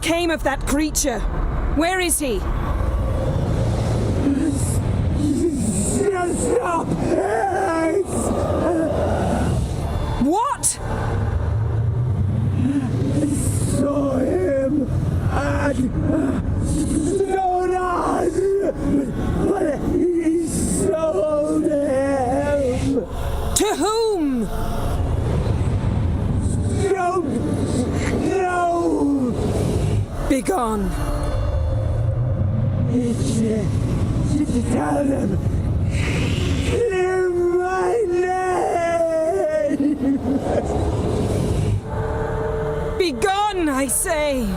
became of that creature? Where is he? Stop! What? Saw him and stole us, but he sold him. To whom? No! Begone. Tell them. Clear my name. Begone, I say.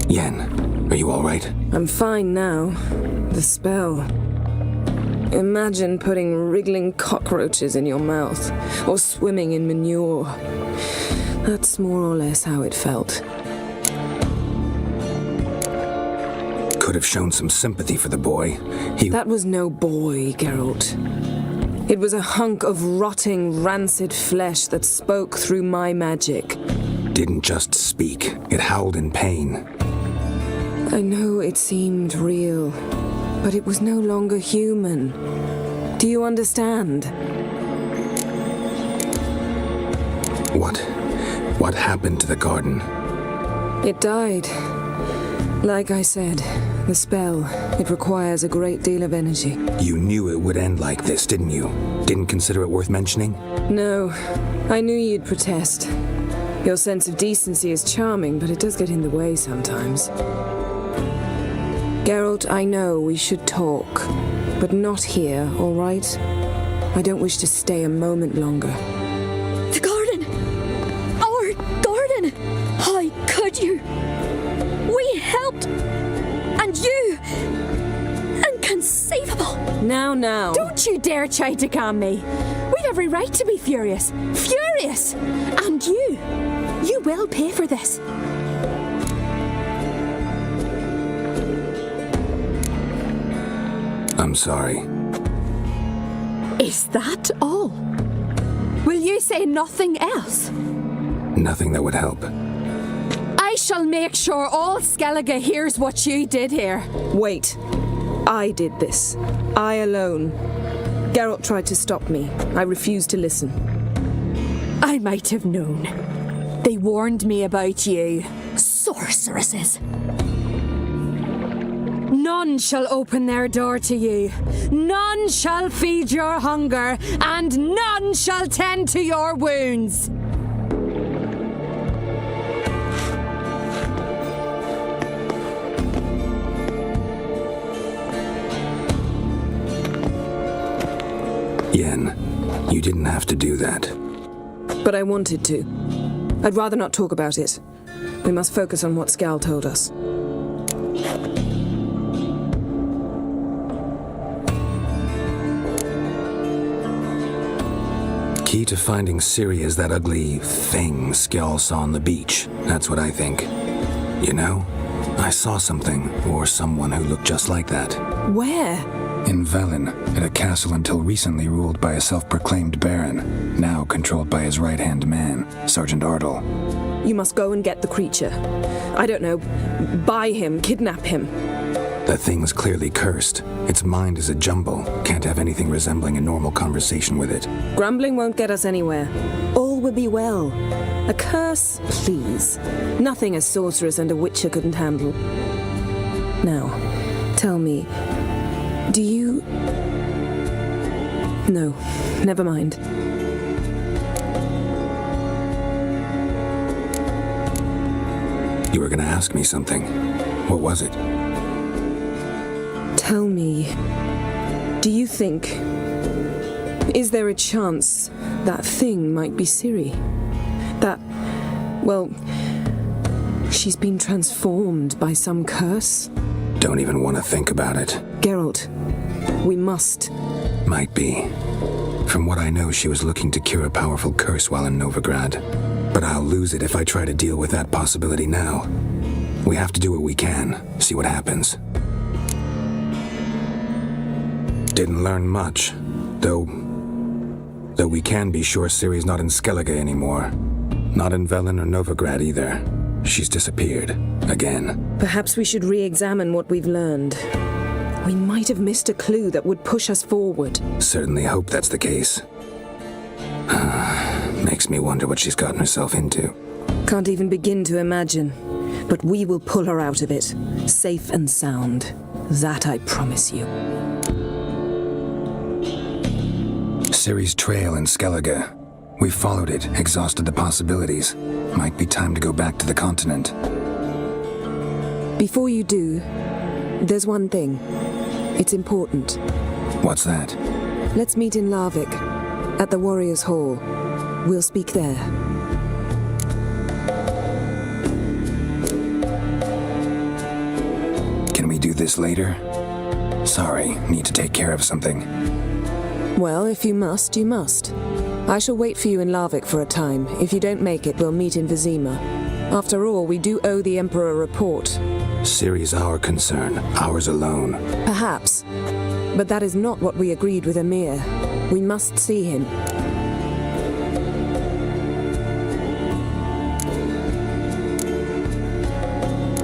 Yen, are you all right? I'm fine now. The spell. Imagine putting wriggling cockroaches in your mouth, or swimming in manure. That's more or less how it felt. Could have shown some sympathy for the boy. That was no boy, Geralt. It was a hunk of rotting, rancid flesh that spoke through my magic. Didn't just speak. It howled in pain. I know it seemed real, but it was no longer human. Do you understand? What happened to the garden? It died. Like I said, the spell, it requires a great deal of energy. You knew it would end like this, didn't you? Didn't consider it worth mentioning? No, I knew you'd protest. Your sense of decency is charming, but it does get in the way sometimes. Geralt, I know we should talk, but not here, all right? I don't wish to stay a moment longer. The garden! Our garden! How could you? We helped! And you! Inconceivable! Now. Don't you dare try to calm me! We've every right to be furious! Furious! And you will pay for this! I'm sorry. Is that all? Will you say nothing else? Nothing that would help. I shall make sure all Skellige hears what you did here. Wait. I did this. I alone. Geralt tried to stop me. I refused to listen. I might have known. They warned me about you. Sorceresses. None shall open their door to you. None shall feed your hunger, and none shall tend to your wounds. Yen, you didn't have to do that. But I wanted to. I'd rather not talk about it. We must focus on what Skal told us. Key to finding Ciri is that ugly thing Skjall saw on the beach. That's what I think. You know, I saw something, or someone who looked just like that. Where? In Velen, at a castle until recently ruled by a self-proclaimed baron, now controlled by his right-hand man, Sergeant Ardle. You must go and get the creature. I don't know, buy him, kidnap him. That thing's clearly cursed. Its mind is a jumble. Can't have anything resembling a normal conversation with it. Grumbling won't get us anywhere. All will be well. A curse, please. Nothing a sorceress and a witcher couldn't handle. Now, tell me, do you... No, never mind. You were gonna ask me something. What was it? Tell me, do you think... Is there a chance that thing might be Ciri? That... well... she's been transformed by some curse? Don't even want to think about it. Geralt, we must. Might be. From what I know, she was looking to cure a powerful curse while in Novigrad. But I'll lose it if I try to deal with that possibility now. We have to do what we can, see what happens. Didn't learn much, though we can be sure Ciri's not in Skellige anymore. Not in Velen or Novigrad either. She's disappeared. Again. Perhaps we should re-examine what we've learned. We might have missed a clue that would push us forward. Certainly hope that's the case. Makes me wonder what she's gotten herself into. Can't even begin to imagine. But we will pull her out of it, safe and sound. That I promise you. Ciri's trail in Skellige. We followed it, exhausted the possibilities. Might be time to go back to the continent. Before you do, there's one thing. It's important. What's that? Let's meet in Larvik, at the Warriors' Hall. We'll speak there. Can we do this later? Sorry, need to take care of something. Well, if you must, you must. I shall wait for you in Larvik for a time. If you don't make it, we'll meet in Vizima. After all, we do owe the Emperor a report. Ciri's our concern, ours alone. Perhaps. But that is not what we agreed with Emir. We must see him.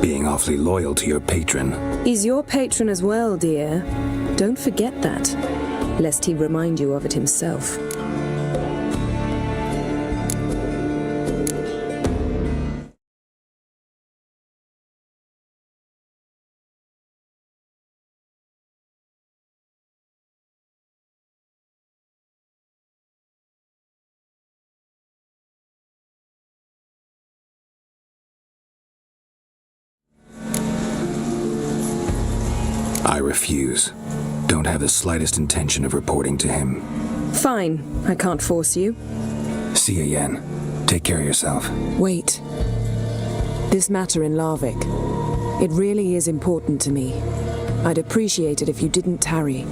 Being awfully loyal to your patron. He's your patron as well, dear. Don't forget that, lest he remind you of it himself. I refuse. Don't have the slightest intention of reporting to him. Fine. I can't force you. See you, Yen. Take care of yourself. Wait. This matter in Larvik. It really is important to me. I'd appreciate it if you didn't tarry.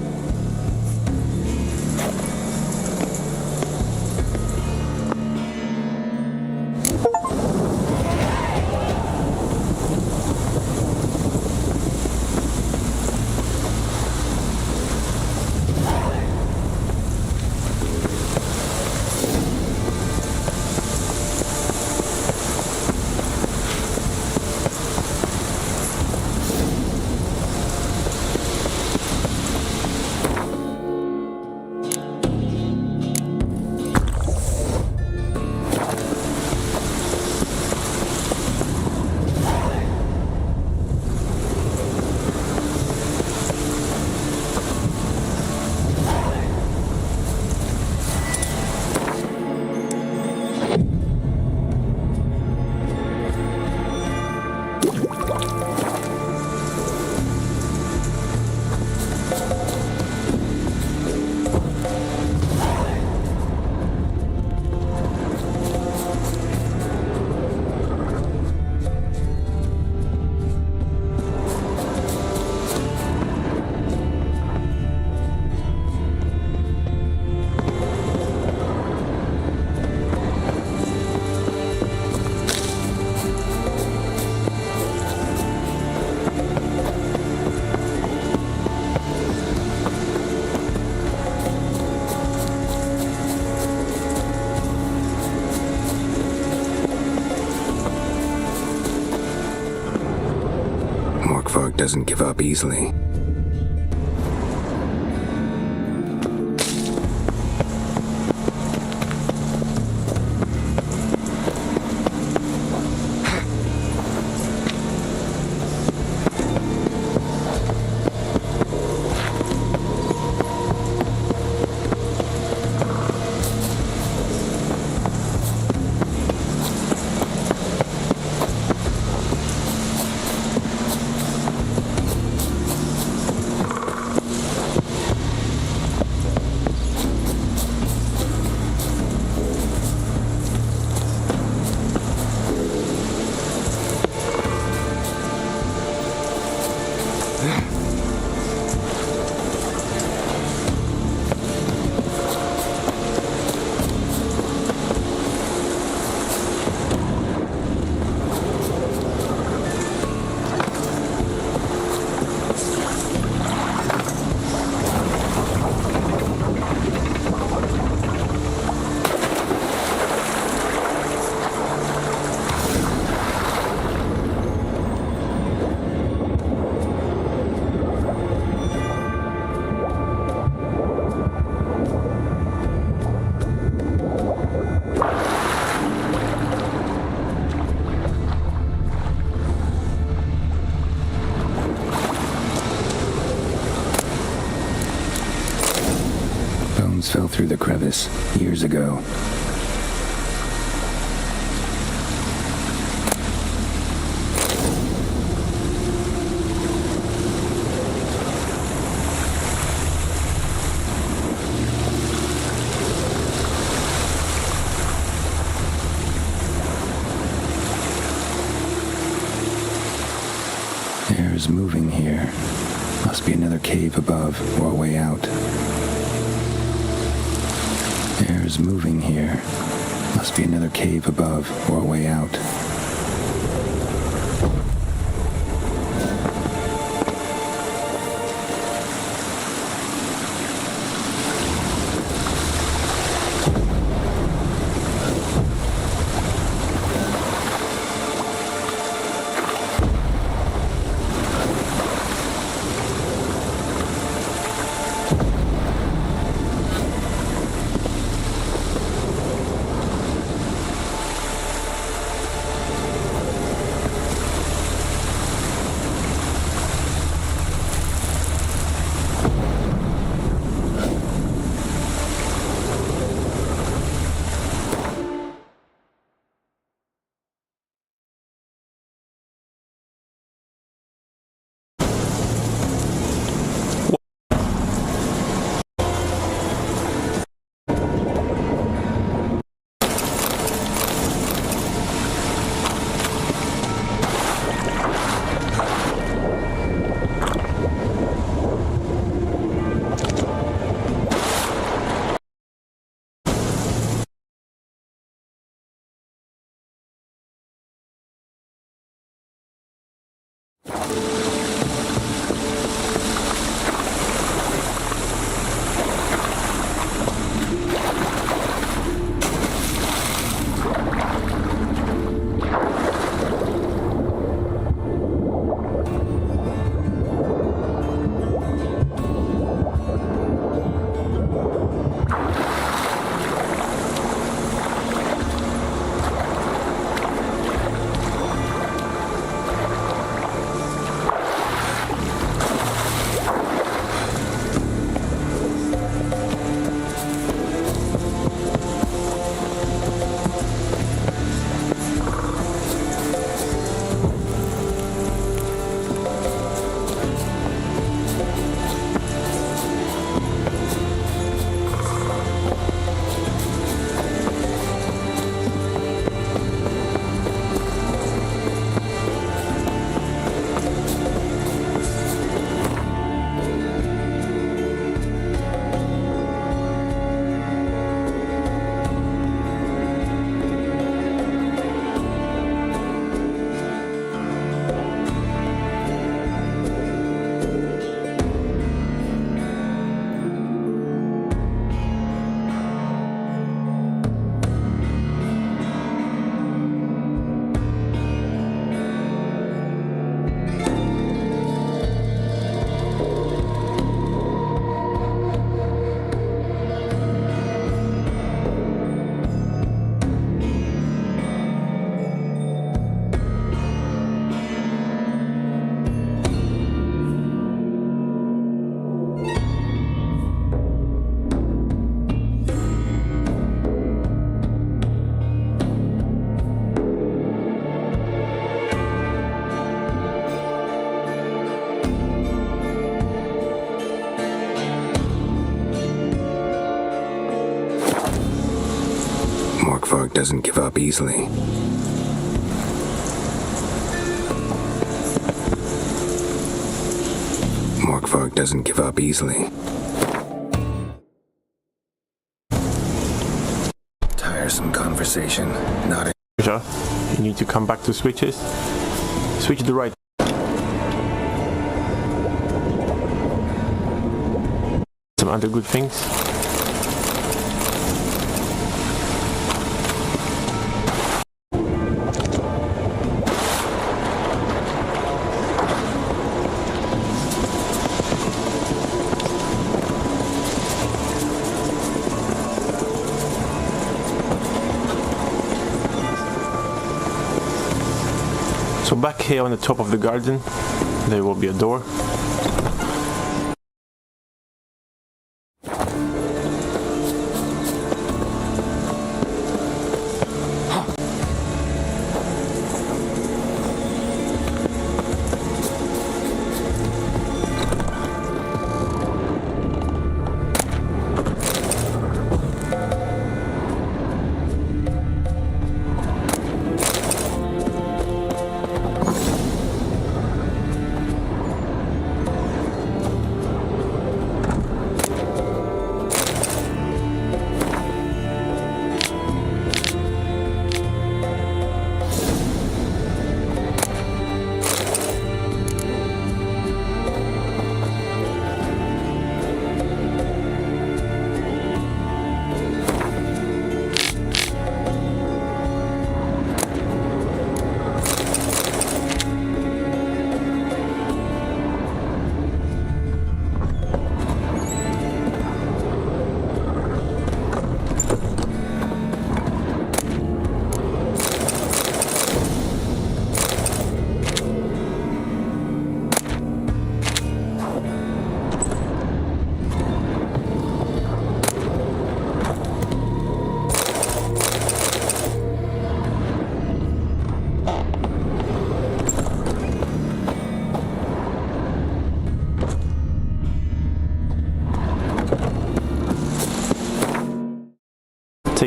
Doesn't give up easily. through the crevice years ago. Air's moving here. Must be another cave above or a way out. Air's moving here. Must be another cave above or a way out. Morkvark doesn't give up easily. Morkvark doesn't give up easily. Tiresome conversation. Not You need to come back to switches. Switch to the right. Some other good things. So back here on the top of the garden, there will be a door.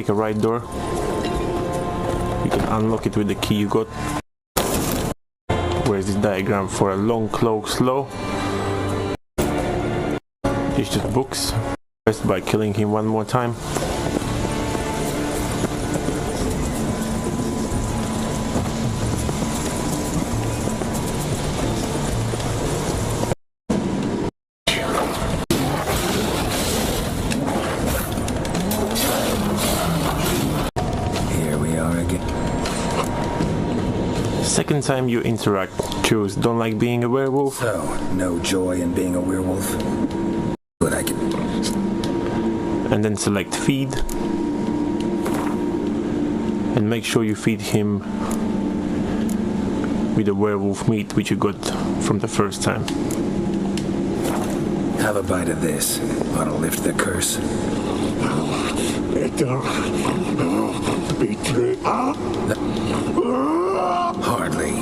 take a right door. You can unlock it with the key you got. Where's this diagram for a long cloak slow? It's just books. First by killing him one more time. Here we are again. Second time you interact, choose don't like being a werewolf. So, no joy in being a werewolf. But I can. And then select feed. And make sure you feed him with the werewolf meat which you got from the first time. Have a bite of this. Ought to lift the curse. Better be true. Hardly.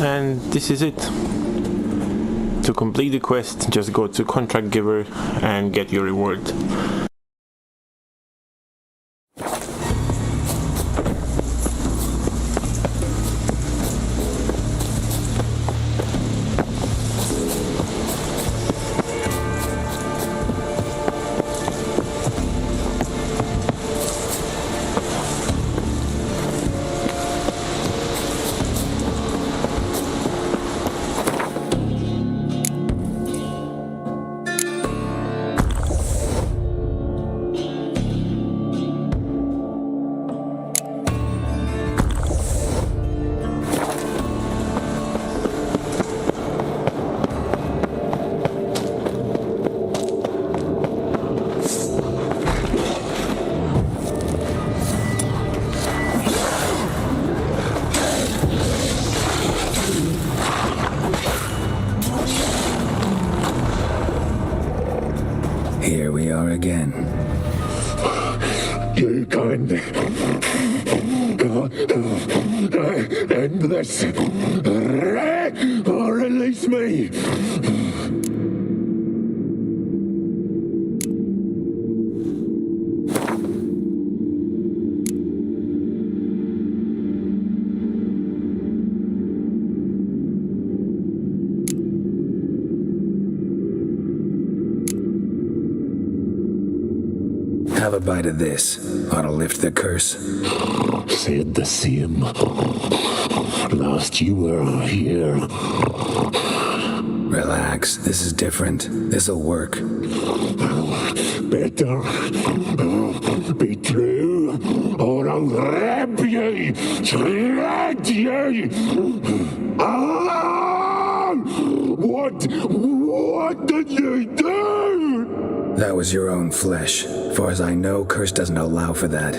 And this is it. To complete the quest, just go to Contract Giver and get your reward. Here we are again. You can end this, or release me. Have a bite of this. Ought to lift the curse. Said the same. Last you were here. Relax. This is different. This'll work. Better be true, or I'll grab you, shred you. Ah! What did you do? That was your own flesh. Far as I know, curse doesn't allow for that.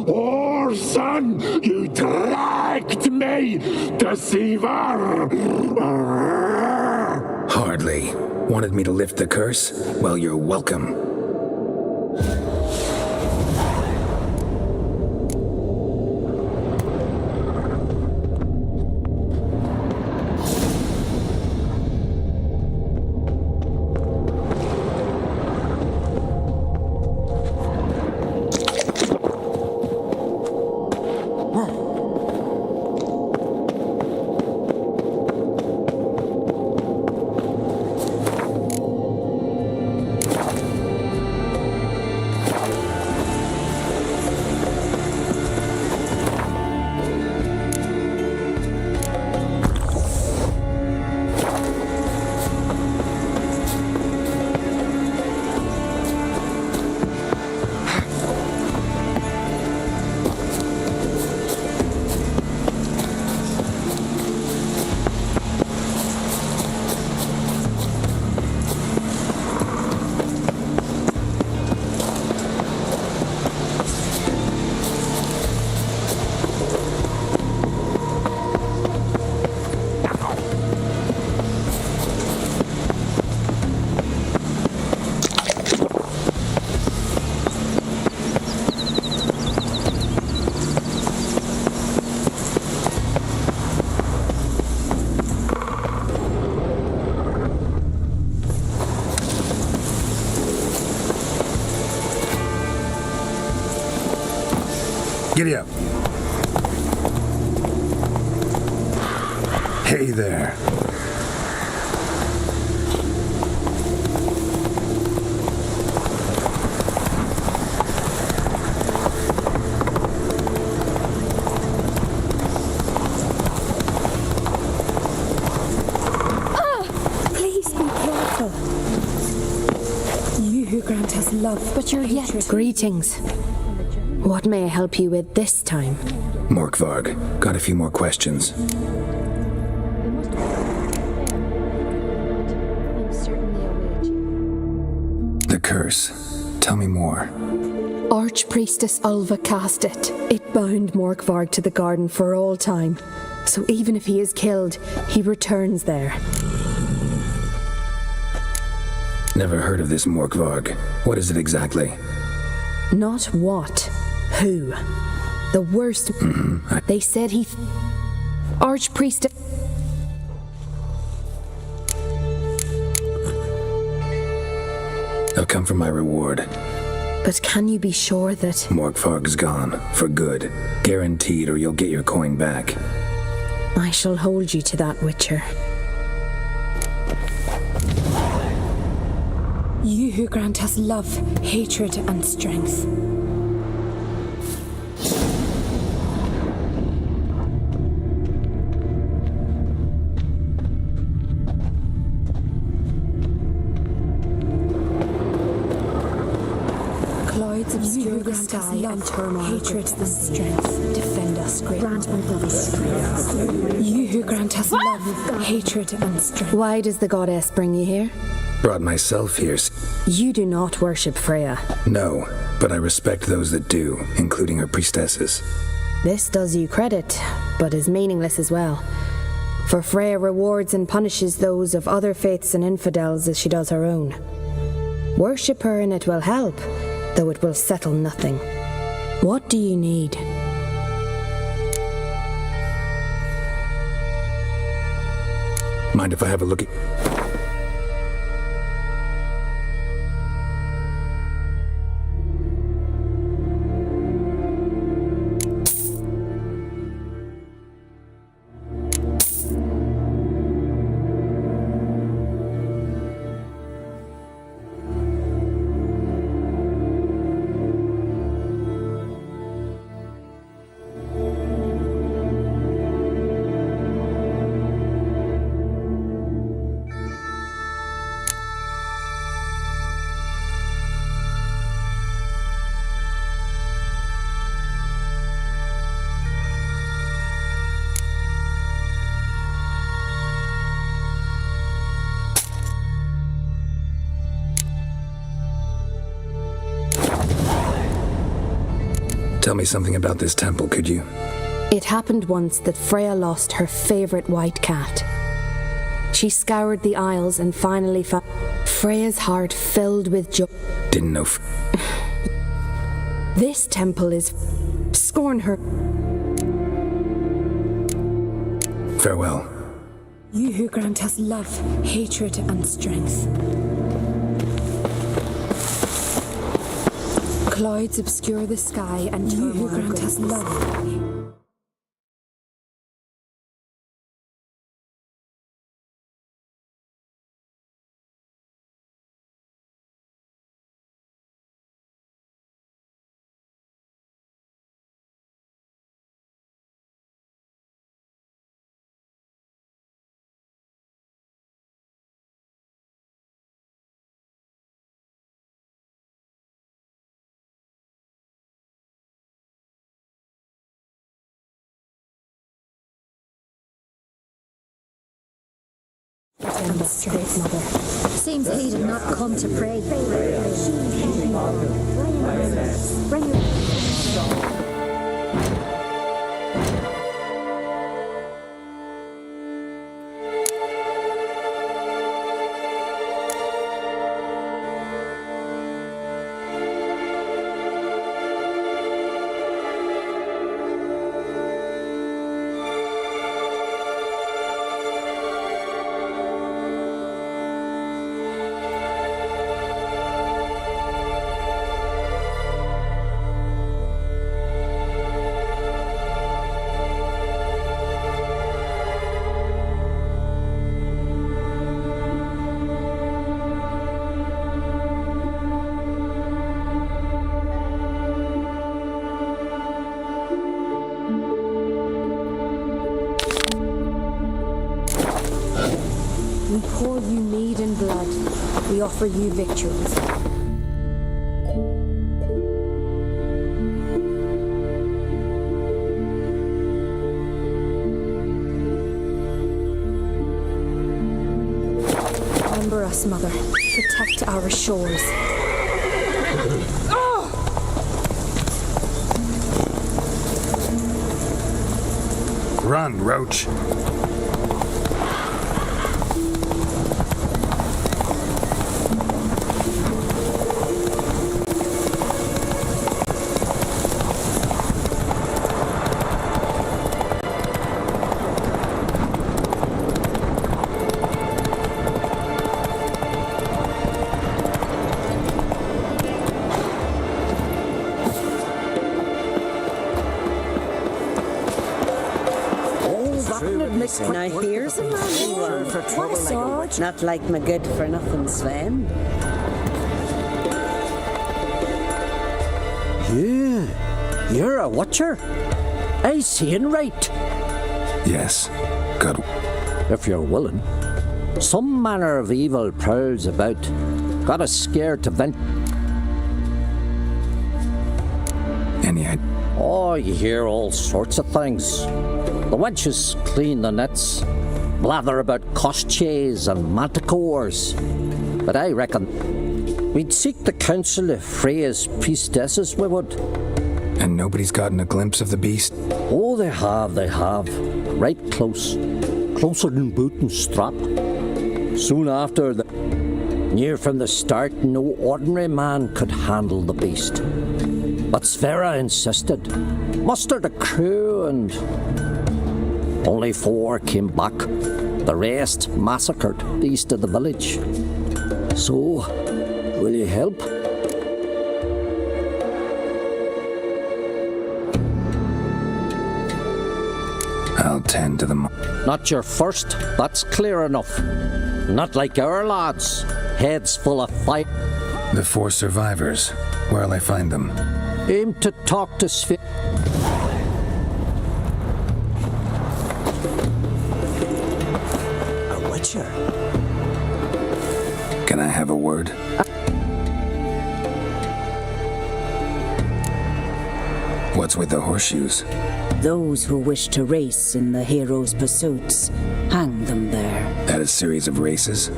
Orson, you tracked me, deceiver! Hardly. Wanted me to lift the curse? Well, you're welcome. Giddy up. Hey there. Please be careful. You who grant us love, But you're yet. Greetings. What may I help you with this time? Morkvarg, got a few more questions. The curse. Tell me more. Archpriestess Ulva cast it. It bound Morkvarg to the garden for all time. So even if he is killed, he returns there. Never heard of this Morkvarg. What is it exactly? Not what, who. The worst. They said he. Archpriestess. I've come for my reward. But can you be sure that. Morkvarg's gone. For good. Guaranteed, or you'll get your coin back. I shall hold you to that, Witcher. you who grant us love, hatred, and strength. Clouds obscure the sky and turmoil, hatred and strength. Defend us, great Grant you who grant us love, hatred, and strength. Why does the goddess bring you here? Brought myself here. You do not worship Freya. No, but I respect those that do, including her priestesses. This does you credit, but is meaningless as well. For Freya rewards and punishes those of other faiths and infidels as she does her own. Worship her and it will help, though it will settle nothing. What do you need? Mind if I have a look at... Tell me something about this temple, could you? It happened once that Freya lost her favorite white cat. She scoured the Isles and finally found Freya's heart filled with joy. Didn't know... This temple is... Scorn her. Farewell. You who grant us love, hatred, and strength. Clouds obscure the sky, and you who grant us love. Great Mother. Seems he did not come to pray. We pour you mead and blood. We offer you victuals. Remember us, Mother. Protect our shores. Run, Roach. Can I hear some Not like my good for nothing Sven. You're a watcher. I seeing right. Yes. Good. If you're willing. Some manner of evil prowls about. Got us scared to vent. Any idea? Oh, you hear all sorts of things. The wenches clean the nets, blather about costiers and manticores. But I reckon we'd seek the counsel of Freya's priestesses, we would. And nobody's gotten a glimpse of the beast? Oh, they have. Right close. Closer than boot and strap. Soon after, near from the start, no ordinary man could handle the beast. But Sverre insisted. Mustered a crew and... Only 4 came back. The rest massacred east of the village. So, will you help? I'll tend to them. Not your first, that's clear enough. Not like our lads, heads full of fire. The 4 survivors. Where'll I find them? Aim to talk to Sverre. Can I have a word? What's with the horseshoes? Those who wish to race in the hero's pursuits, hang them there. At a series of races?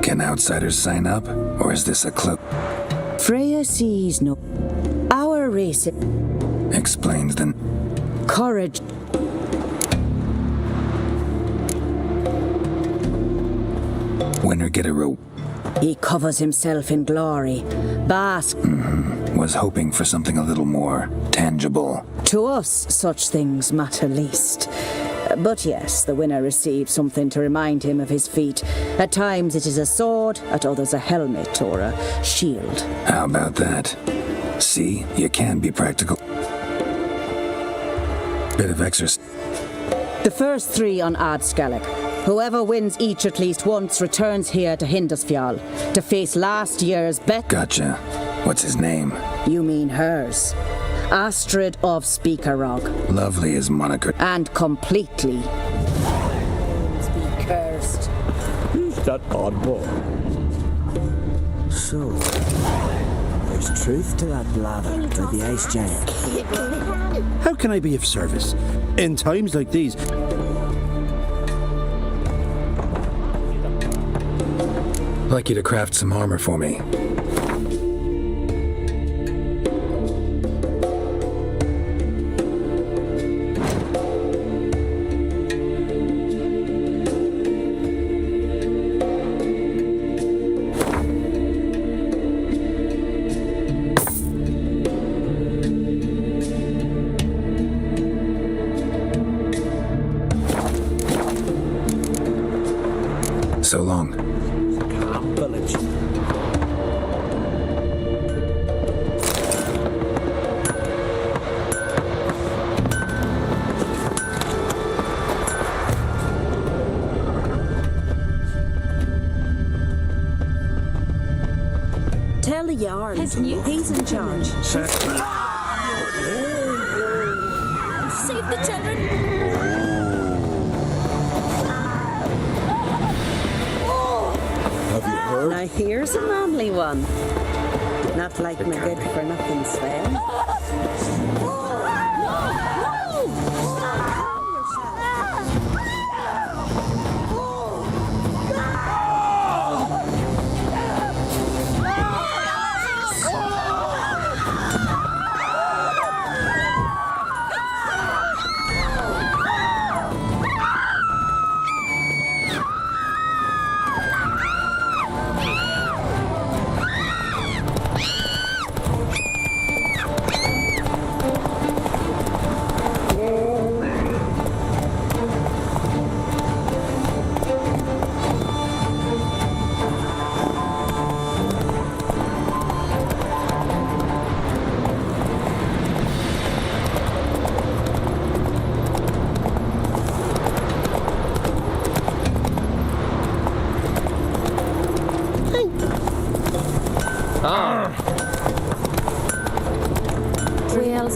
Can outsiders sign up? Or is this a club? Freya sees no... Our race... Explains the... Courage... Winner get a rope. He covers himself in glory. Bask. Was hoping for something a little more tangible. To us, such things matter least. But yes, the winner receives something to remind him of his feat. At times it is a sword, at others a helmet or a shield. How about that? See, you can be practical. Bit of exercise. The first 3 on Adscalach. Whoever wins each at least once returns here to Hindisfjall to face last year's bet. Gotcha. What's his name? You mean hers. Astrid of Speakerrog. Lovely as moniker. And completely. Be cursed. Who's that oddball? So, there's truth to that blather about the ice giant. How can I be of service? In times like these... I'd like you to craft some armor for me. So long. Village. Tell the Jarl. He's in charge. Save the children! sure. Now here's a manly one. Not like my good for nothing Sven.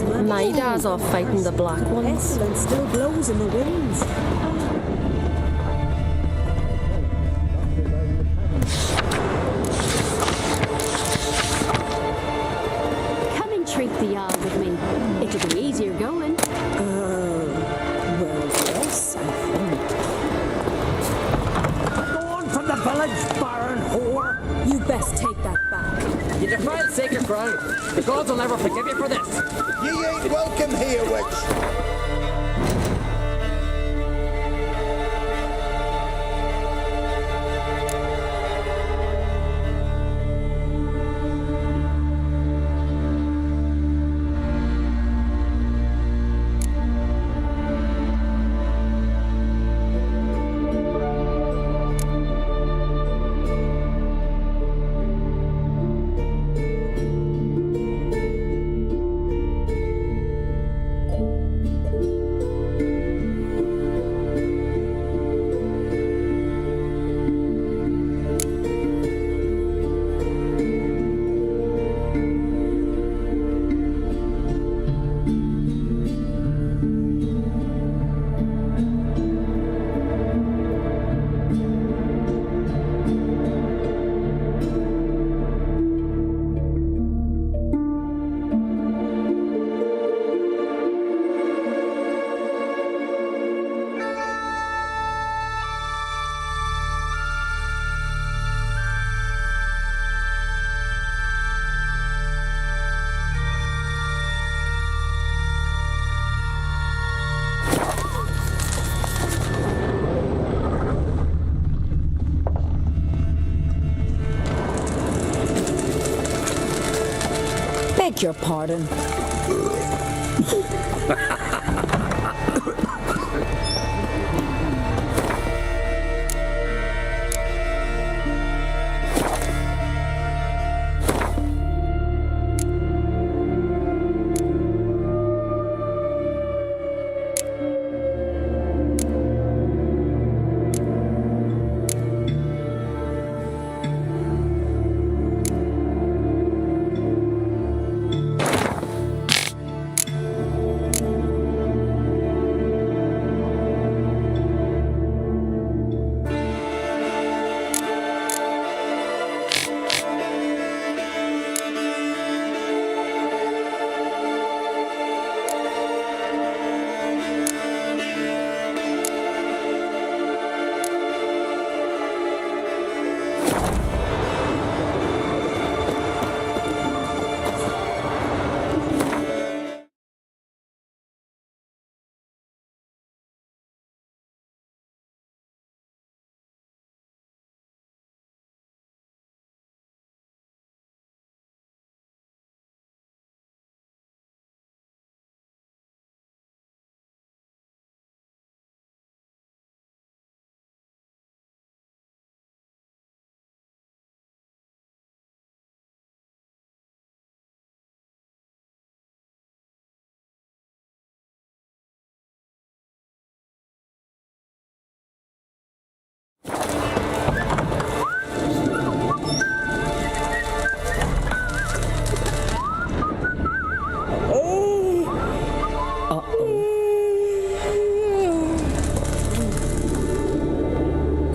Well, my dad's off fighting the black ones. Pestilence still blows in the winds. Come and treat the Jarl with me. It'll be easier going. Well, yes, I think. Go on from the village, baron whore! You best take that back. You defiled sacred ground. The gods will never forgive you for this. Ye ain't welcome here, witch. Beg your pardon.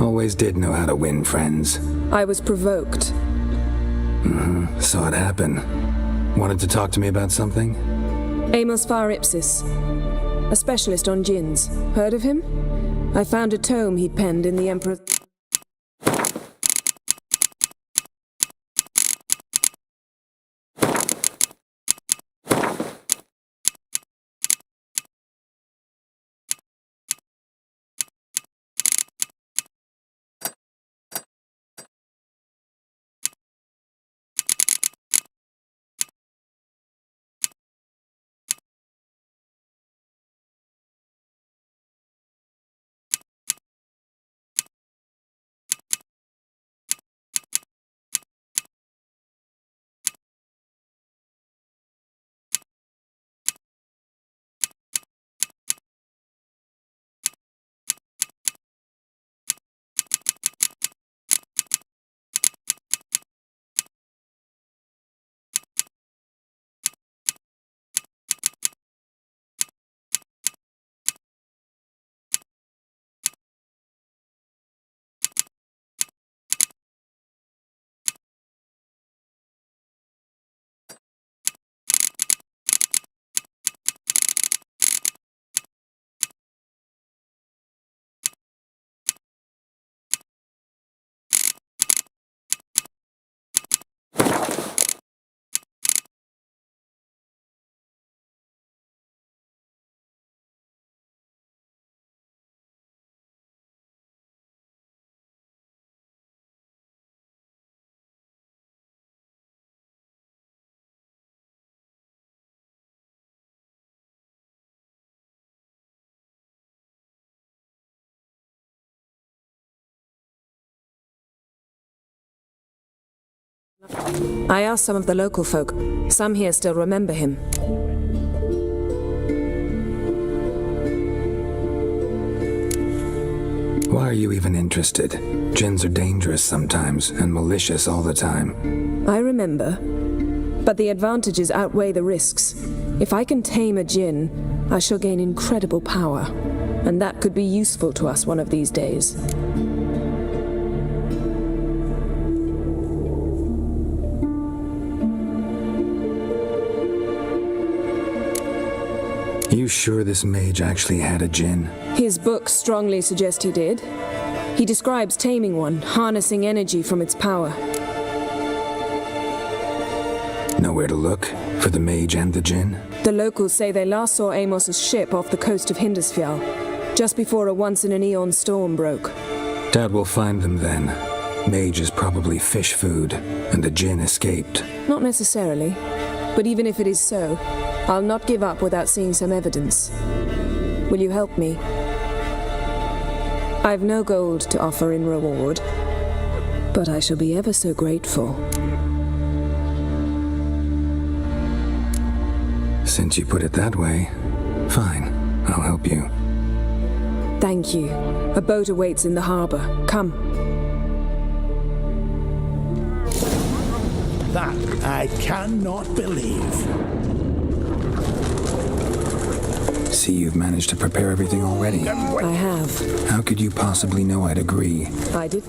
Always did know how to win friends. I was provoked. Saw it happen. Wanted to talk to me about something? Amos Far Ipsis, a specialist on djinns. Heard of him? I found a tome he'd penned in the Emperor's... I asked some of the local folk. Some here still remember him. Why are you even interested? Djinns are dangerous sometimes, and malicious all the time. I remember. But the advantages outweigh the risks. If I can tame a djinn, I shall gain incredible power. And that could be useful to us one of these days. You sure this mage actually had a djinn? His books strongly suggest he did. He describes taming one, harnessing energy from its power. Nowhere to look for the mage and the djinn? The locals say they last saw Amos's ship off the coast of Hindisfjall, just before a once-in-an-eon storm broke. Dad will find them then. Mage is probably fish food, and the djinn escaped. Not necessarily. But even if it is so, I'll not give up without seeing some evidence. Will you help me? I've no gold to offer in reward, but I shall be ever so grateful. Since you put it that way, fine, I'll help you. Thank you. A boat awaits in the harbor. Come. That I cannot believe. See, you've managed to prepare everything already. I have. How could you possibly know I'd agree? I did.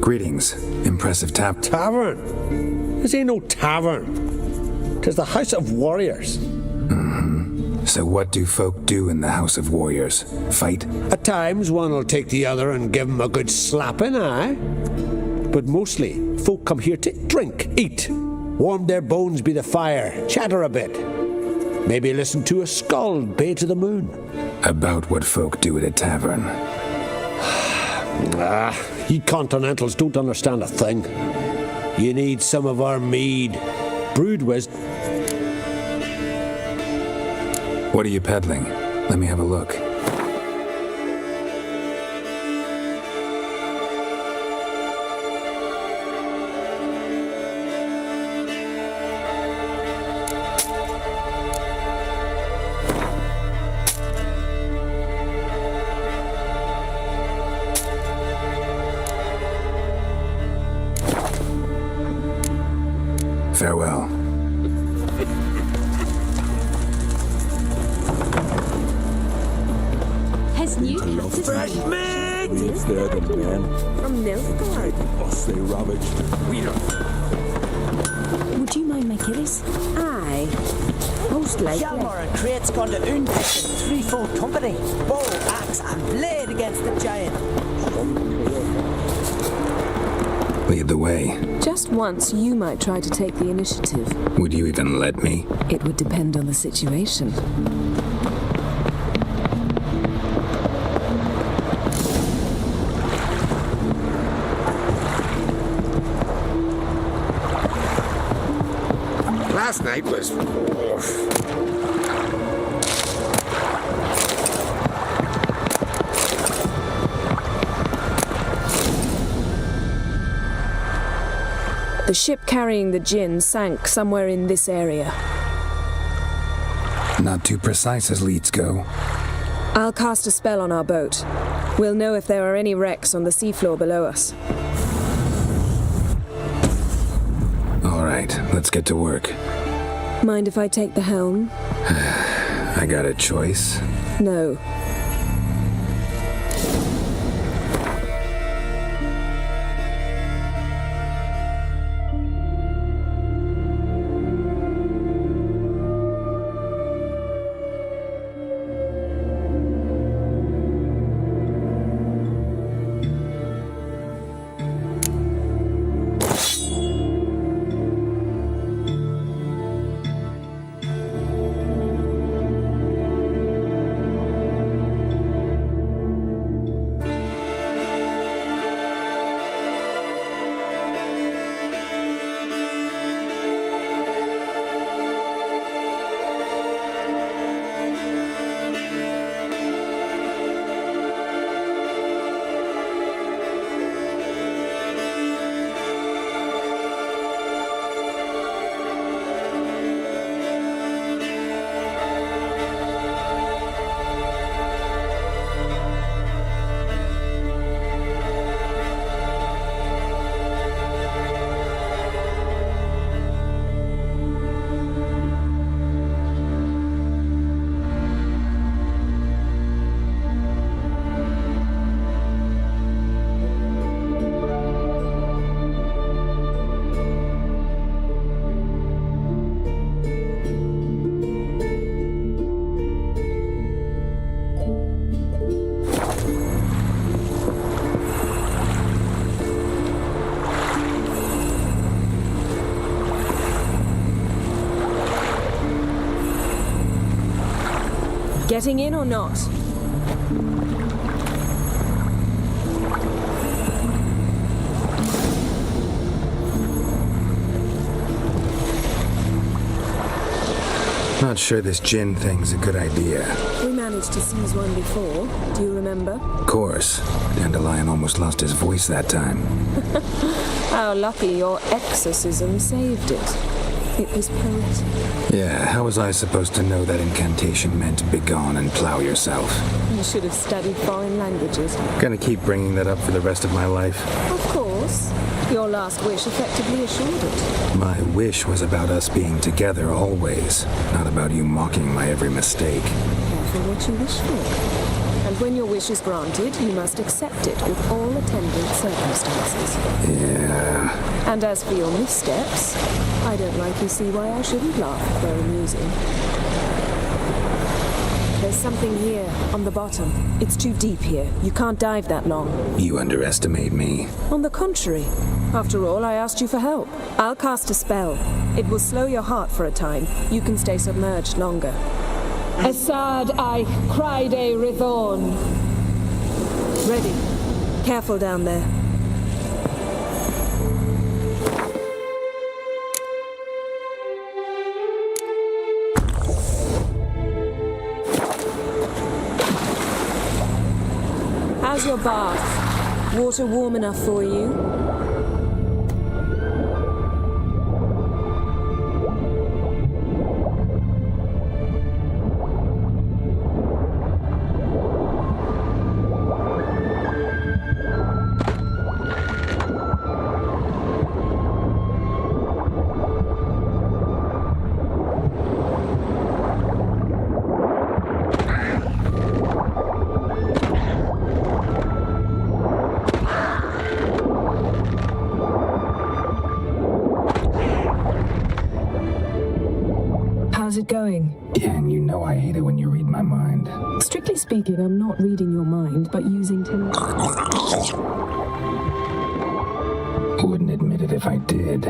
Greetings. Impressive Tavern? This ain't no tavern. 'Tis the House of Warriors. So what do folk do in the House of Warriors? Fight? At times one'll take the other and give 'em a good slapping, aye? But mostly, folk come here to drink, eat, warm their bones by the fire, chatter a bit. Maybe listen to a skald bay to the moon. About what folk do at a tavern. Ye Continentals don't understand a thing. You need some of our mead, brewed with... What are you peddling? Let me have a look. Farewell. His new Fresh meat! believes they're the men. From Novigrad. Us they ravaged. Would you mind my killies? Aye. Most likely. Hjalmar and Crate's gone to Undec in threefold company. Bow, axe, and blade against the giant. Lead the way. Just once, you might try to take the initiative. Would you even let me? It would depend on the situation. Last night was... The ship carrying the gin sank somewhere in this area. Not too precise as leads go. I'll cast a spell on our boat. We'll know if there are any wrecks on the seafloor below us. All right, let's get to work. Mind if I take the helm? I got a choice. No. Getting in or not? Not sure this gin thing's a good idea. We managed to seize one before. Do you remember? Of course. Dandelion almost lost his voice that time. How lucky your exorcism saved it. It was poetic. Yeah, how was I supposed to know that incantation meant begone and plow yourself? You should have studied foreign languages. Gonna keep bringing that up for the rest of my life. Of course. Your last wish effectively assured it. My wish was about us being together always, not about you mocking my every mistake. Careful what you wish for. And when your wish is granted, you must accept it with all attendant circumstances. Yeah. And as for your missteps, I don't rightly see why I shouldn't laugh if they're amusing. There's something here, on the bottom. It's too deep here. You can't dive that long. You underestimate me. On the contrary. After all, I asked you for help. I'll cast a spell. It will slow your heart for a time. You can stay submerged longer. Assad I cried a Rithorn. Ready. Careful down there. How's your bath? Water warm enough for you? it going? Yen, you know I hate it when you read my mind. Strictly speaking, I'm not reading your mind, but using Wouldn't admit it if I did.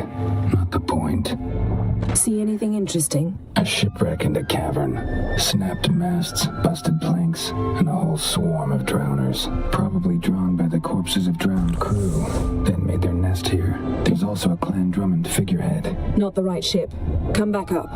Not the point. See anything interesting? A shipwreck and a cavern. Snapped masts, busted planks, and a whole swarm of drowners. Probably drawn by the corpses of drowned crew. Then made their nest here. There's also a Clan Drummond figurehead. Not the right ship. Come back up.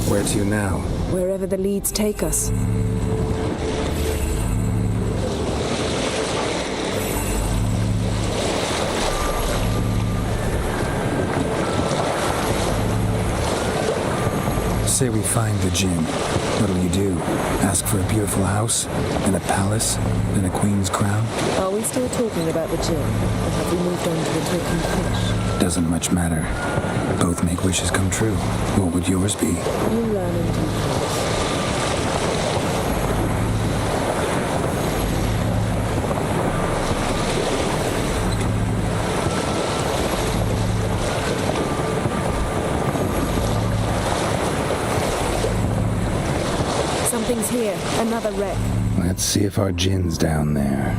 Where to now? Wherever the leads take us. Say we find the Jinn. What'll you do? Ask for a beautiful house? And a palace? And a queen's crown? Are we still talking about the gin? Or have we moved on to the talking fish? Doesn't much matter. Both make wishes come true. What would yours be? You learn in due course. Something's here. Another wreck. Let's see if our Jinn's down there.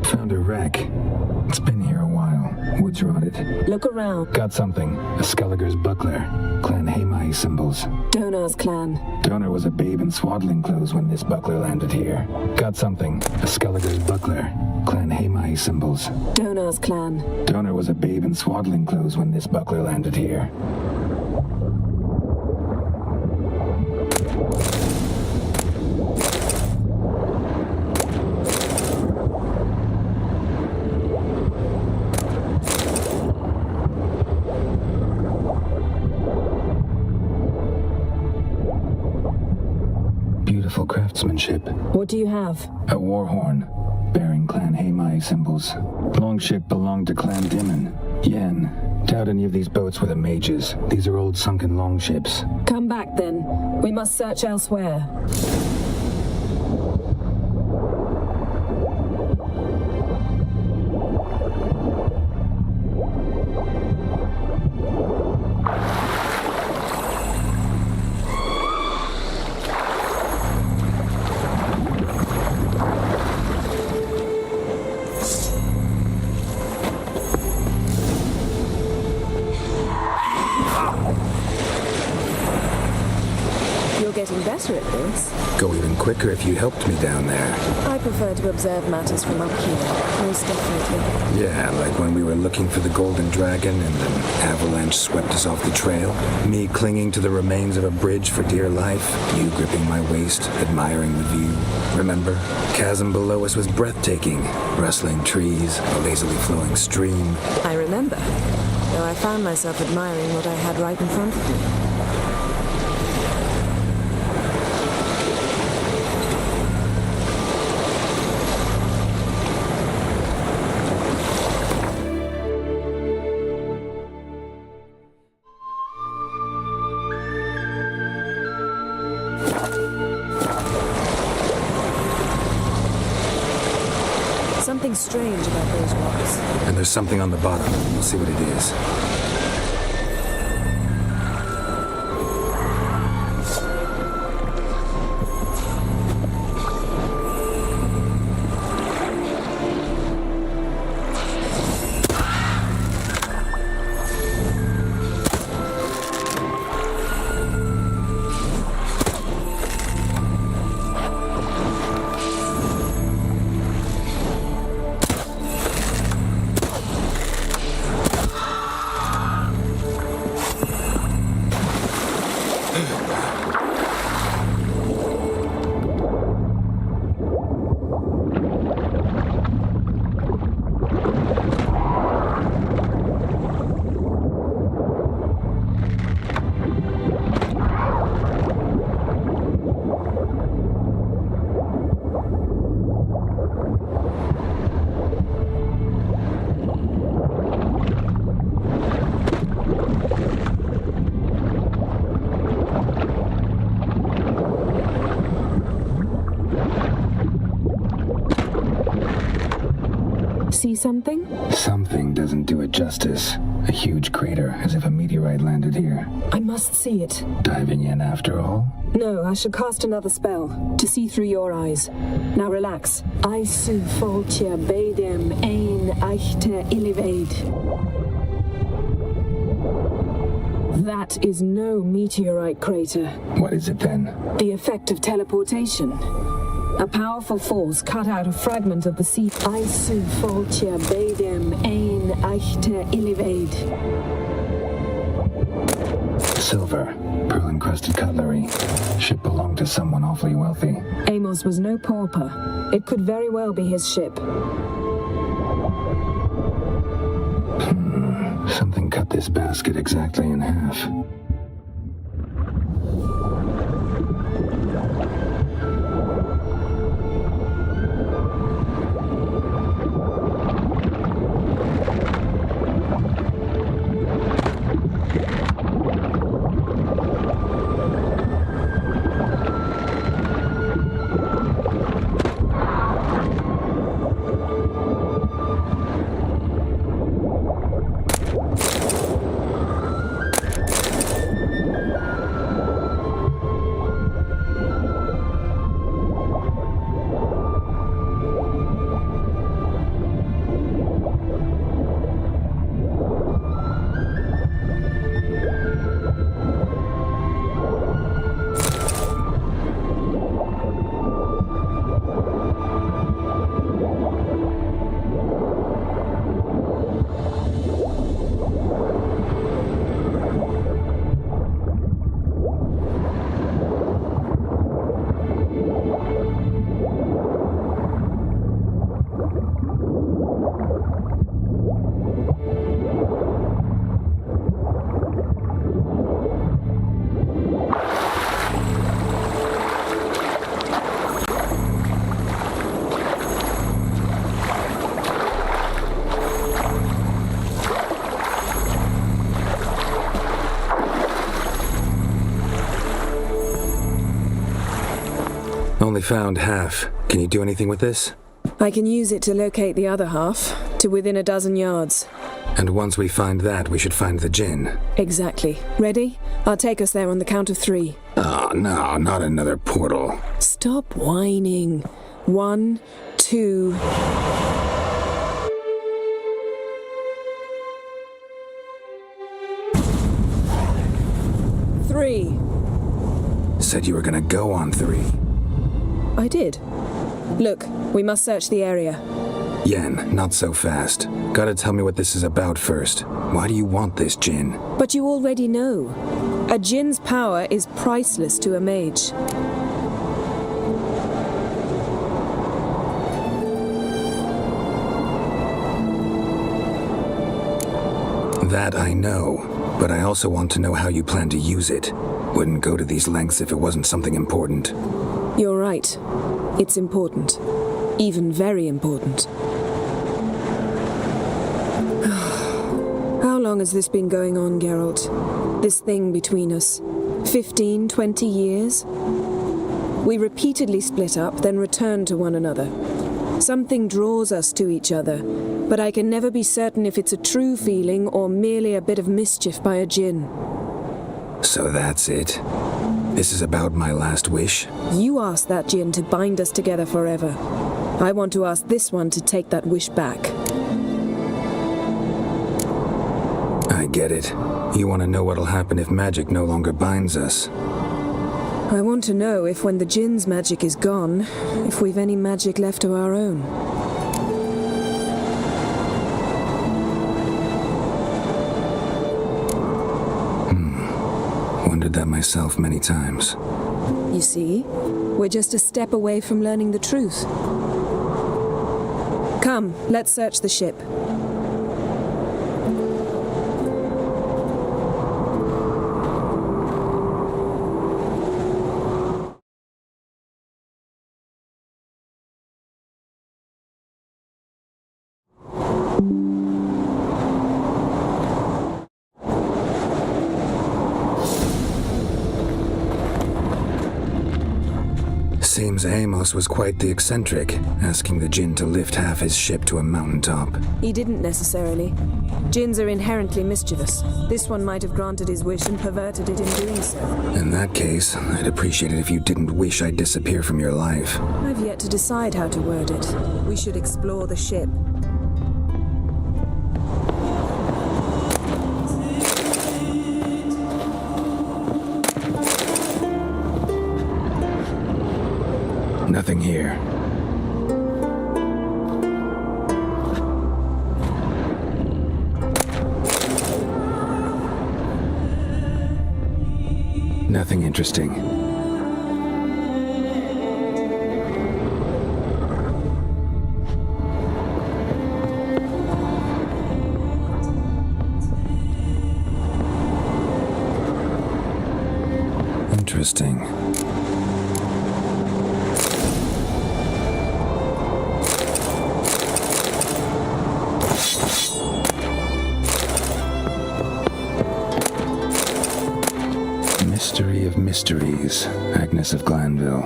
Found a wreck. It's been here a while. Wood's rotted. Look around. Got something. A Skelliger's buckler. Clan Hamai symbols. Donar's clan. Donar was a babe in swaddling clothes when this buckler landed here. Got something. A Skelliger's buckler. Clan Hamai symbols. Donar's clan. Donar was a babe in swaddling clothes when this buckler landed here. Beautiful craftsmanship. What do you have? A war horn, bearing Clan Hamai symbols. Longship belonged to Clan Dimon. Yen, doubt any of these boats were the mages. These are old sunken longships. Come back then. We must search elsewhere. Getting better at this. Go even quicker if you helped me down there. I prefer to observe matters from up here, most definitely. Yeah, like when we were looking for the Golden Dragon and an avalanche swept us off the trail. Me clinging to the remains of a bridge for dear life. You gripping my waist, admiring the view. Remember? Chasm below us was breathtaking. Rustling trees, a lazily flowing stream. I remember, though I found myself admiring what I had right in front of me. something strange about those rocks. And there's something on the bottom. We'll see what it is. See something? Something doesn't do it justice. A huge crater, as if a meteorite landed here. I must see it. Diving in after all? No, I should cast another spell to see through your eyes. Now relax. I su foltja beidem ein eichte illivaid. That is no meteorite crater. What is it then? The effect of teleportation. A powerful force cut out a fragment of the sea. I su foltja beidem ein eichte illivaid. Silver, pearl-encrusted cutlery. Ship belonged to someone awfully wealthy. Amos was no pauper. It could very well be his ship. Something cut this basket exactly in half. Only found half. Can you do anything with this? I can use it to locate the other half, to within a dozen yards. And once we find that, we should find the djinn. Exactly. Ready? I'll take us there on the count of 3. Oh, no, not another portal. Stop whining. 1, 2... Three. Said you were gonna go on 3. I did. Look, we must search the area. Yen, not so fast. Gotta tell me what this is about first. Why do you want this djinn? But you already know. A djinn's power is priceless to a mage. That I know, but I also want to know how you plan to use it. Wouldn't go to these lengths if it wasn't something important. You're right. It's important. Even very important. How long has this been going on, Geralt? This thing between us? 15, 20 years? We repeatedly split up, then returned to one another. Something draws us to each other, but I can never be certain if it's a true feeling or merely a bit of mischief by a djinn. So that's it? This is about my last wish? You asked that djinn to bind us together forever. I want to ask this one to take that wish back. I get it. You want to know what'll happen if magic no longer binds us. I want to know if when the djinn's magic is gone, if we've any magic left of our own. Wondered that myself many times. You see, we're just a step away from learning the truth. Come, let's search the ship. Seems Amos was quite the eccentric, asking the djinn to lift half his ship to a mountaintop. He didn't necessarily. Djinns are inherently mischievous. This one might have granted his wish and perverted it in doing so. In that case, I'd appreciate it if you didn't wish I'd disappear from your life. I've yet to decide how to word it. We should explore the ship. Nothing here. Nothing interesting. Interesting. Mystery of mysteries, Agnes of Glanville.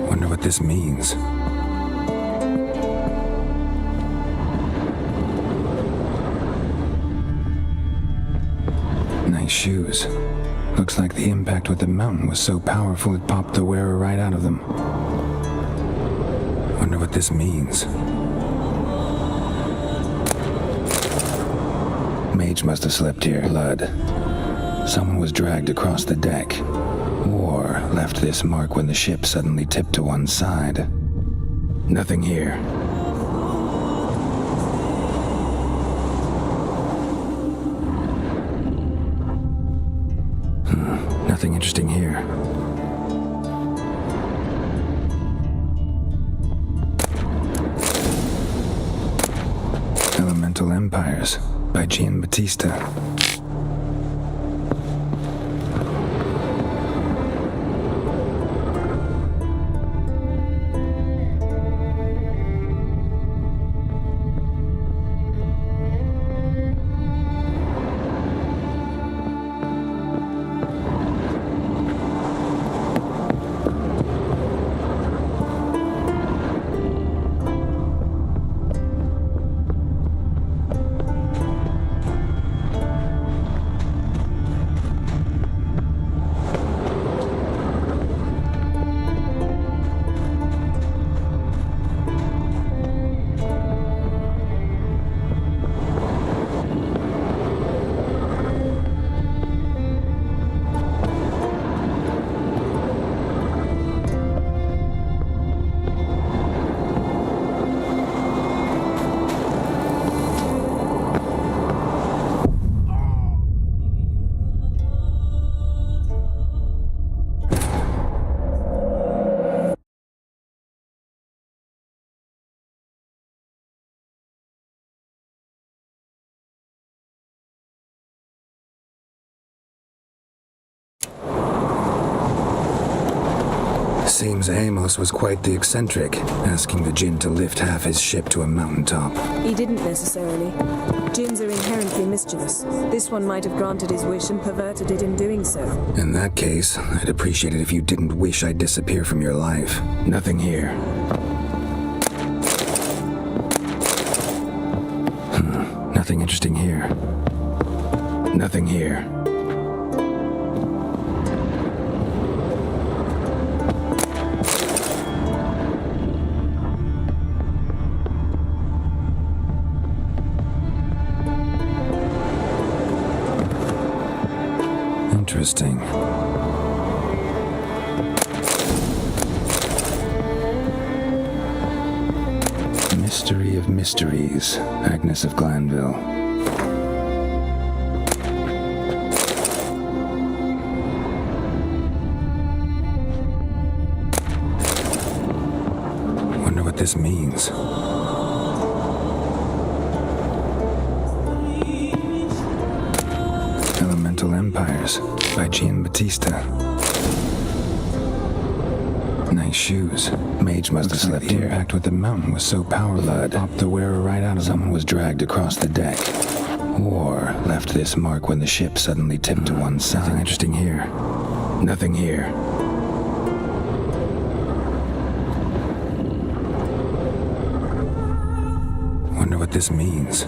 Wonder what this means. Nice shoes. Looks like the impact with the mountain was so powerful it popped the wearer right out of them. Wonder what this means. Mage must have slept here. Blood. Someone was dragged across the deck. Or left this mark when the ship suddenly tipped to one side. Nothing here. Nothing interesting here. Elemental Empires by Giambattista. Seems Amos was quite the eccentric, asking the Jinn to lift half his ship to a mountaintop. He didn't necessarily. Jinns are inherently mischievous. This one might have granted his wish and perverted it in doing so. In that case, I'd appreciate it if you didn't wish I'd disappear from your life. Nothing here. Nothing interesting here. Nothing here. Interesting. Mystery of Mysteries, Agnes of Glanville. Wonder what this means. Elemental Empires by Giambattista. Nice shoes. Mage must have slept here. The impact with the mountain was so powerful it popped the wearer right out of someone. Was dragged across the deck. Or left this mark when the ship suddenly tipped to one side. Nothing interesting here. Nothing here. Wonder what this means.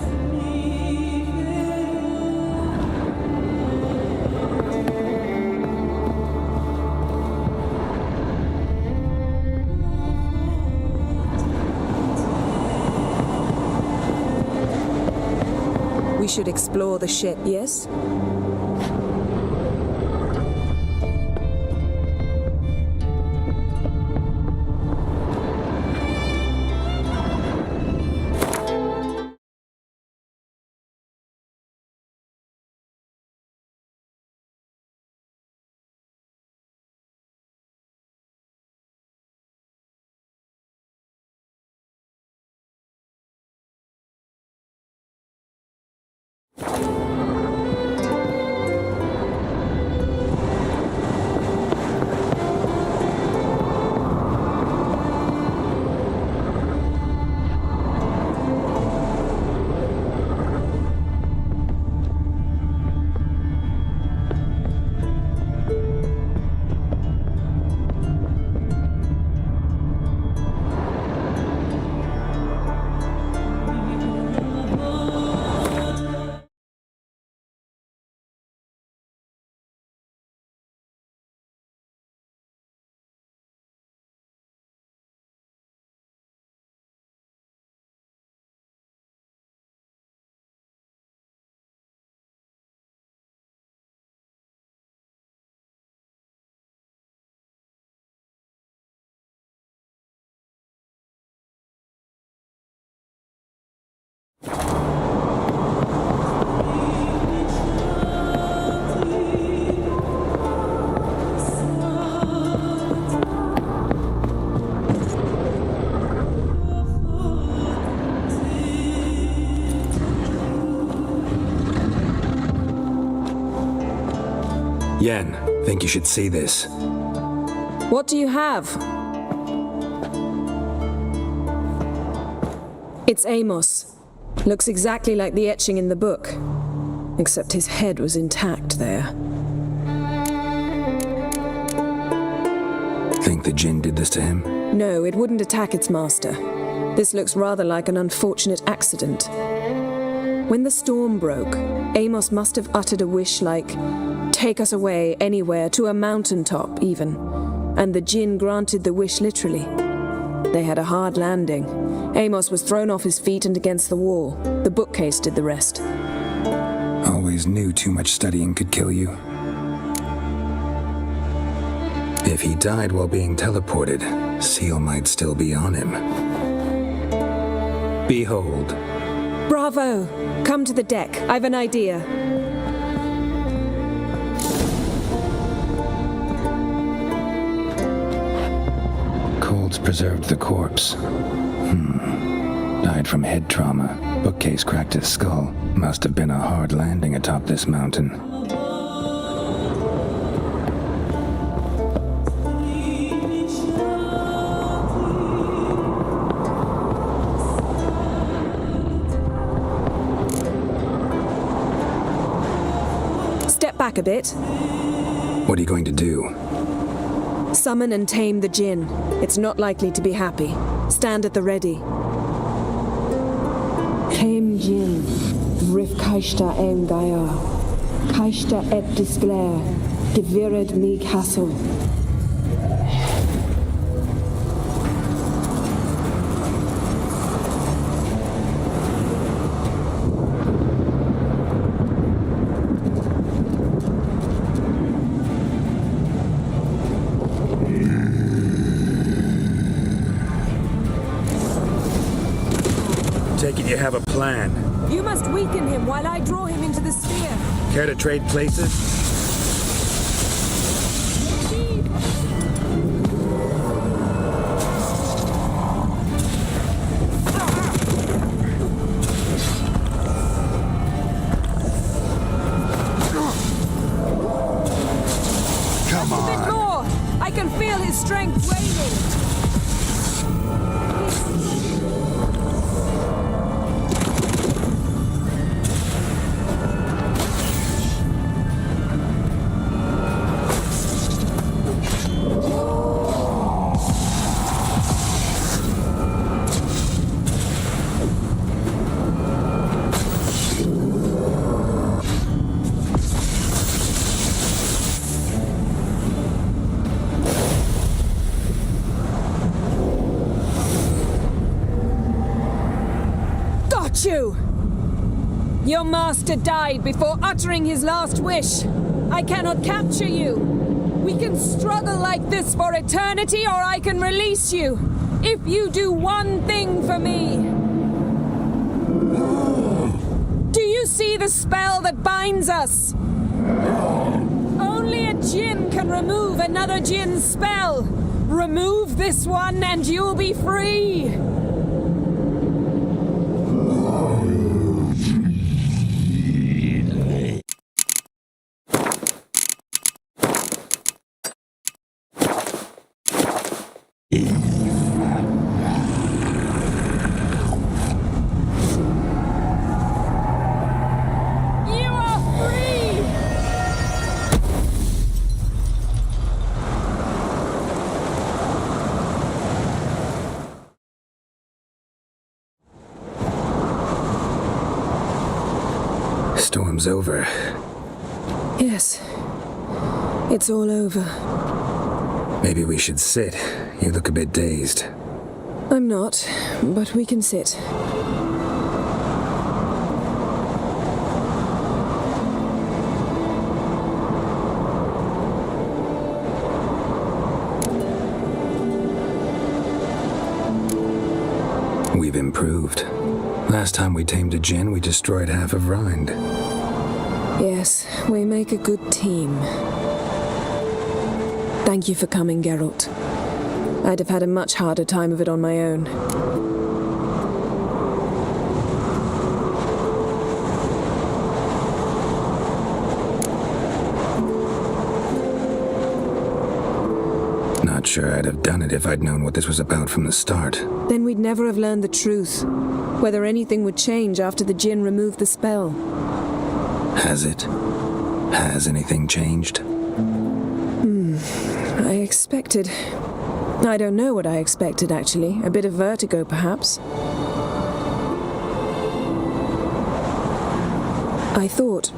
We should explore the ship, yes? Yen, think you should see this. What do you have? It's Amos. Looks exactly like the etching in the book. Except his head was intact there. Think the Jinn did this to him? No, it wouldn't attack its master. This looks rather like an unfortunate accident. When the storm broke, Amos must have uttered a wish like, "Take us away, anywhere, to a mountaintop, even." And the Jinn granted the wish literally. They had a hard landing. Amos was thrown off his feet and against the wall. The bookcase did the rest. Always knew too much studying could kill you. If he died while being teleported, Seal might still be on him. Behold. Bravo! Come to the deck. I've an idea. Cold's preserved the corpse. Died from head trauma. Bookcase cracked his skull. Must have been a hard landing atop this mountain. back a bit. What are you going to do? Summon and tame the djinn. It's not likely to be happy. Stand at the ready. Tame djinn, rif kaishta ein gaia, kaishta et disglair, devired me castle. Take it you have a plan. You must weaken him while I draw him into the sphere. Care to trade places? Come A bit on! more! I can feel his strength waning. You! Your master died before uttering his last wish. I cannot capture you. We can struggle like this for eternity, or I can release you. If you do one thing for me. Do you see the spell that binds us? Only a djinn can remove another djinn's spell. Remove this one and you'll be free. Storm's over. Yes. It's all over. Maybe we should sit. You look a bit dazed. I'm not, but we can sit. We've improved. Last time we tamed a djinn, we destroyed half of Rind. Yes, we make a good team. Thank you for coming, Geralt. I'd have had a much harder time of it on my own. Not sure I'd have done it if I'd known what this was about from the start. Then we'd never have learned the truth. Whether anything would change after the djinn removed the spell. Has it? Has anything changed? I expected... I don't know what I expected, actually. A bit of vertigo, perhaps. I thought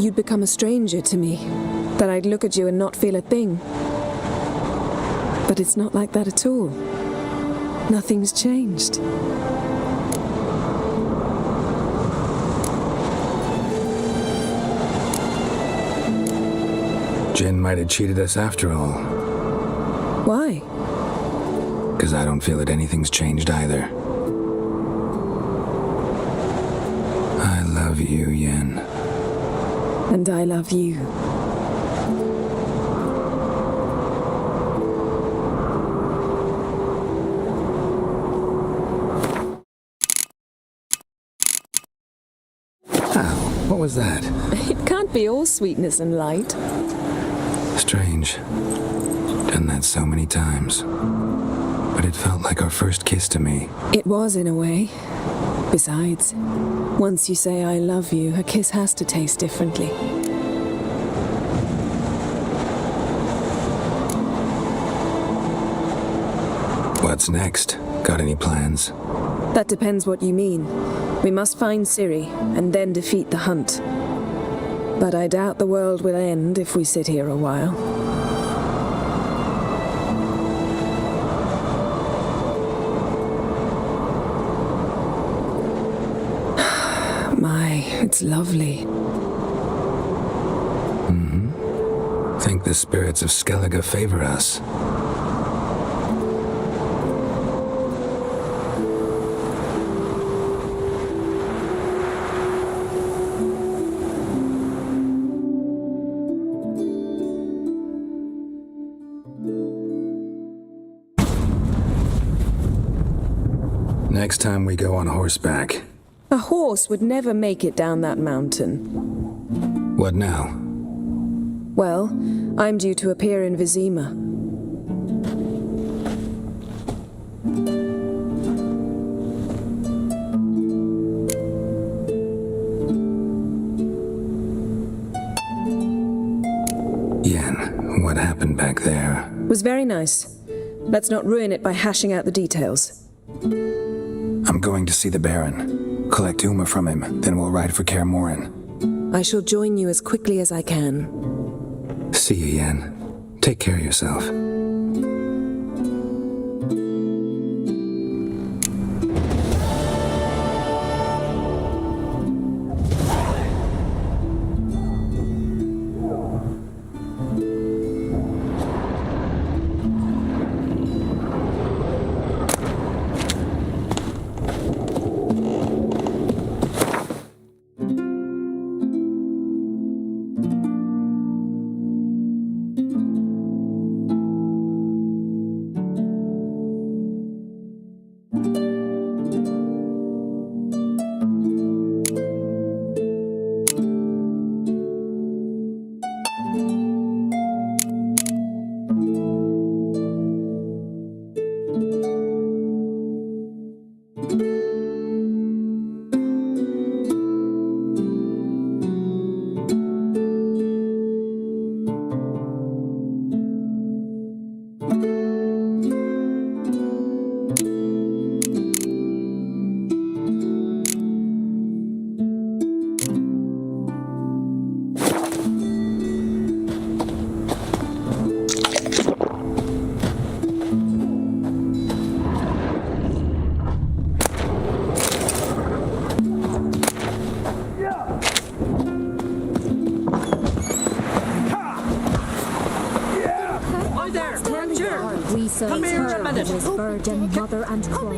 you'd become a stranger to me. That I'd look at you and not feel a thing. But it's not like that at all. Nothing's changed. Jinn might have cheated us after all. Why? Because I don't feel that anything's changed either. I love you, Yen. And I love you. What was that? It can't be all sweetness and light. Strange. Done that so many times. But it felt like our first kiss to me. It was, in a way. Besides, once you say I love you, a kiss has to taste differently. What's next? Got any plans? That depends what you mean. We must find Ciri, and then defeat the hunt. But I doubt the world will end if we sit here a while. My, it's lovely. Think the spirits of Skellige favor us. Next time we go on horseback. A horse would never make it down that mountain. What now? Well, I'm due to appear in Vizima. Yen, what happened back there? Was very nice. Let's not ruin it by hashing out the details. I'm going to see the Baron. Collect Uma from him, then we'll ride for Kaer Morhen. I shall join you as quickly as I can. See you, Yen. Take care of yourself.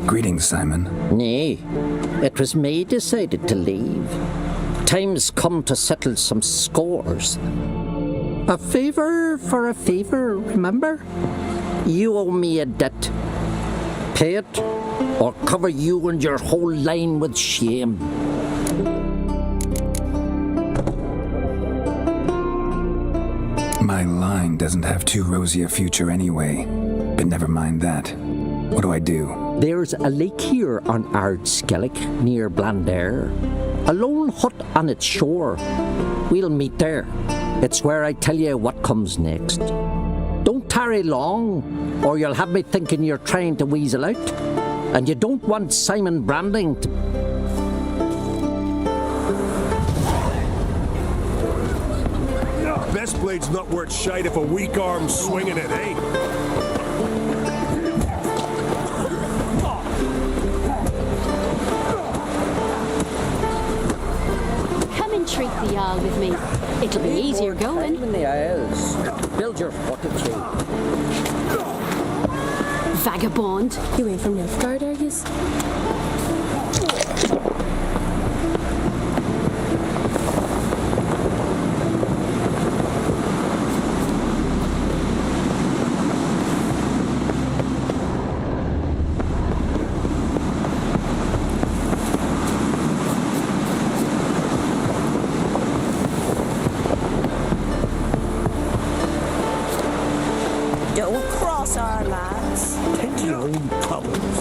Greetings, Simon. Nay, it was me decided to leave. Time's come to settle some scores. A favour for a favour, remember? You owe me a debt. Pay it, or cover you and your whole line with shame. My line doesn't have too rosy a future anyway. But never mind that. What do I do? There's a lake here on Ard-Skellig, near Blandair. A lone hut on its shore. We'll meet there. It's where I tell you what comes next. Don't tarry long, or you'll have me thinking you're trying to weasel out. And you don't want Simon Branding to... Best blade's not worth shite if a weak arm's swinging it, eh? Treat the Jarl with me. It'll be easier going. In the Isles. Build your fortitude. Vagabond. You ain't from Novigrad, are yous? Don't cross our lines. Tend your own problems.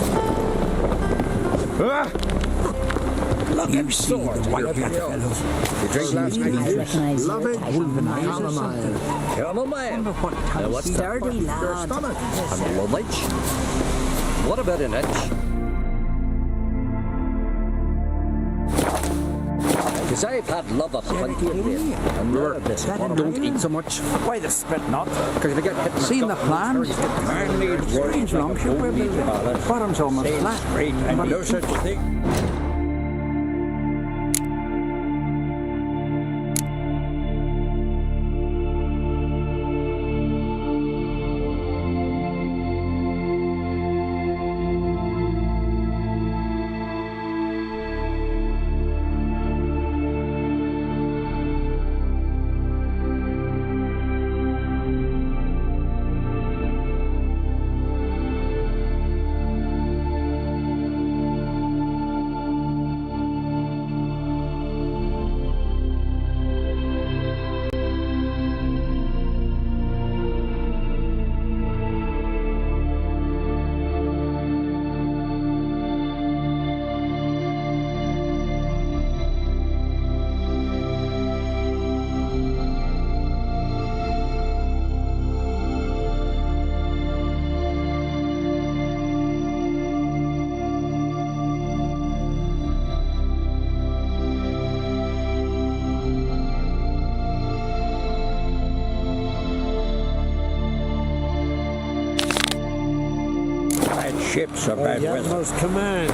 Look at sword, white-headed fellows. You drink last night? Love it. Chamomile. Now what's that? Dirty lad. And a lovage. What about an itch? Because I've had love of plenty of it. And this Don't eat so much. Why the spit not? Because if you get hit in the Seen the gut, plan? man-made Strange longship we're building. Bottom's almost flat. And no such thing. Ships are bad weather. Utmost command.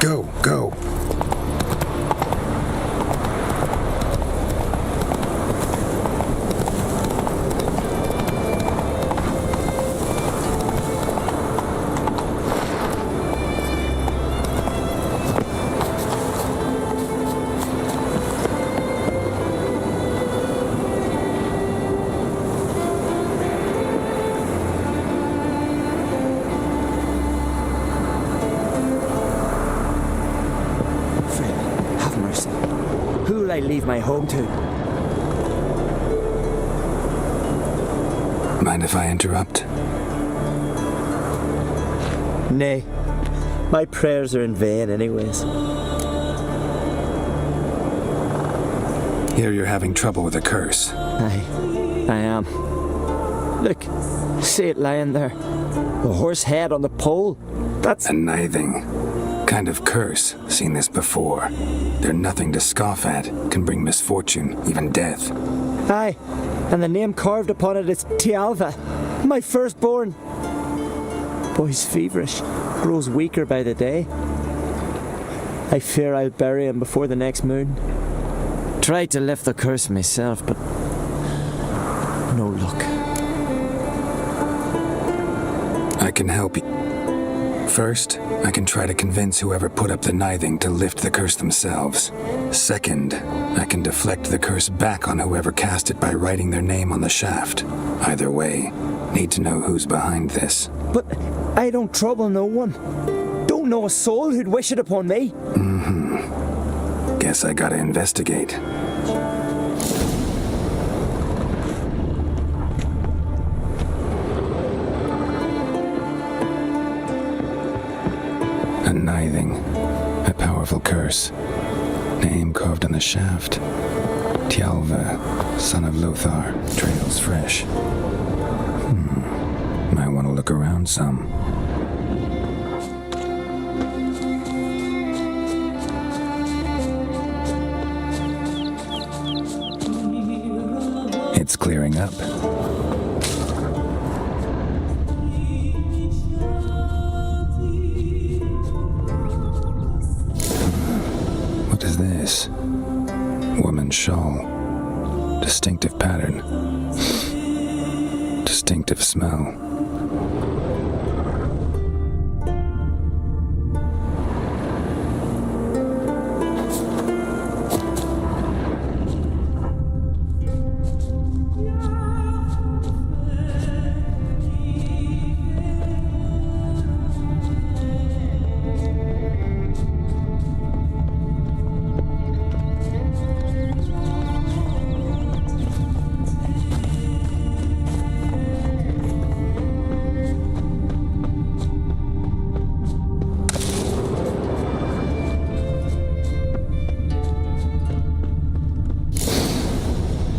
Go, go. Who'll I leave my home to? Mind if I interrupt? Nay. My prayers are in vain anyways. Here you're having trouble with a curse. Aye, I am. Look, see it lying there. The horse head on the pole. That's a nithing kind of curse. Seen this before. They're nothing to scoff at. Can bring misfortune, even death. Aye, and the name carved upon it is Tialva, my firstborn. Boy's feverish, grows weaker by the day. I fear I'll bury him before the next moon. Tried to lift the curse myself, but no luck. I can help you. First, I can try to convince whoever put up the nithing to lift the curse themselves. Second, I can deflect the curse back on whoever cast it by writing their name on the shaft. Either way, need to know who's behind this. But I don't trouble no one. Don't know a soul who'd wish it upon me. Guess I gotta investigate. A nithing. A powerful curse. Name carved on the shaft. Tialva, son of Lothar, trails fresh. Might want to look around some. It's clearing up. What is this? Woman's shawl. Distinctive pattern. Distinctive smell.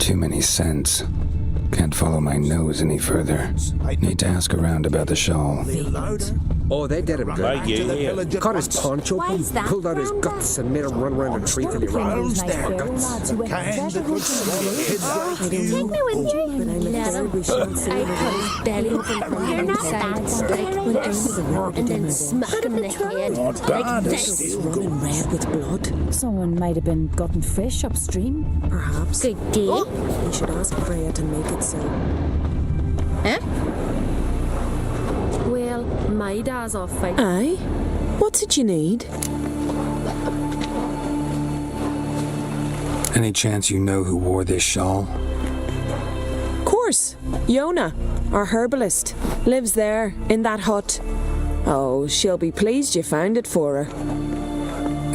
too many scents. Can't follow my nose any further. Need to ask around about the shawl. Oh, they did him good. Caught his paunch open, pulled out his guts, and made him run around a tree till he ran. Take me with you. I cut his belly open from the inside, strike with this, and then smack him in the head like this. Running red with blood. Someone might have been gotten fish upstream. Perhaps. Good day. We should ask Freya to make it so. Eh? Well, my dad's off fighting. Aye? What's it you need? Any chance you know who wore this shawl? Course. Yona, our herbalist, lives there, in that hut. Oh, she'll be pleased you found it for her.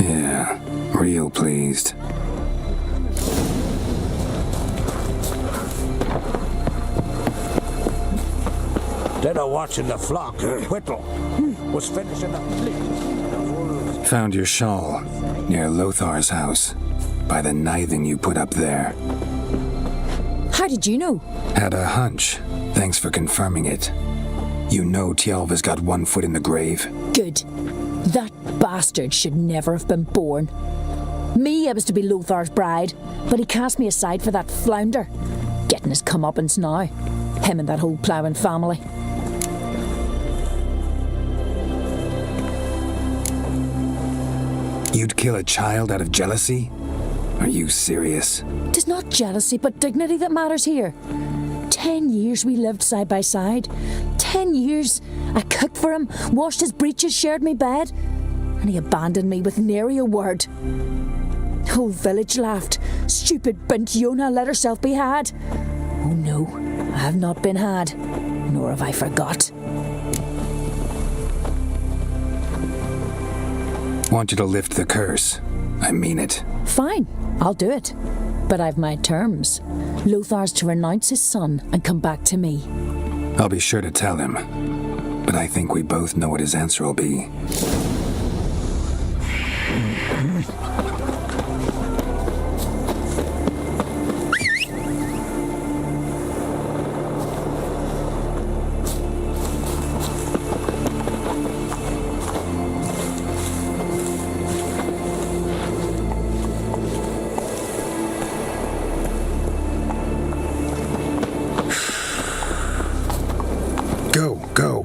Yeah, real pleased. Dinner watching the flock. Whittle was finishing up. Found your shawl near Lothar's house by the knithing you put up there. How did you know? Had a hunch. Thanks for confirming it. You know Tjalva's got one foot in the grave. Good. That bastard should never have been born. Me, I was to be Lothar's bride, but he cast me aside for that flounder. Getting his comeuppance now. Him and that whole ploughing family. You'd kill a child out of jealousy? Are you serious? 'Tis not jealousy, but dignity that matters here. 10 years we lived side by side. 10 years. I cooked for him, washed his breeches, shared me bed. And he abandoned me with nary a word. Whole village laughed. Stupid bint Yona let herself be had. Oh no, I have not been had, nor have I forgot. Want you to lift the curse. I mean it. Fine, I'll do it. But I've my terms. Lothar's to renounce his son and come back to me. I'll be sure to tell him. But I think we both know what his answer will be. Go.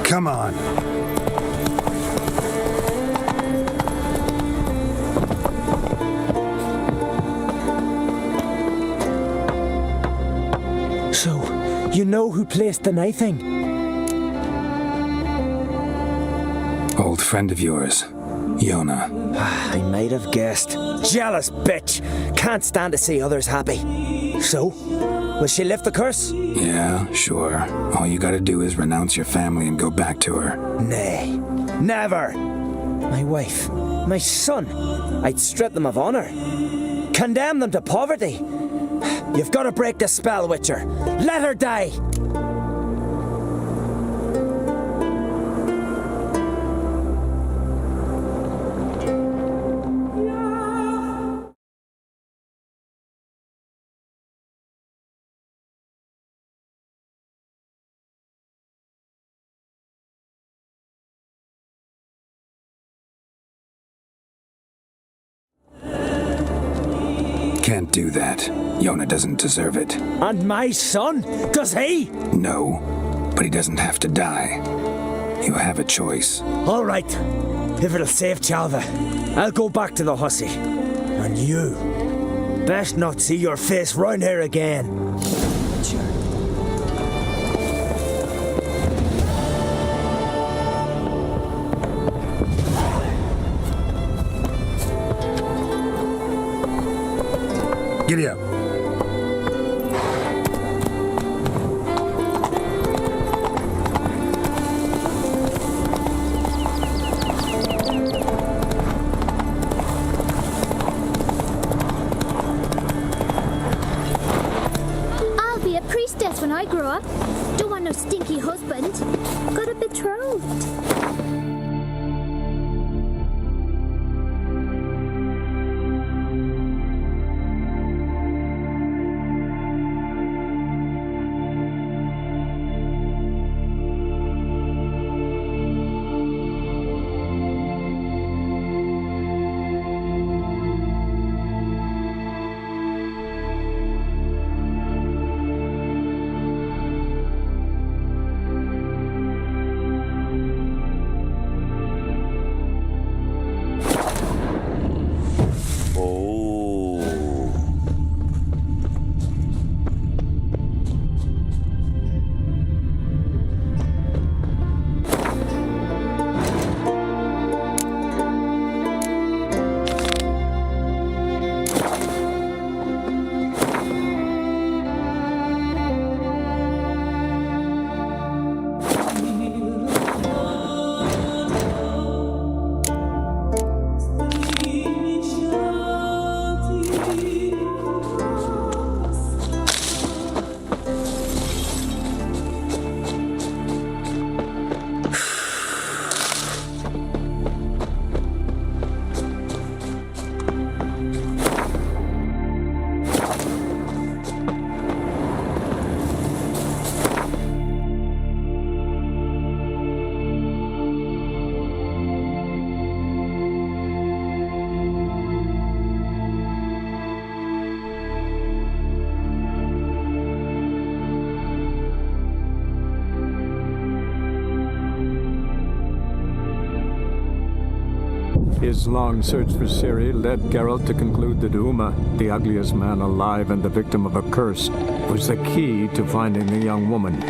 Come on. So, you know who placed the knifing? Old friend of yours, Yona. I might have guessed. Jealous bitch! Can't stand to see others happy. So, will she lift the curse? Yeah, sure. All you gotta do is renounce your family and go back to her. Nay, never! My wife, my son, I'd strip them of honour. Condemn them to poverty. You've got to break the spell, Witcher. Let her die! Can't do that. Yona doesn't deserve it. And my son? Does he? No, but he doesn't have to die. You have a choice. All right. If it'll save Tjalva, I'll go back to the hussy. And you, best not see your face round here again. Giddy up. I'll be a priestess when I grow up. Don't want no your stinky husband. Got a betrothed. His long search for Ciri led Geralt to conclude that Uma, the ugliest man alive and the victim of a curse, was the key to finding the young woman.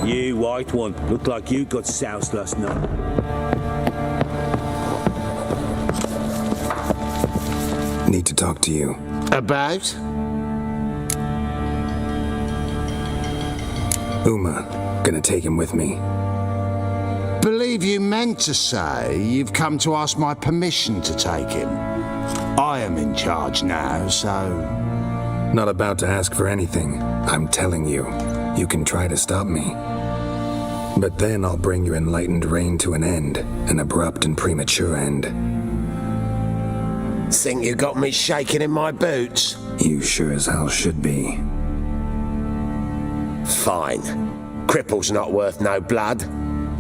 You white one, looked like you got soused last night. Need to talk to you. About? Uma, gonna take him with me. Believe you meant to say you've come to ask my permission to take him. I am in charge now, so... Not about to ask for anything. I'm telling you, you can try to stop me. But then I'll bring your enlightened reign to an end, an abrupt and premature end. Think you got me shaking in my boots? You sure as hell should be. Fine. Cripple's not worth no blood.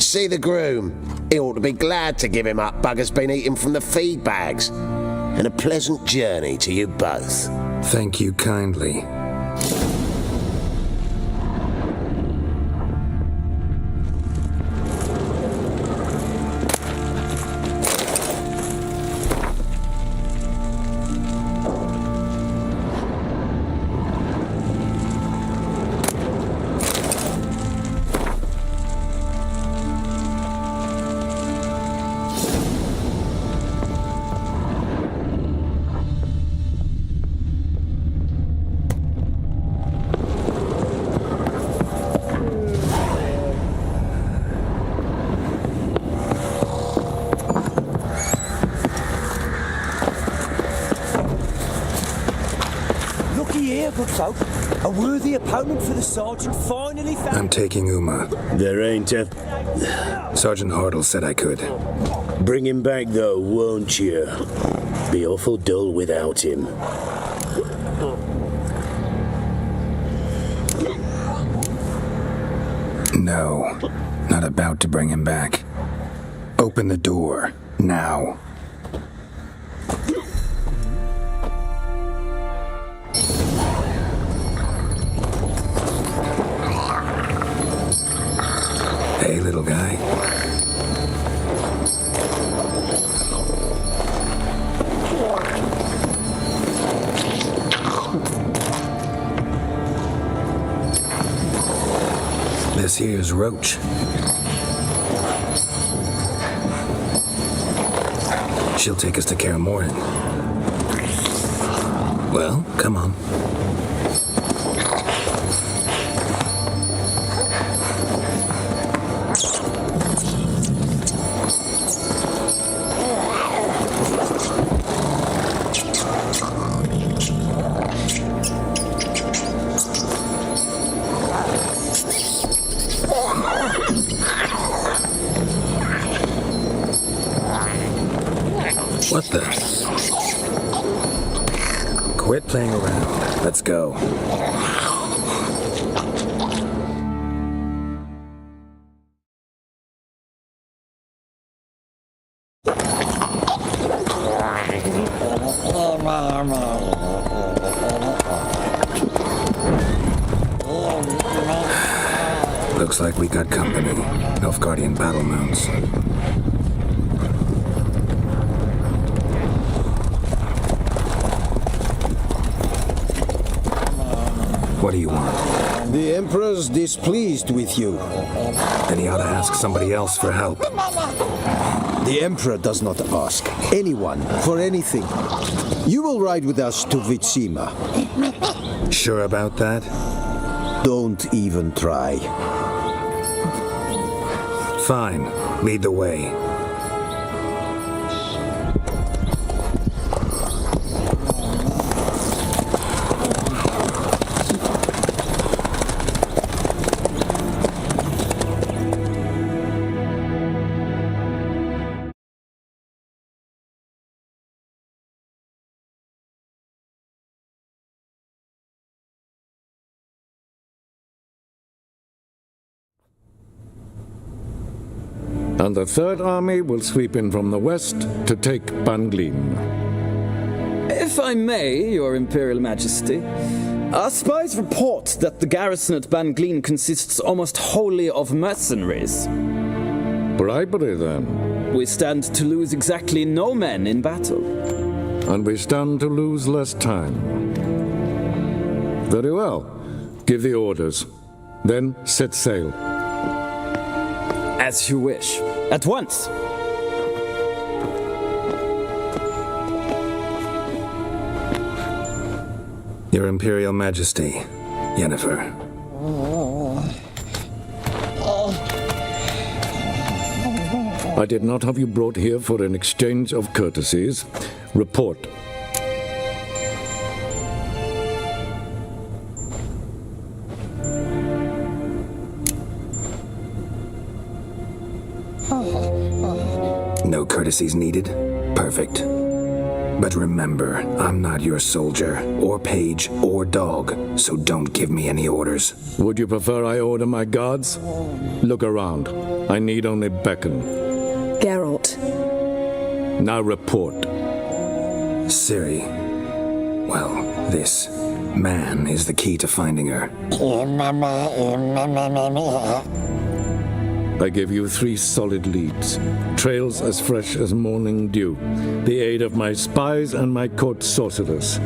See the groom. He ought to be glad to give him up. Bugger's been eating from the feed bags. And a pleasant journey to you both. Thank you kindly. Good folk. A worthy opponent for the sergeant finally found. I'm taking Uma. There ain't a... Sergeant Hartle said I could. Bring him back though, won't you? Be awful dull without him. No, not about to bring him back. Open the door, now. Hey, little guy. This here's Roach. She'll take us to Kaer Morhen. Well, come on. What the? Quit playing around. Let's go. Looks like we got company. Nilfgaardian battle mounts. What do you want? The Emperor's displeased with you. Then he ought to ask somebody else for help. The Emperor does not ask anyone for anything. You will ride with us to Vitsima. Sure about that? Don't even try. Fine. Lead the way. And the Third Army will sweep in from the west to take Banglin. If I may, Your Imperial Majesty, our spies report that the garrison at Banglin consists almost wholly of mercenaries. Bribery, then? We stand to lose exactly no men in battle. And we stand to lose less time. Very well. Give the orders. Then set sail. As you wish. At once. Your Imperial Majesty, Yennefer. I did not have you brought here for an exchange of courtesies. Report. No courtesies needed? Perfect. But remember, I'm not your soldier, or page, or dog, so don't give me any orders. Would you prefer I order my guards? Look around. I need only beckon. Geralt. Now report. Ciri. Well, this man is the key to finding her. I give you 3 solid leads. Trails as fresh as morning dew. The aid of my spies and my court sorcerers.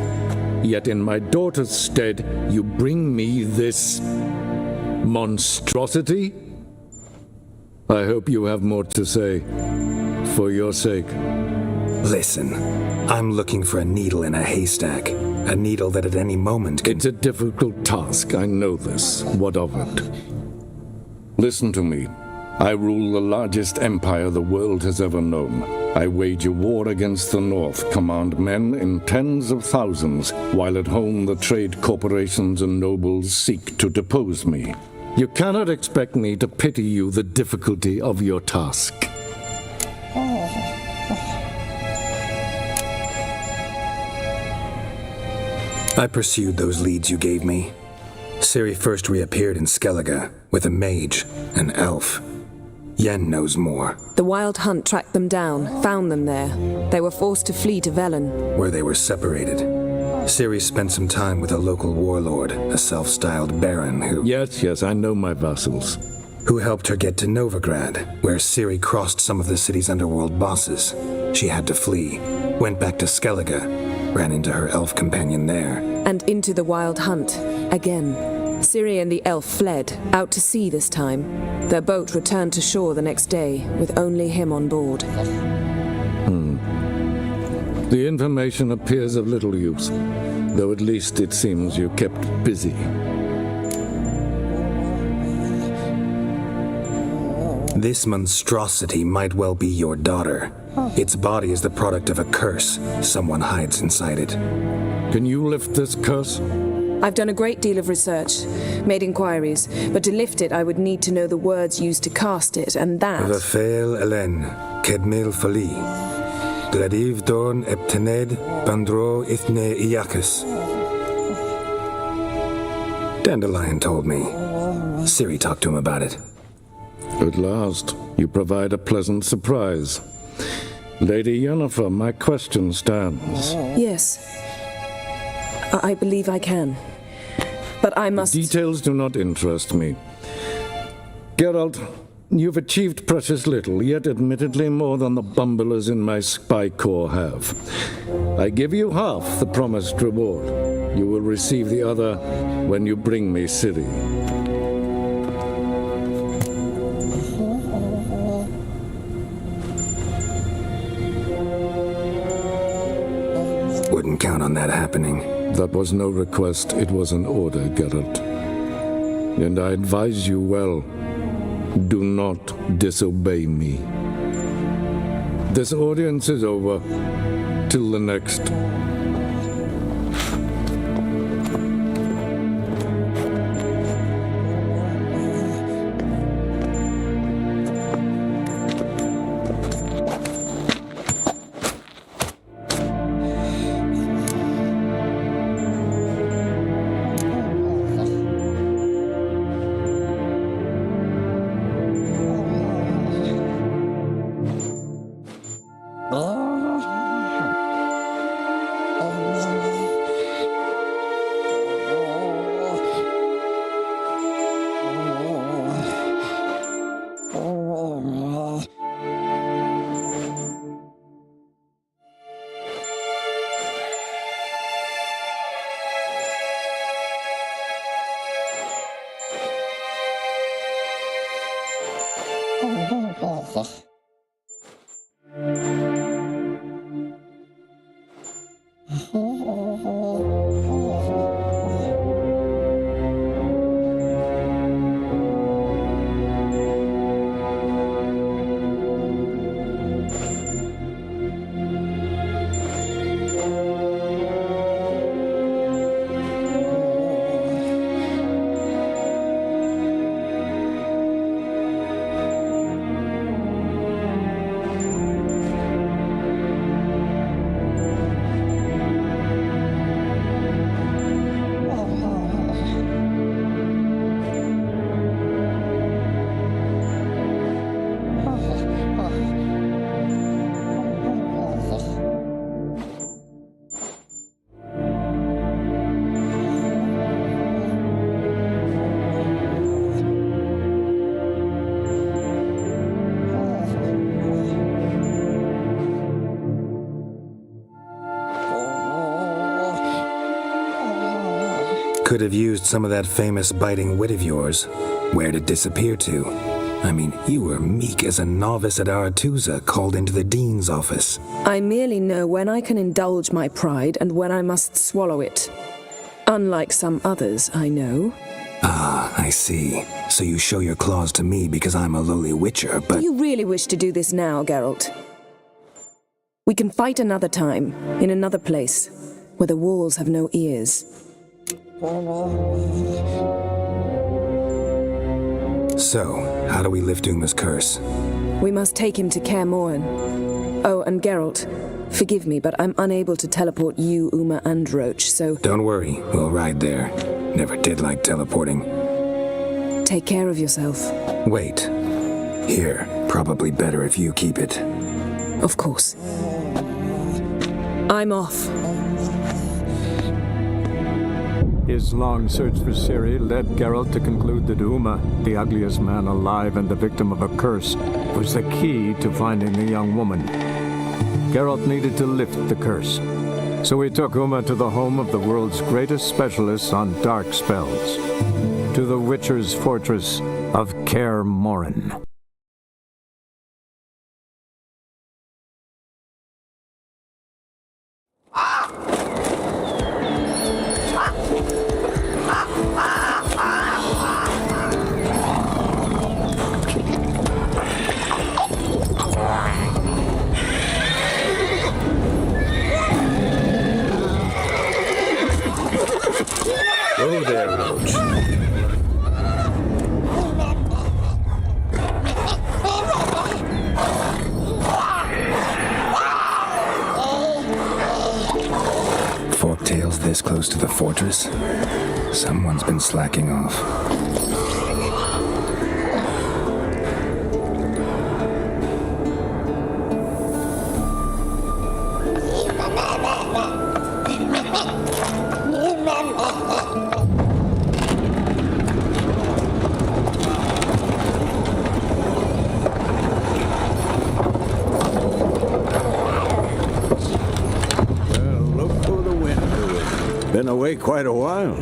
Yet in my daughter's stead, you bring me this monstrosity? I hope you have more to say. For your sake. Listen, I'm looking for a needle in a haystack. A needle that at any moment could... It's a difficult task, I know this. What of it? Listen to me. I rule the largest empire the world has ever known. I wage a war against the North, command men in tens of thousands, while at home the trade corporations and nobles seek to depose me. You cannot expect me to pity you the difficulty of your task. I pursued those leads you gave me. Ciri first reappeared in Skellige with a mage, an elf. Yen knows more. The Wild Hunt tracked them down, found them there. They were forced to flee to Velen, where they were separated. Ciri spent some time with a local warlord, a self-styled baron who... Yes, I know my vassals. Who helped her get to Novigrad, where Ciri crossed some of the city's underworld bosses. She had to flee, went back to Skellige, ran into her elf companion there. And into the Wild Hunt, again. Ciri and the elf fled, out to sea this time. Their boat returned to shore the next day, with only him on board. The information appears of little use, though at least it seems you kept busy. This monstrosity might well be your daughter. Its body is the product of a curse. Someone hides inside it. Can you lift this curse? I've done a great deal of research, made inquiries, but to lift it I would need to know the words used to cast it, and that... Vafel Elen, Kedmil Fali, Gladiv Dorn Eptened, Bandro Ithne Iacus. Dandelion told me. Ciri talked to him about it. At last, you provide a pleasant surprise. Lady Yennefer, my question stands. Yes. I believe I can. But I must... Details do not interest me. Geralt, you've achieved precious little, yet admittedly more than the bumblers in my spy corps have. I give you half the promised reward. You will receive the other when you bring me Ciri. Wouldn't count on that happening. That was no request, it was an order, Geralt. And I advise you well, do not disobey me. This audience is over. Till the next. Could have used some of that famous biting wit of yours. Where'd it disappear to? I mean, you were meek as a novice at Aretusa, called into the dean's office. I merely know when I can indulge my pride and when I must swallow it. Unlike some others, I know. Ah, I see. So you show your claws to me because I'm a lowly witcher, but... Do you really wish to do this now, Geralt? We can fight another time, in another place, where the walls have no ears. So, how do we lift Uma's curse? We must take him to Kaer Morhen. Oh, and Geralt, forgive me, but I'm unable to teleport you, Uma, and Roach, so... Don't worry, we'll ride there. Never did like teleporting. Take care of yourself. Wait. Here, probably better if you keep it. Of course. I'm off. His long search for Ciri led Geralt to conclude that Uma, the ugliest man alive and the victim of a curse, was the key to finding the young woman. Geralt needed to lift the curse, so he took Uma to the home of the world's greatest specialists on dark spells. to the Witcher's fortress of Kaer Morhen. Oh, there, Roach. Forktails this close to the fortress? Someone's been slacking off. Been away quite a while.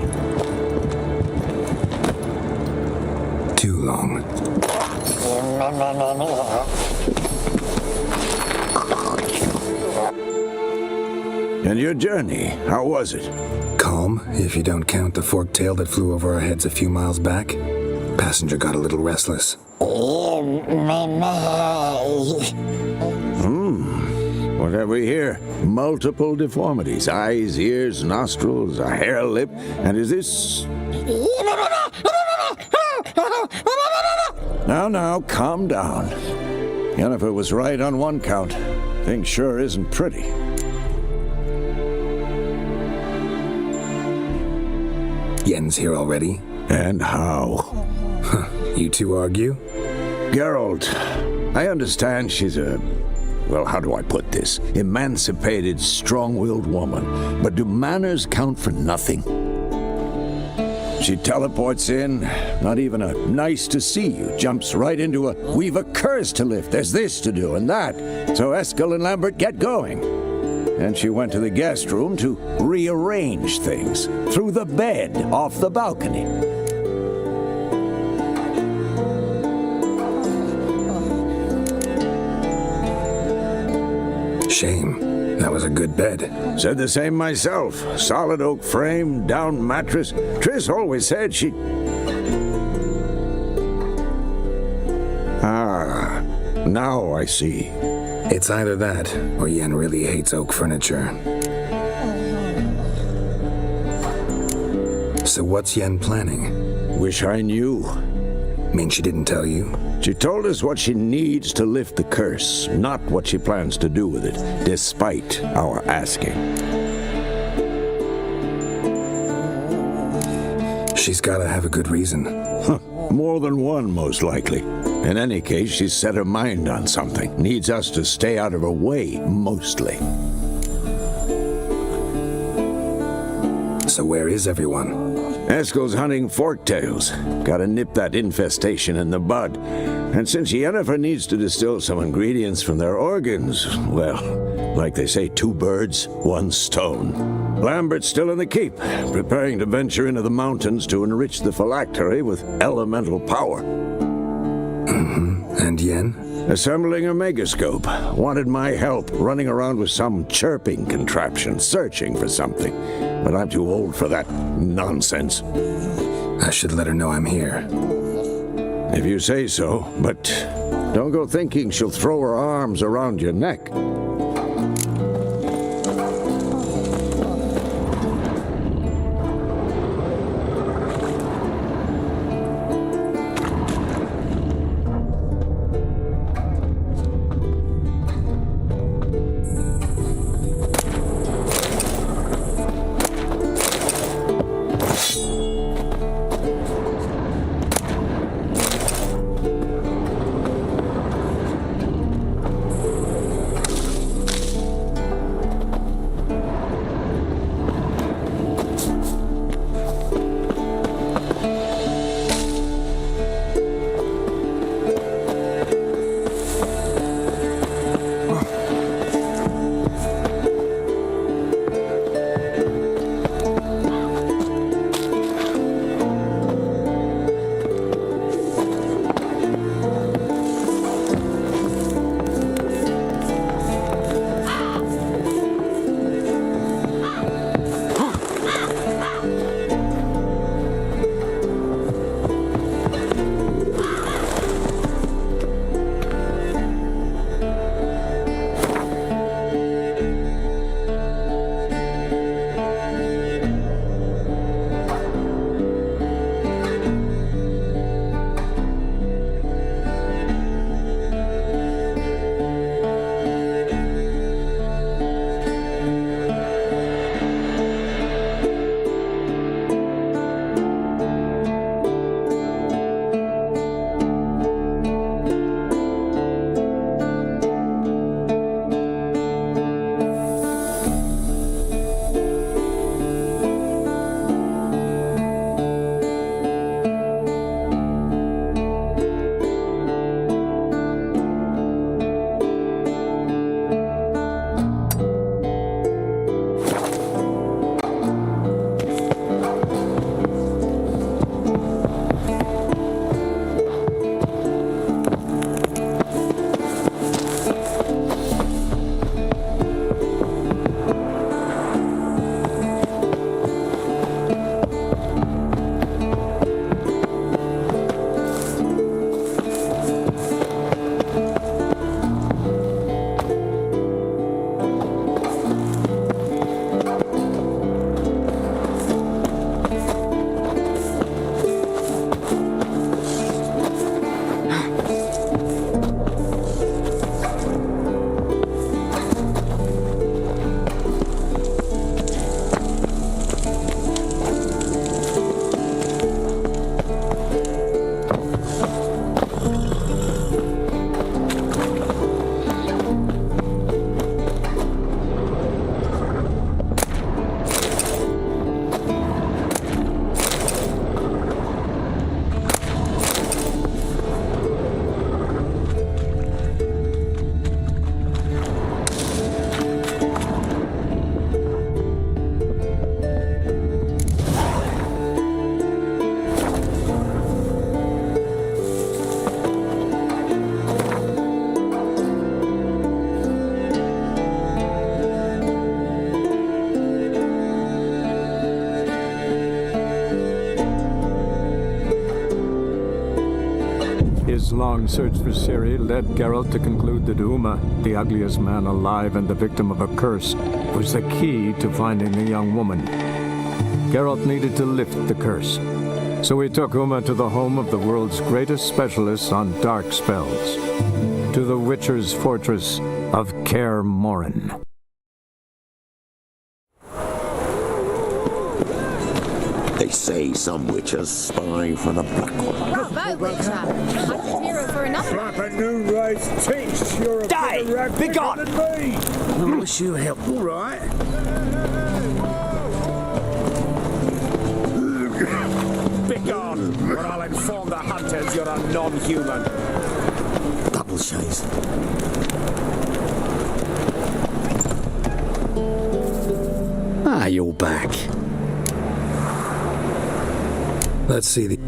Too long. And your journey, how was it? Calm, if you don't count the forktail that flew over our heads a few miles back. Passenger got a little restless. What have we here? Multiple deformities. Eyes, ears, nostrils, a hair lip. And is this... Now, calm down. Yennefer was right on one count. Thing sure isn't pretty. Yen's here already? And how? You two argue? Geralt, I understand she's a... Well, how do I put this? Emancipated, strong-willed woman. But do manners count for nothing? She teleports in, not even a nice to see you, jumps right into a, we've a curse to lift, there's this to do and that. So Eskel and Lambert get going. And she went to the guest room to rearrange things. Through the bed, off the balcony. Shame. That was a good bed. Said the same myself. Solid oak frame, down mattress. Triss always said she... Ah, now I see. It's either that, or Yen really hates oak furniture. So what's Yen planning? Wish I knew. Mean she didn't tell you? She told us what she needs to lift the curse, not what she plans to do with it, despite our asking. She's gotta have a good reason. More than one, most likely. In any case, she's set her mind on something. Needs us to stay out of her way, mostly. So where is everyone? Eskel's hunting forktails. Gotta nip that infestation in the bud. And since Yennefer needs to distill some ingredients from their organs, well, like they say, 2 birds, 1 stone. Lambert's still in the keep, preparing to venture into the mountains to enrich the phylactery with elemental power. And Yen? Assembling a megascope. Wanted my help running around with some chirping contraption, searching for something. But I'm too old for that nonsense. I should let her know I'm here. If you say so, but don't go thinking she'll throw her arms around your neck. His long search for Ciri led Geralt to conclude that Uma, the ugliest man alive and the victim of a curse, was the key to finding the young woman. Geralt needed to lift the curse, so he took Uma to the home of the world's greatest specialists on dark spells, to the Witcher's fortress of Kaer Morhen. They say some witches spy for the Black One. Bravo, Witcher! I'm hero for another. Slap a new race teach. You're a Die! better rat Be picker gone! than me. I wish you help. All right. Be gone, or I'll inform the hunters you're a non-human. Double chase. Ah, you're back. Let's see the...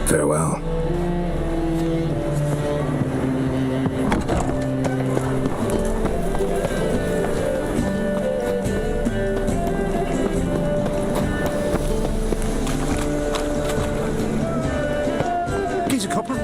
Farewell. He's a copper.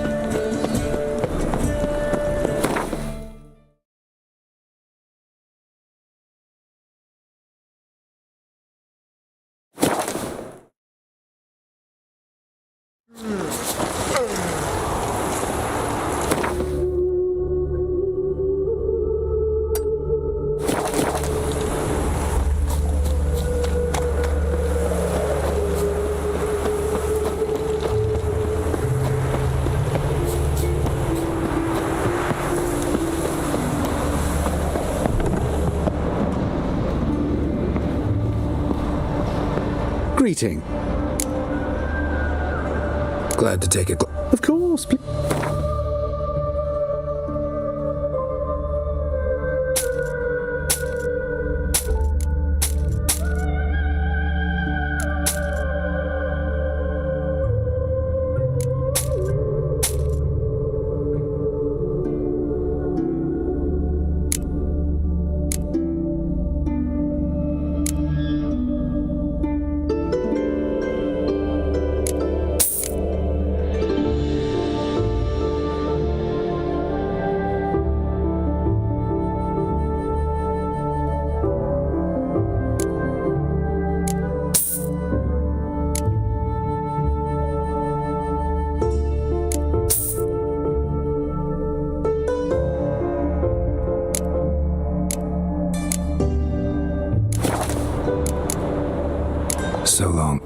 Greeting. Glad to take a... Of course, please. So long.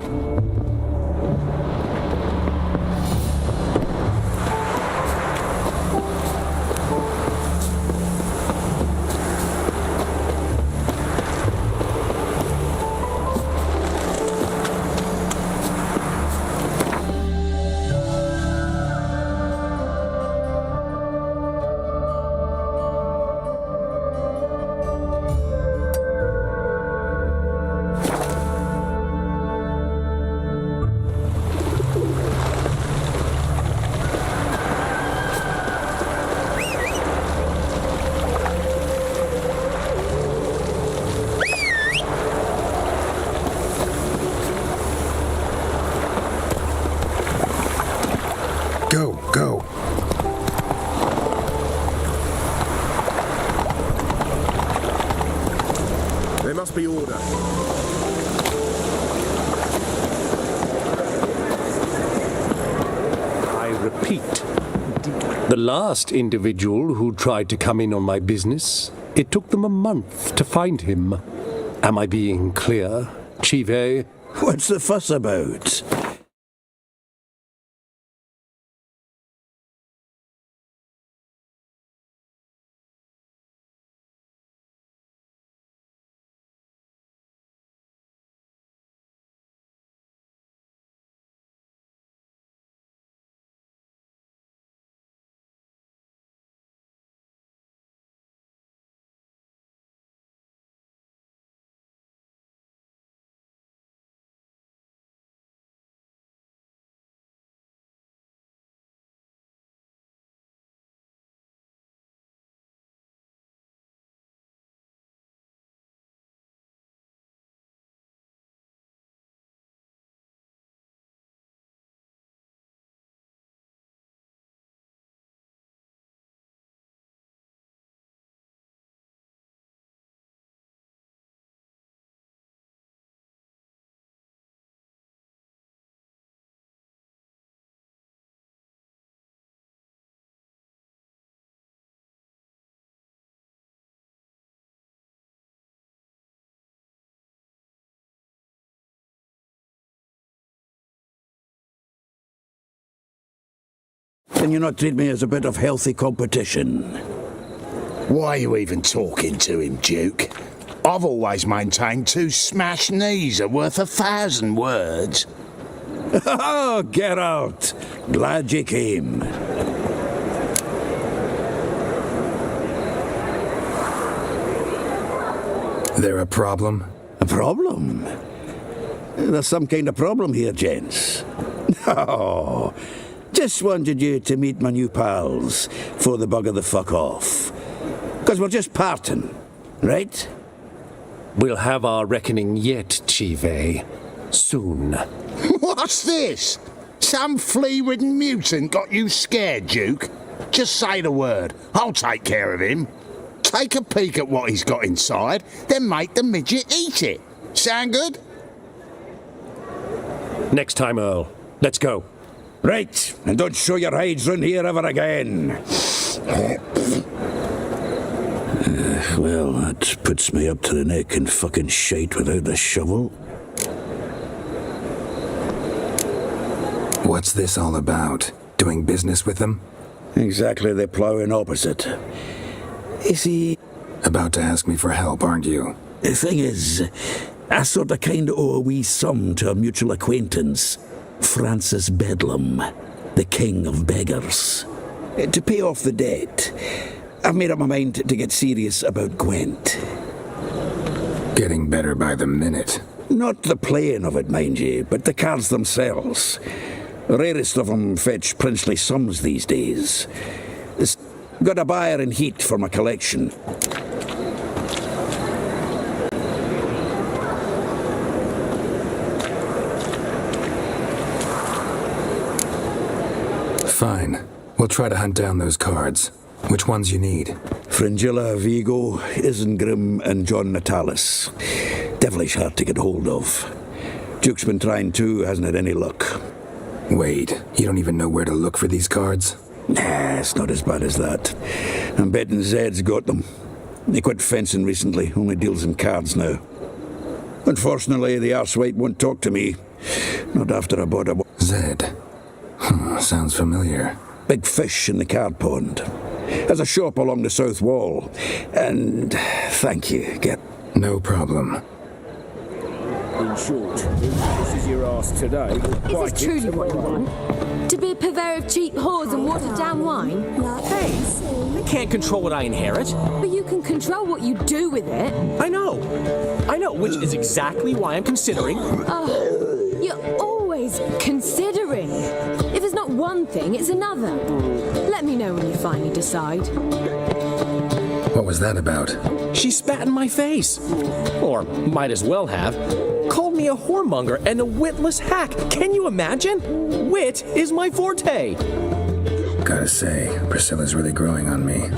Go. must be order. I repeat, the last individual who tried to come in on my business, it took them a month to find him. Am I being clear, Ciri? What's the fuss about? Can you not treat me as a bit of healthy competition? Why are you even talking to him, Duke? I've always maintained 2 smashed knees are worth 1,000 words. Oh, Geralt! Glad you came. There a problem? A problem? There's some kind of problem here, gents. Oh, just wanted you to meet my new pals before they bugger the fuck off. Because we're just parting, right? We'll have our reckoning yet, Ciri. Soon. What's this? Some flea-ridden mutant got you scared, Duke? Just say the word. I'll take care of him. Take a peek at what he's got inside, then make the midget eat it. Sound good? Next time, Earl. Let's go. Right, and don't show your hides round here ever again. Well, that puts me up to the neck in fucking shite without the shovel. What's this all about? Doing business with them? Exactly the ploughing opposite. You see... About to ask me for help, aren't you? The thing is, I sort of kind of owe a wee sum to a mutual acquaintance, Francis Bedlam, the king of beggars. To pay off the debt, I've made up my mind to get serious about Gwent. Getting better by the minute. Not the playing of it, mind you, but the cards themselves. The rarest of them fetch princely sums these days. Got a buyer in heat for my collection. Fine. We'll try to hunt down those cards. Which ones you need? Fringilla, Vigo, Isengrim, and John Natalis. Devilish hard to get hold of. Duke's been trying too, hasn't had any luck. Wait, you don't even know where to look for these cards? Nah, it's not as bad as that. I'm betting Zed's got them. He quit fencing recently, only deals in cards now. Unfortunately, the arsewite won't talk to me. Not after I bought a... Zed. Sounds familiar. Big fish in the card pond. Has a shop along the south wall. And thank you, No problem. In short, this is your ass today. Is this truly what you want? To be a purveyor of cheap whores and watered-down wine? Hey, I can't control what I inherit. But you can control what you do with it. I know, which is exactly why I'm considering... Oh, you're always considering. If it's not one thing, it's another. Let me know when you finally decide. What was that about? She spat in my face. Or might as well have. Called me a whoremonger and a witless hack. Can you imagine? Wit is my forte. Gotta say, Priscilla's really growing on me.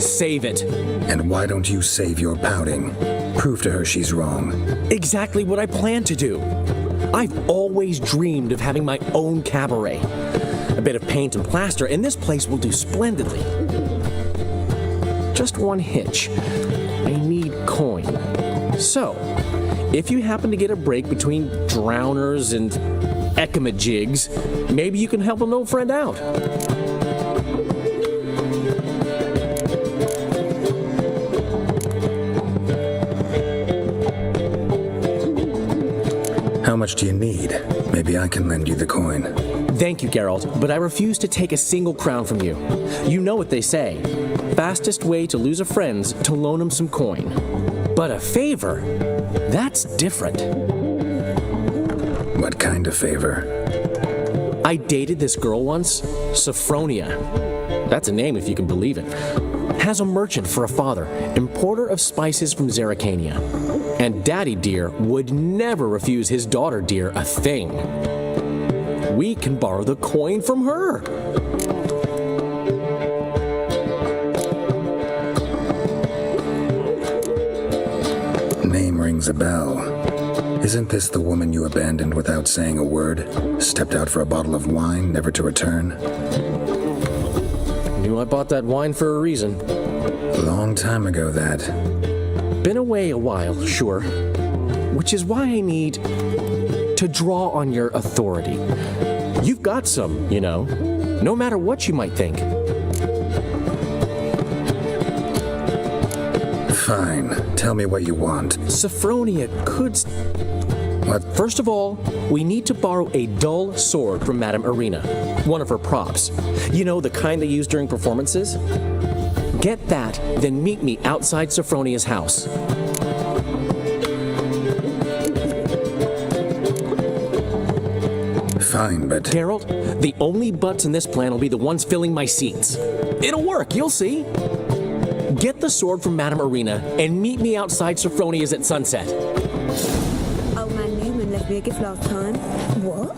Save it. And why don't you save your pouting? Prove to her she's wrong. Exactly what I plan to do. I've always dreamed of having my own cabaret. A bit of paint and plaster, and this place will do splendidly. Just one hitch. I need coin. So, if you happen to get a break between drowners and ecamajigs, maybe you can help an old friend out. How much do you need? Maybe I can lend you the coin. Thank you, Geralt, but I refuse to take a single crown from you. You know what they say. Fastest way to lose a friend's to loan him some coin. But a favor? That's different. What kind of favor? I dated this girl once, Sophronia. That's a name if you can believe it. Has a merchant for a father, importer of spices from Zerrikania. And Daddy Dear would never refuse his daughter Dear a thing. We can borrow the coin from her. Name rings a bell. Isn't this the woman you abandoned without saying a word? Stepped out for a bottle of wine, never to return? Knew I bought that wine for a reason. A long time ago, that. Been away a while, sure. Which is why I need to draw on your authority. You've got some, you know, no matter what you might think. Fine. Tell me what you want. Sophronia could... What? First of all, we need to borrow a dull sword from Madame Irina, one of her props. You know, the kind they use during performances? Get that, then meet me outside Sophronia's house. Fine, but... Geralt, the only butts in this plan will be the ones filling my seats. It'll work, you'll see. Get the sword from Madame Irina and meet me outside Sophronia's at sunset. Old man Newman left me a gift last time. What?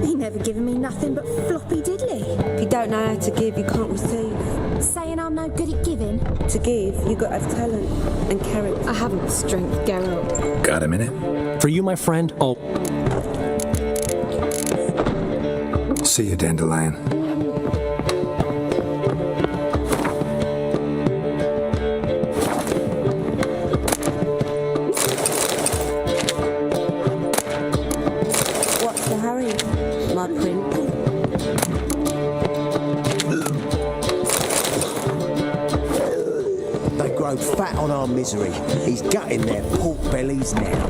He never given me nothing but floppy diddly. If you don't know how to give, you can't receive. Saying I'm no good at giving? To give, you got to have talent and character. I haven't the strength, Geralt. Got a minute? For you, my friend, I'll... See you, Dandelion. What's the hurry, my prince? They grow fat on our misery. He's gutting their pork bellies now.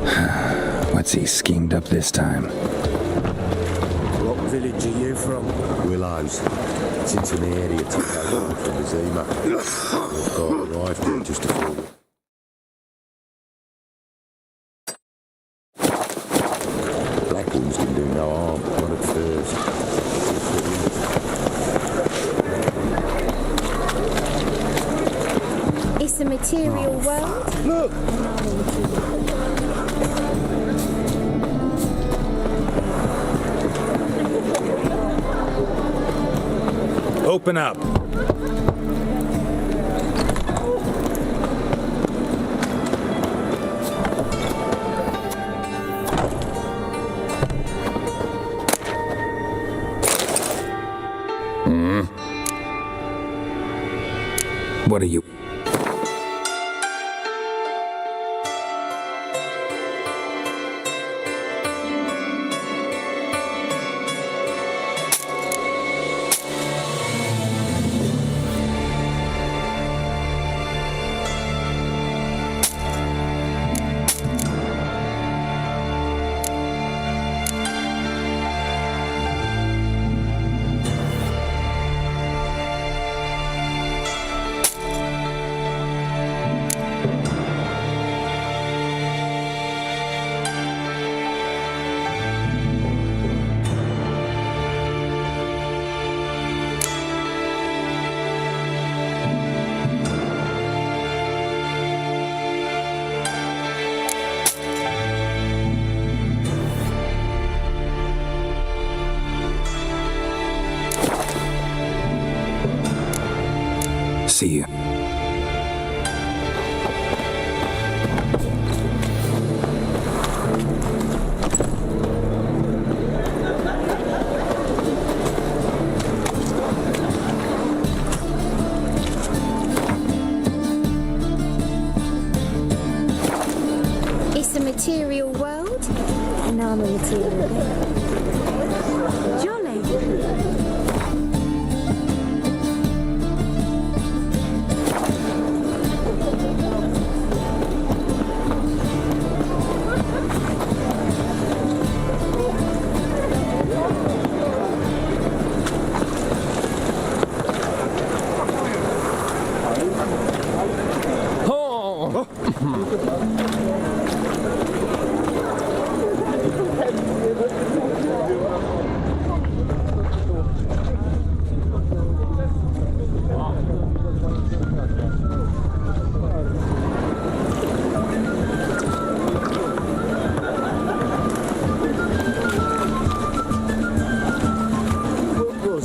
What's he schemed up this time? What village are you from? Willows. It's into the area to go from Zima. We've got arrived here just before. Black ones can do no harm, not at first. It's a material world. Look! Open up. What are you... See you.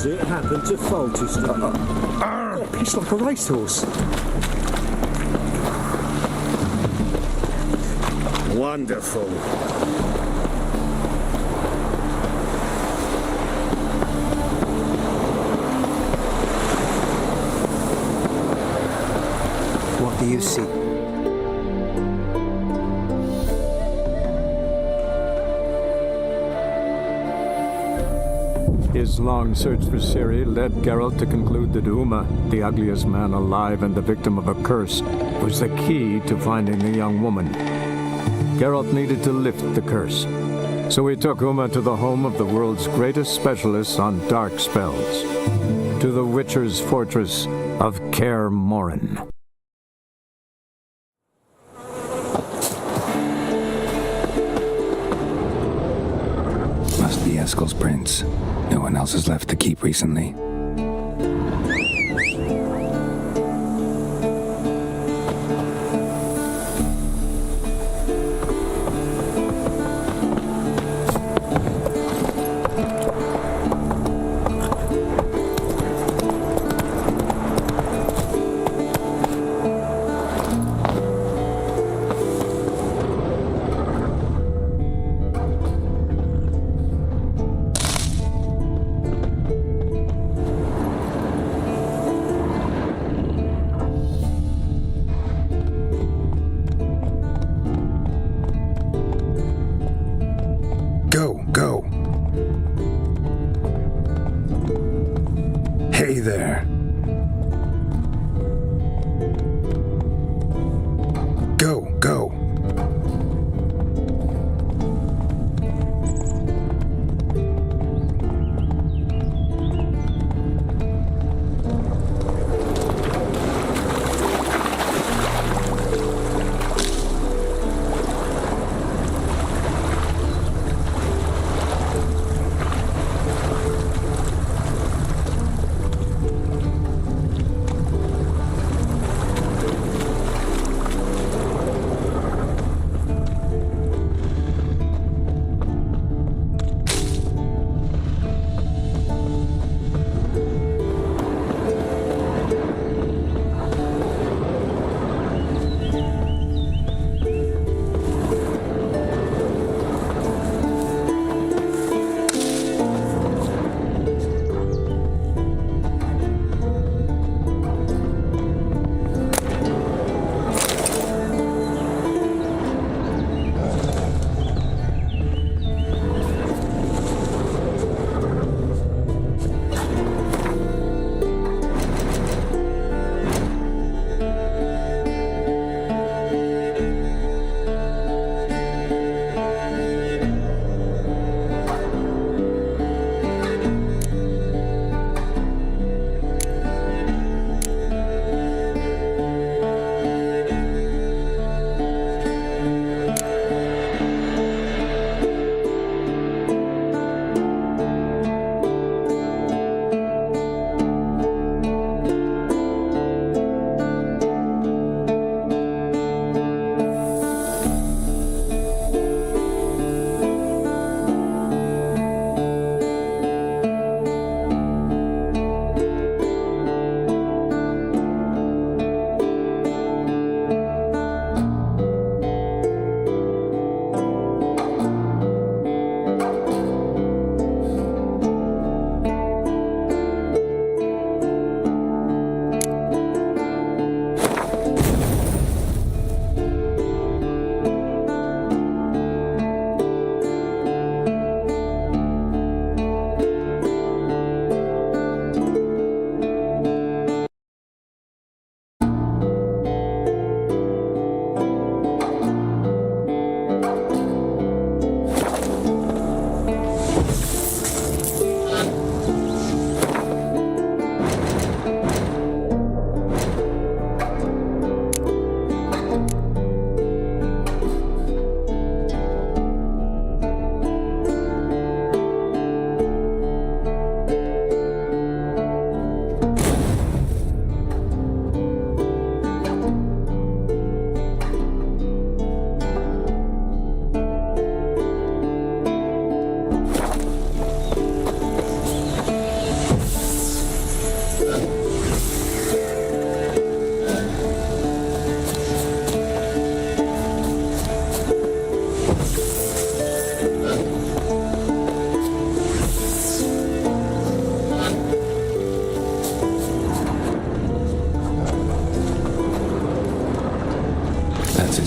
was it happened to Foltest? Got pissed like a racehorse. Wonderful. What do you see? His long search for Ciri led Geralt to conclude that Uma, the ugliest man alive and the victim of a curse, was the key to finding the young woman. Geralt needed to lift the curse, so he took Uma to the home of the world's greatest specialists on dark spells, to the Witcher's fortress of Kaer Morhen. Must be Eskel's prince. No one else has left the keep recently.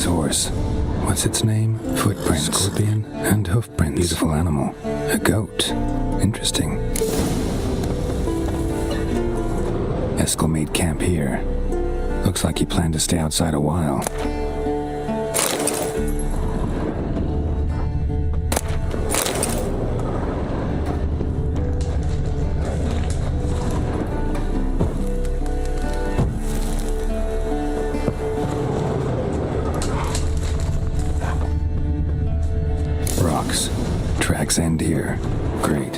horse. What's its name? Footprints. Scorpion and hoofprints. Beautiful animal. A goat. Interesting. Eskel made camp here. Looks like he planned to stay outside a while. Rocks. Tracks end here. Great.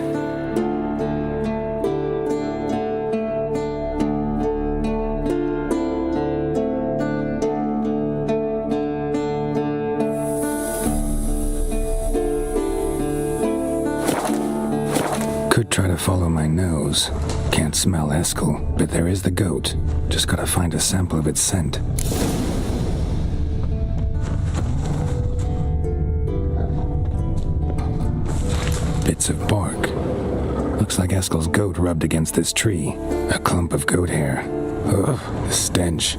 Could try to follow my nose. Can't smell Eskel, but there is the goat. Just gotta find a sample of its scent. Bits of bark. Looks like Eskel's goat rubbed against this tree. A clump of goat hair. Ugh, the stench.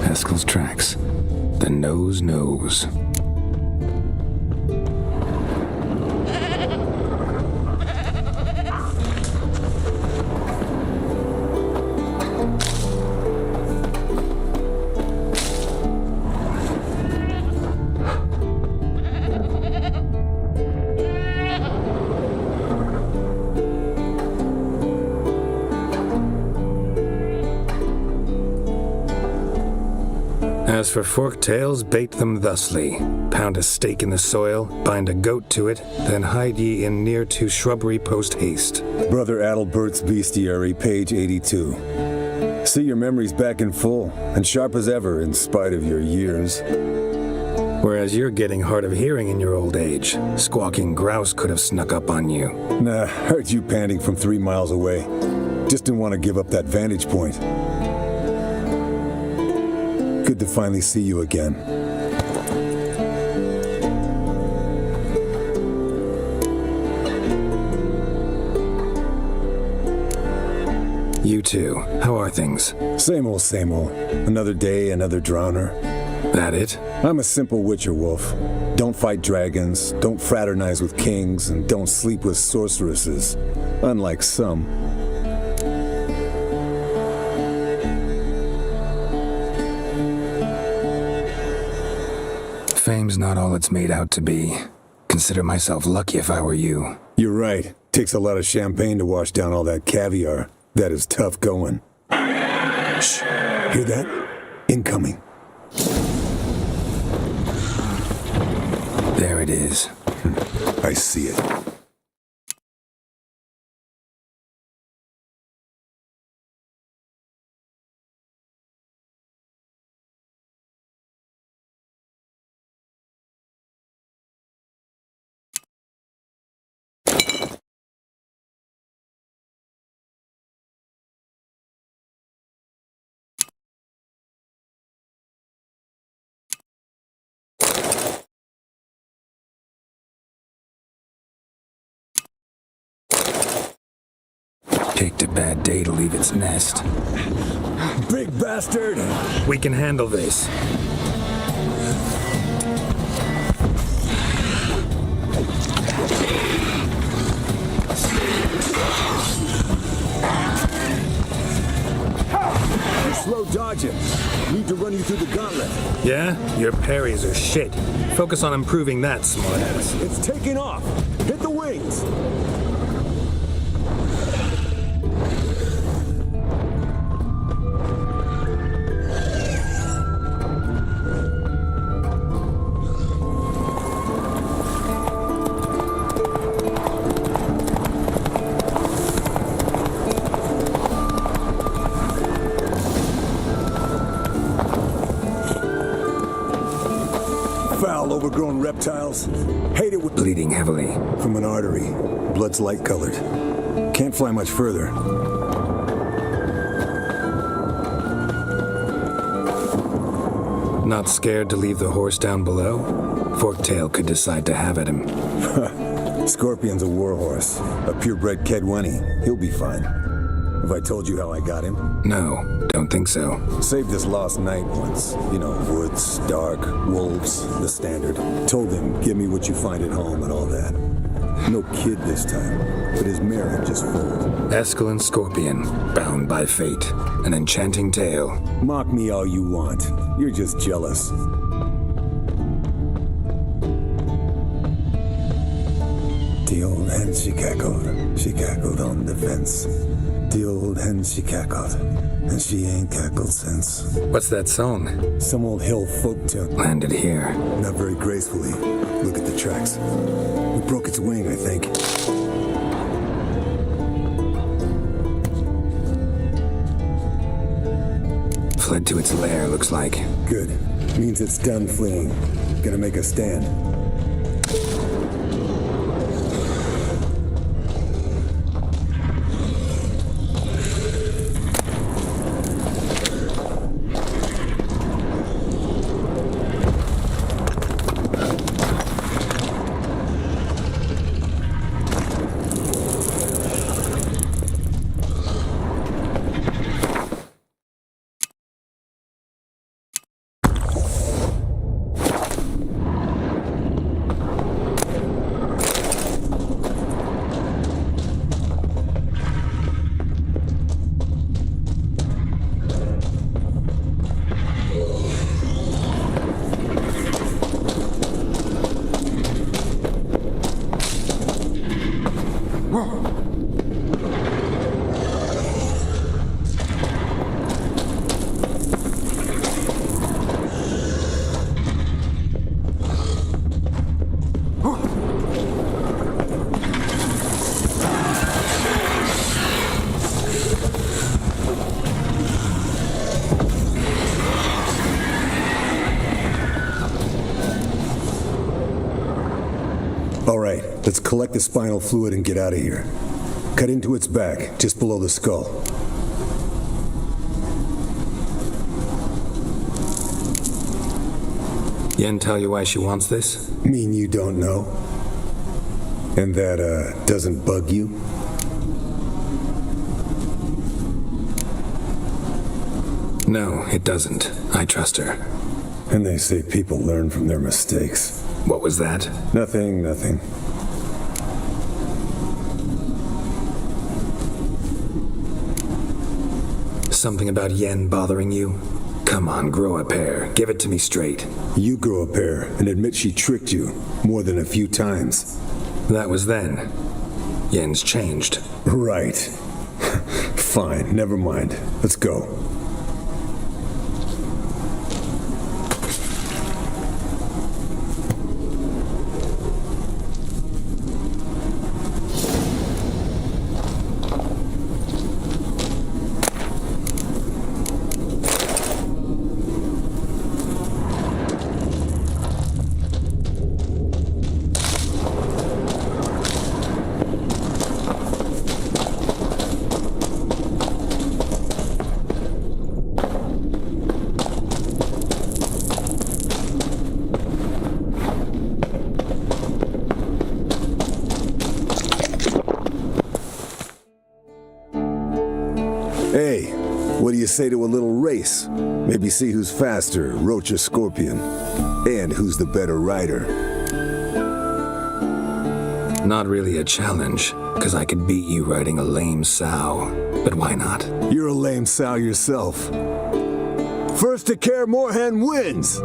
Eskel's tracks. The nose knows. As for forked tails, bait them thusly. Pound a stake in the soil, bind a goat to it, then hide ye in near to shrubbery post haste. Brother Adalbert's Bestiary, page 82. See your memories back in full, and sharp as ever in spite of your years. Whereas you're getting hard of hearing in your old age. Squawking grouse could have snuck up on you. Nah, heard you panting from 3 miles away. Just didn't want to give up that vantage point. Good to finally see you again. You too. How are things? Same old, same old. Another day, another drowner. That it? I'm a simple witcher wolf. Don't fight dragons, don't fraternize with kings, and don't sleep with sorceresses. Unlike some. Fame's not all it's made out to be. Consider myself lucky if I were you. You're right. Takes a lot of champagne to wash down all that caviar. That is tough going. Shh. Hear that? Incoming. There it is. I see it. Picked a bad day to leave its nest. Big bastard! We can handle this. You're slow dodging. Need to run you through the gauntlet. Yeah? Your parries are shit. Focus on improving that, smartass. It's taking off. Hit the wings. Overgrown reptiles. Hate it with bleeding heavily from an artery. Blood's light colored. Can't fly much further. Not scared to leave the horse down below? Forktail could decide to have at him. Scorpion's a warhorse. A purebred Kedwenny. He'll be fine. Have I told you how I got him? No, don't think so. Saved us last night once. You know, woods, dark, wolves, the standard. Told him, give me what you find at home and all that. No kid this time, but his mare had just foaled. Eskel and Scorpion, bound by fate. An enchanting tale. Mock me all you want. You're just jealous. The old hen, she cackled on the fence. The old hen, she cackled, and she ain't cackled since. What's that song? Some old hill folk tune. Landed here. Not very gracefully. Look at the tracks. We broke its wing, I think. Fled to its lair, looks like. Good. Means it's done fleeing. Gonna make a stand. All right, let's collect the spinal fluid and get out of here. Cut into its back, just below the skull. Yen tell you why she wants this? Mean you don't know? And that, doesn't bug you? No, it doesn't. I trust her. And they say people learn from their mistakes. What was that? Nothing. Something about Yen bothering you? Come on, grow a pair. Give it to me straight. You grow a pair and admit she tricked you more than a few times. That was then. Yen's changed. Right. Fine, never mind. Let's go. Hey, what do you say to a little race? Maybe see who's faster, Roach or Scorpion. And who's the better rider. Not really a challenge, because I could beat you riding a lame sow. But why not? You're a lame sow yourself. First to Kaer Morhen wins!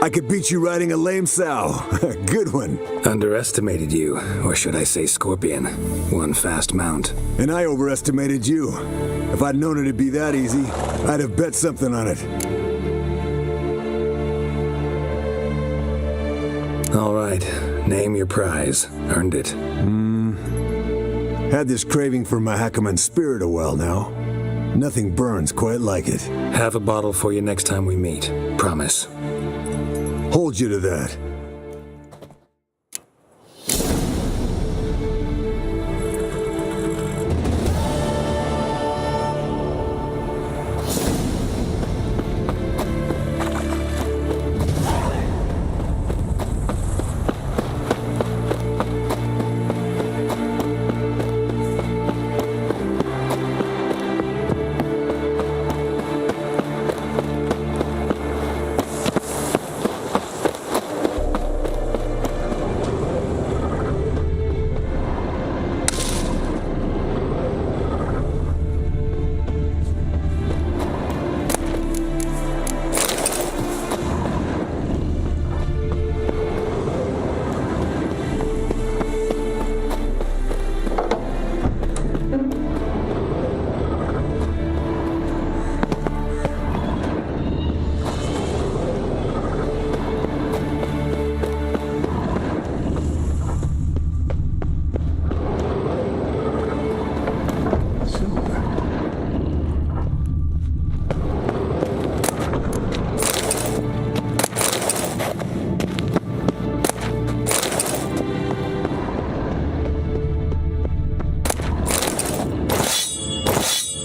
I could beat you riding a lame sow. Good one. Underestimated you, or should I say scorpion. One fast mount. And I overestimated you. If I'd known it'd be that easy, I'd have bet something on it. All right, name your prize. Earned it. Had this craving for Mahakaman spirit a while now. Nothing burns quite like it. Have a bottle for you next time we meet. Promise. Hold you to that.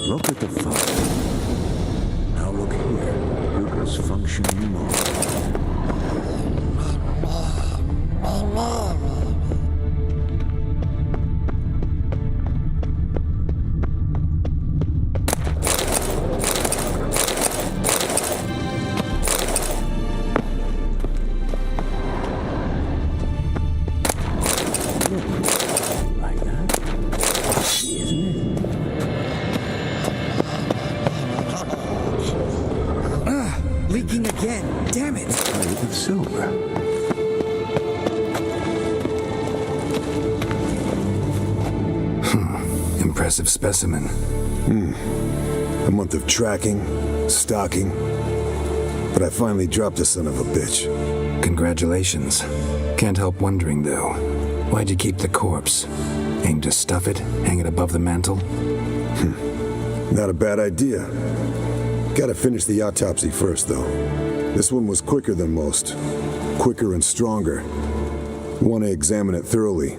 Look at the fire. Now look here. Hugo's functioning more. Leaking again. Damn it. Plate of silver. Impressive specimen. A month of tracking, stalking. But I finally dropped the son of a bitch. Congratulations. Can't help wondering, though. Why'd you keep the corpse? Aim to stuff it? Hang it above the mantle? Not a bad idea. Gotta finish the autopsy first, though. This one was quicker than most. Quicker and stronger. Want to examine it thoroughly.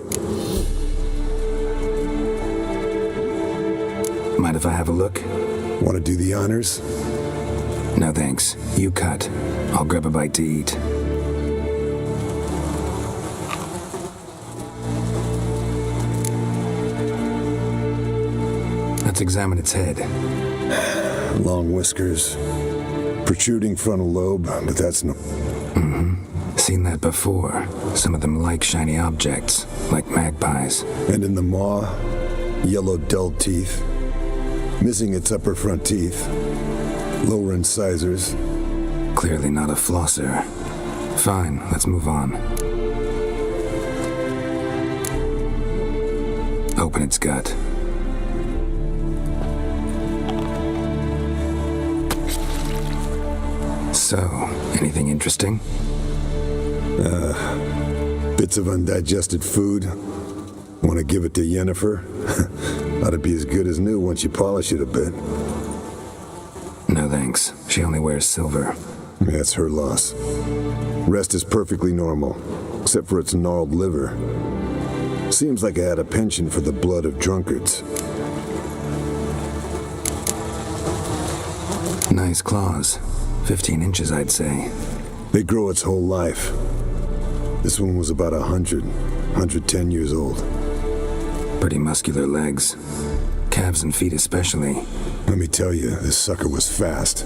Mind if I have a look? Want to do the honors? No thanks. You cut. I'll grab a bite to eat. Let's examine its head. Long whiskers. Protruding frontal lobe, but that's no... Seen that before. Some of them like shiny objects, like magpies. And in the maw, yellow dull teeth. Missing its upper front teeth. Lower incisors. Clearly not a flosser. Fine, let's move on. Open its gut. So, anything interesting? Bits of undigested food. Want to give it to Yennefer? Ought to be as good as new once you polish it a bit. No thanks. She only wears silver. That's her loss. Rest is perfectly normal, except for its gnarled liver. Seems like I had a penchant for the blood of drunkards. Nice claws. 15 inches, I'd say. They grow its whole life. This one was about 110 years old. Pretty muscular legs. Calves and feet especially. Let me tell you, this sucker was fast.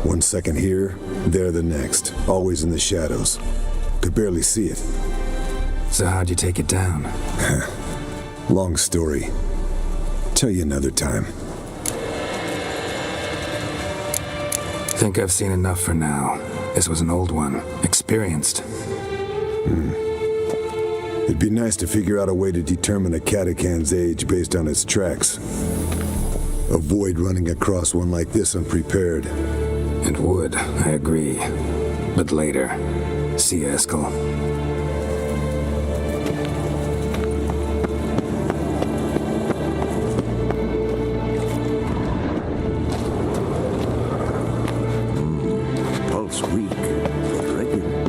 1 second here, there the next. Always in the shadows. Could barely see it. So how'd you take it down? Long story. Tell you another time. Think I've seen enough for now. This was an old one, experienced. It'd be nice to figure out a way to determine a catacan's age based on its tracks. Avoid running across one like this unprepared. It would, I agree. But later. See you, Eskel. Pulse weak. Regular.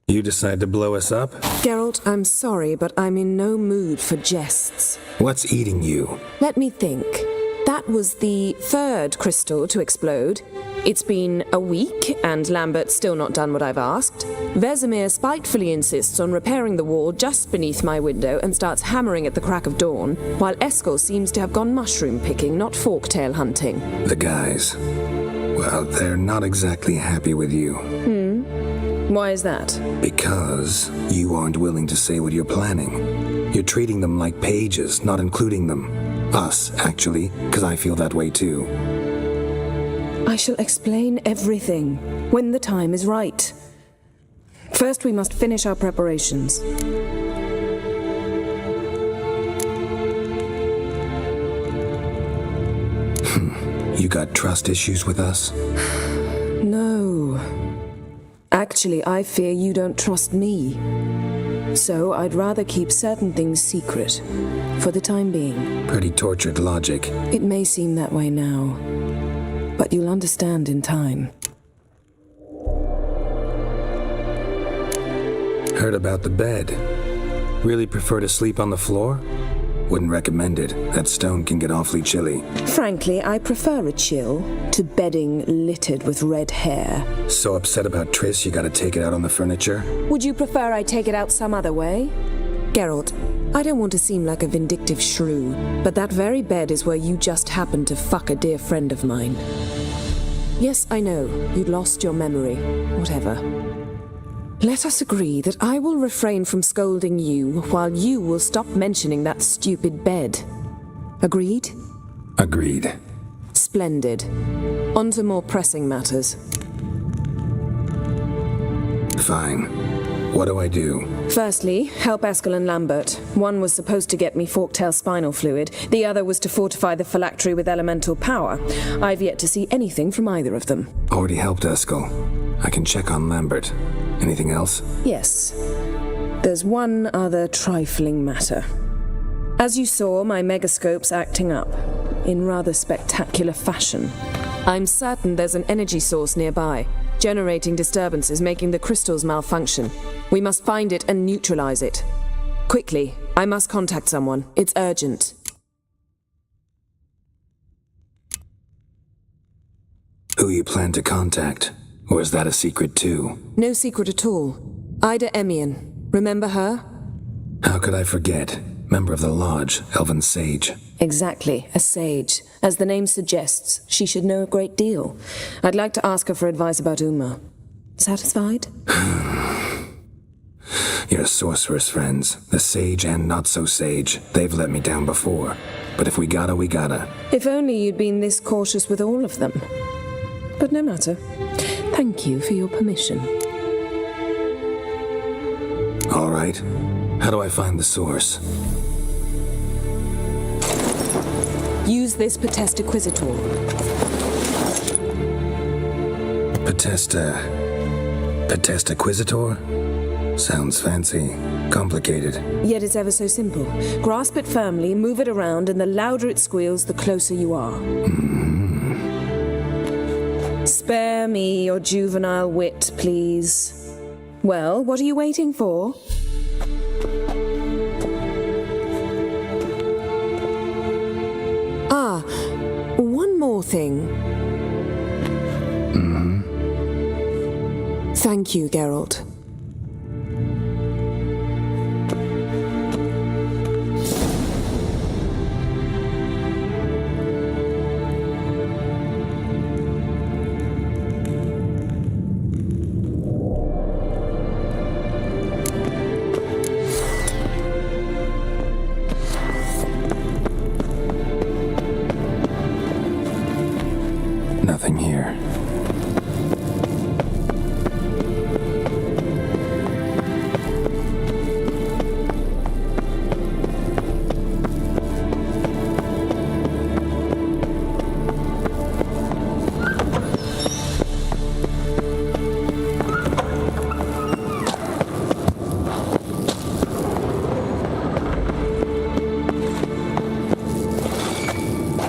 You decide to blow us up? Geralt, I'm sorry, but I'm in no mood for jests. What's eating you? Let me think. That was the third crystal to explode. It's been a week, and Lambert's still not done what I've asked. Vesemir spitefully insists on repairing the wall just beneath my window and starts hammering at the crack of dawn, while Eskel seems to have gone mushroom picking, not forktail hunting. The guys. Well, they're not exactly happy with you. Why is that? Because you aren't willing to say what you're planning. You're treating them like pages, not including them. Us, actually, because I feel that way too. I shall explain everything when the time is right. First, we must finish our preparations. You got trust issues with us? No. Actually, I fear you don't trust me. So I'd rather keep certain things secret, for the time being. Pretty tortured logic. It may seem that way now, but you'll understand in time. Heard about the bed. Really prefer to sleep on the floor? Wouldn't recommend it. That stone can get awfully chilly. Frankly, I prefer a chill to bedding littered with red hair. So upset about Triss, you gotta take it out on the furniture? Would you prefer I take it out some other way? Geralt, I don't want to seem like a vindictive shrew, but that very bed is where you just happened to fuck a dear friend of mine. Yes, I know, you'd lost your memory. Whatever. Let us agree that I will refrain from scolding you while you will stop mentioning that stupid bed. Agreed? Agreed. Splendid. On to more pressing matters. Fine. What do I do? Firstly, help Eskel and Lambert. One was supposed to get me forktail spinal fluid. The other was to fortify the phylactery with elemental power. I've yet to see anything from either of them. Already helped Eskel. I can check on Lambert. Anything else? Yes. There's one other trifling matter. As you saw, my megascope's acting up, in rather spectacular fashion. I'm certain there's an energy source nearby, generating disturbances, making the crystals malfunction. We must find it and neutralize it. Quickly, I must contact someone. It's urgent. Who you plan to contact? Or is that a secret too? No secret at all. Ida Emian. Remember her? How could I forget? Member of the Lodge, Elven Sage. Exactly, a sage. As the name suggests, she should know a great deal. I'd like to ask her for advice about Uma. Satisfied? Your sorceress friends, the sage and not-so-sage, they've let me down before. But if we gotta, we gotta. If only you'd been this cautious with all of them. But no matter. Thank you for your permission. All right. How do I find the source? Use this Potestaquizitor. Potestaquizitor? Sounds fancy. Complicated. Yet it's ever so simple. Grasp it firmly, move it around, and the louder it squeals, the closer you are. Spare me your juvenile wit, please. Well, what are you waiting for? Ah, one more thing. Thank you, Geralt. Nothing here.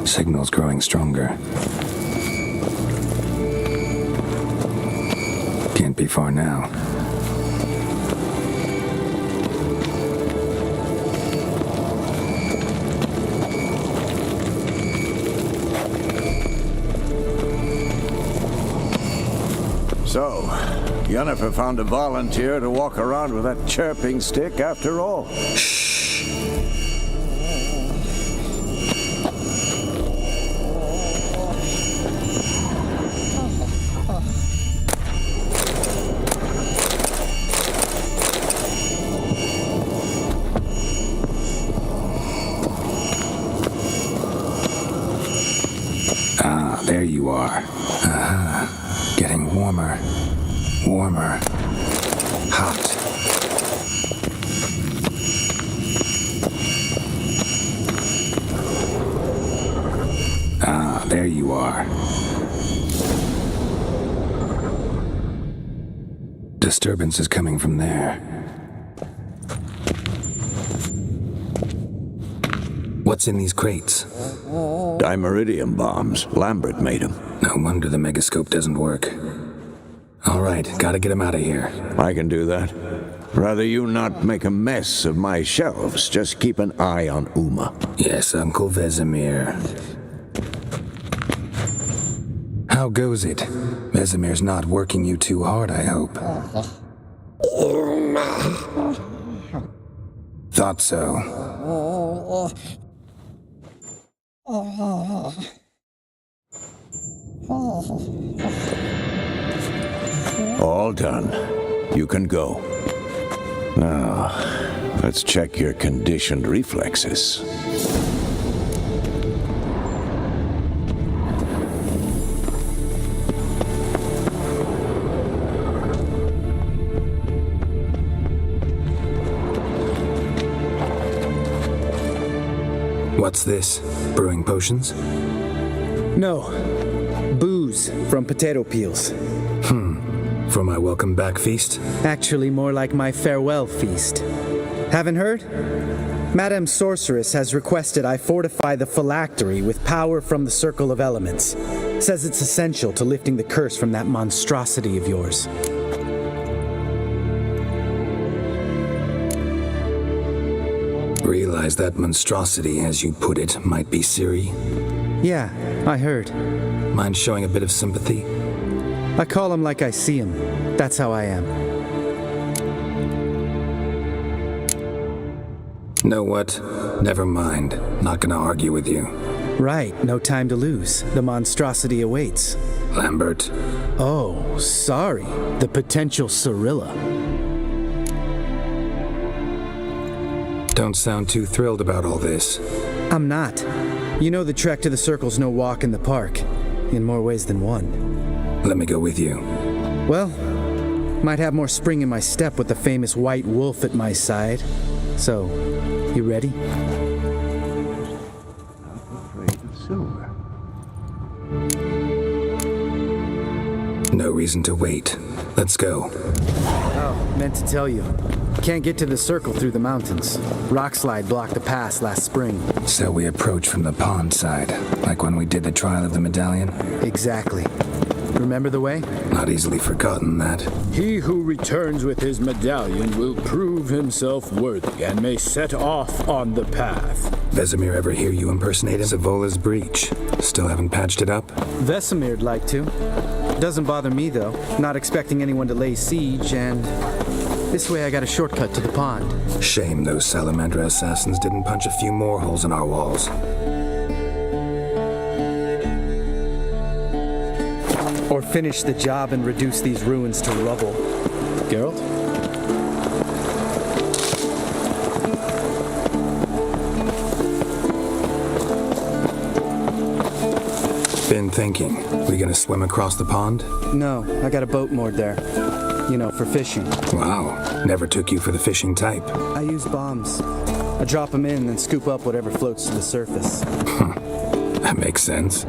Signal's growing stronger. Can't be far now. So, Yennefer found a volunteer to walk around with that chirping stick after all. There you are. Getting warmer. Warmer. Hot. There you are. Disturbance is coming from there. What's in these crates? Dimeridium bombs. Lambert made them. No wonder the megascope doesn't work. All right, gotta get him out of here. I can do that. Rather you not make a mess of my shelves. Just keep an eye on Uma. Yes, Uncle Vesemir. How goes it? Vesemir's not working you too hard, I hope. Thought so. All done. You can go. Now, let's check your conditioned reflexes. What's this? Brewing potions? No. Booze from potato peels. For my welcome back feast? Actually, more like my farewell feast. Haven't heard? Madame Sorceress has requested I fortify the phylactery with power from the Circle of Elements. Says it's essential to lifting the curse from that monstrosity of yours. Realize that monstrosity, as you put it, might be Ciri? Yeah, I heard. Mind showing a bit of sympathy? I call him like I see him. That's how I am. Know what? Never mind. Not gonna argue with you. Right, no time to lose. The monstrosity awaits. Lambert. Oh, sorry. The potential Cirilla. Don't sound too thrilled about all this. I'm not. You know the trek to the Circle's no walk in the park. In more ways than one. Let me go with you. Well, might have more spring in my step with the famous white wolf at my side. So, you ready? No reason to wait. Let's go. Oh, meant to tell you. Can't get to the Circle through the mountains. Rockslide blocked the pass last spring. So we approach from the pond side, like when we did the trial of the medallion? Exactly. Remember the way? Not easily forgotten, that. He who returns with his medallion will prove himself worthy and may set off on the path. Vesemir ever hear you impersonate him? Savola's breach. Still haven't patched it up? Vesemir'd like to. Doesn't bother me, though. Not expecting anyone to lay siege, and this way I got a shortcut to the pond. Shame those Salamandra assassins didn't punch a few more holes in our walls. Or finish the job and reduce these ruins to rubble. Geralt? Been thinking. We gonna swim across the pond? No, I got a boat moored there. You know, for fishing. Wow. Never took you for the fishing type. I use bombs. I drop them in and then scoop up whatever floats to the surface. That makes sense.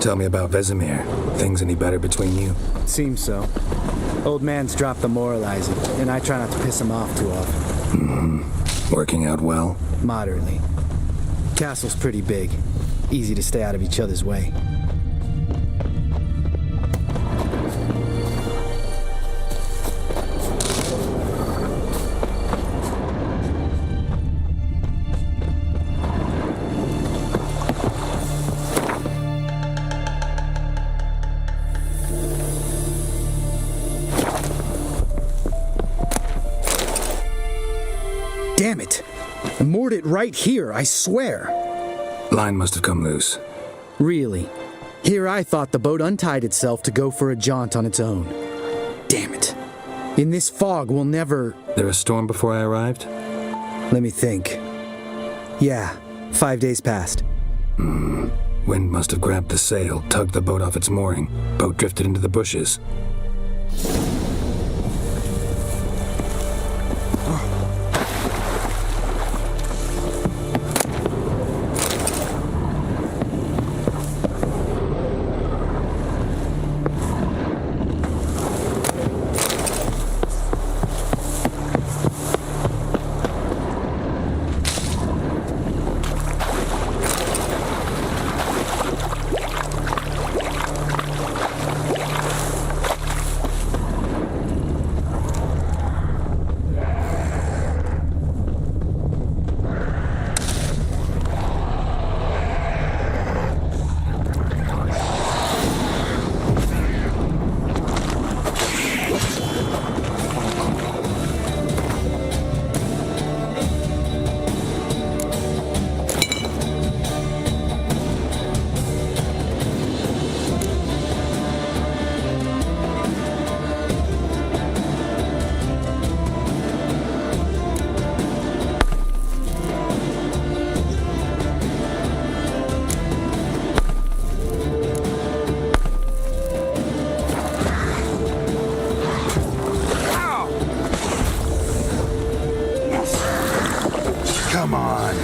Tell me about Vesemir. Things any better between you? Seems so. Old man's dropped the moralizing, and I try not to piss him off too often. Working out well? Moderately. Castle's pretty big. Easy to stay out of each other's way. Damn it! I moored it right here, I swear! Line must have come loose. Really? Here I thought the boat untied itself to go for a jaunt on its own. Damn it. In this fog, we'll never... There a storm before I arrived? Let me think. Yeah, 5 days passed. Wind must have grabbed the sail, tugged the boat off its mooring. Boat drifted into the bushes. Come on.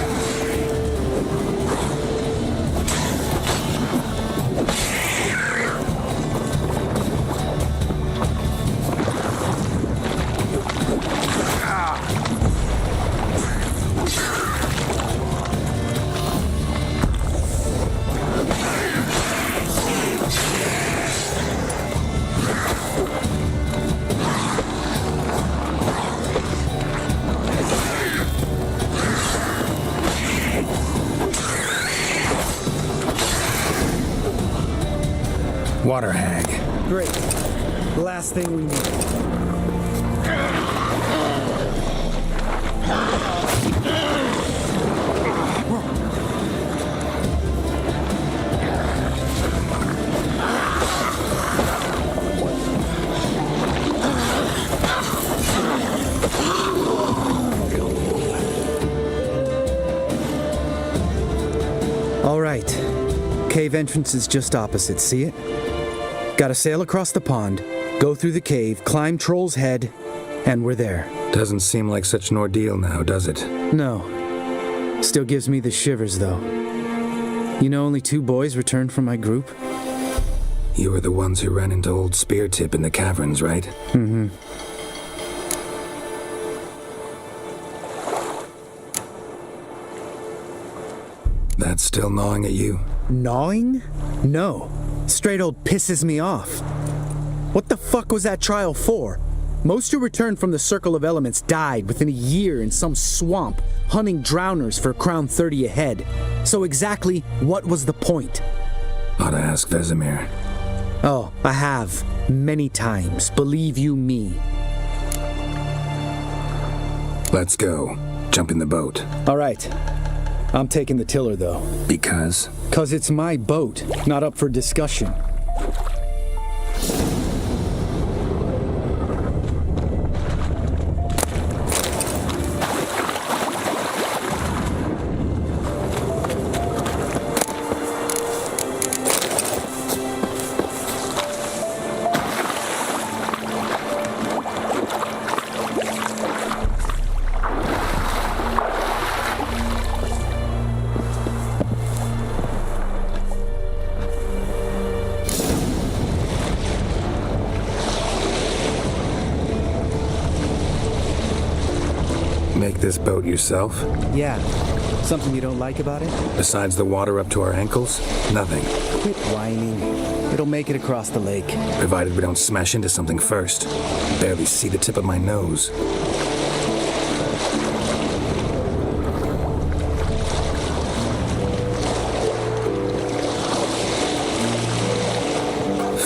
Water hag. Great. The last thing we need. All right. Cave entrance is just opposite, see it? Gotta sail across the pond, go through the cave, climb Troll's Head, and we're there. Doesn't seem like such an ordeal now, does it? No. Still gives me the shivers, though. You know, only 2 boys returned from my group. You were the ones who ran into old Speartip in the caverns, right? Mm-hmm. That's still gnawing at you? Gnawing? No. Straight old pisses me off. What the fuck was that trial for? Most who returned from the Circle of Elements died within a year in some swamp, hunting drowners for Crown 30 a head. So exactly what was the point? Ought to ask Vesemir. Oh, I have. Many times, believe you me. Let's go. Jump in the boat. All right. I'm taking the tiller, though. Because? 'Cause it's my boat, not up for discussion. Make this boat yourself? Yeah. Something you don't like about it? Besides the water up to our ankles? Nothing. Quit whining. It'll make it across the lake. Provided we don't smash into something first. Barely see the tip of my nose.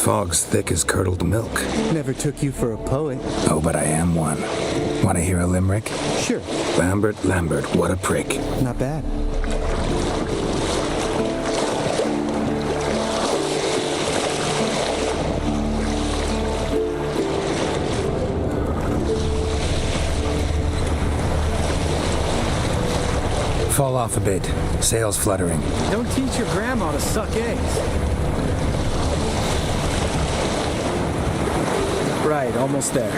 Fog's thick as curdled milk. Never took you for a poet. Oh, but I am one. Want to hear a limerick? Sure. Lambert, what a prick. Not bad. Fall off a bit. Sails fluttering. Don't teach your grandma to suck eggs. Right, almost there.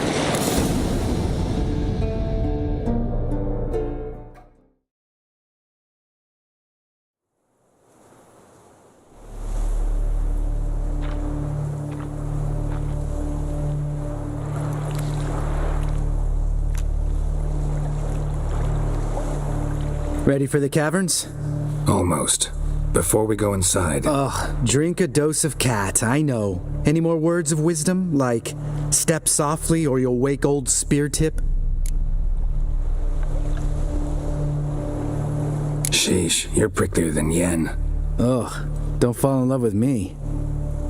Ready for the caverns? Almost. Before we go inside... Ugh, drink a dose of cat, I know. Any more words of wisdom, like step softly or you'll wake old spear tip? Sheesh, you're pricklier than yen. Ugh, don't fall in love with me.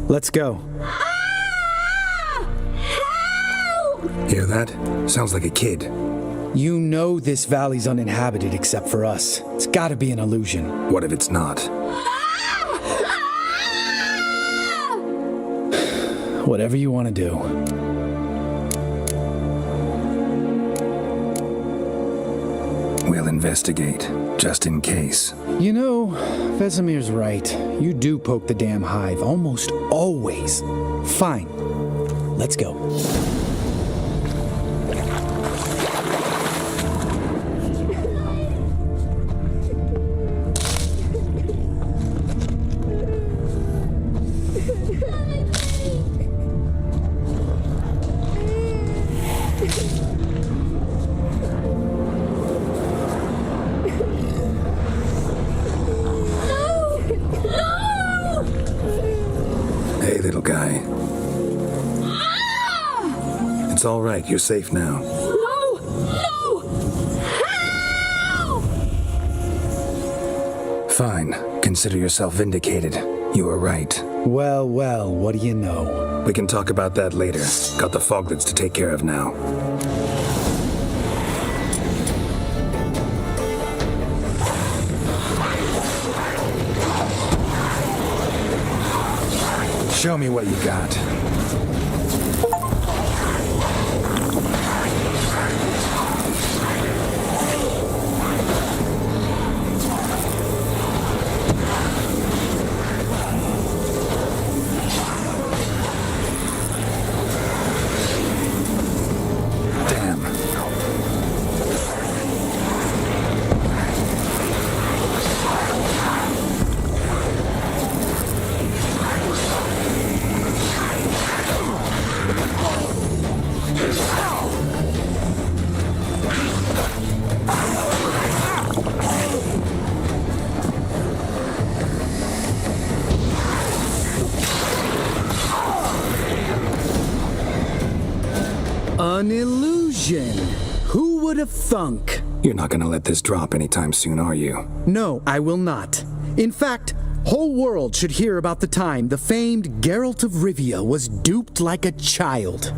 Let's go. Hear that? Sounds like a kid. You know this valley's uninhabited except for us. It's gotta be an illusion. What if it's not? Whatever you want to do. We'll investigate, just in case. You know, Vesemir's right. You do poke the damn hive, almost always. Fine. Let's go. Hey, little guy. It's all right. You're safe now. No! No! Help! Fine. Consider yourself vindicated. You were right. Well, well, what do you know? We can talk about that later. Got the foglets to take care of now. Show me what you got. An illusion. Who would have thunk? You're not gonna let this drop anytime soon, are you? No, I will not. In fact, whole world should hear about the time the famed Geralt of Rivia was duped like a child.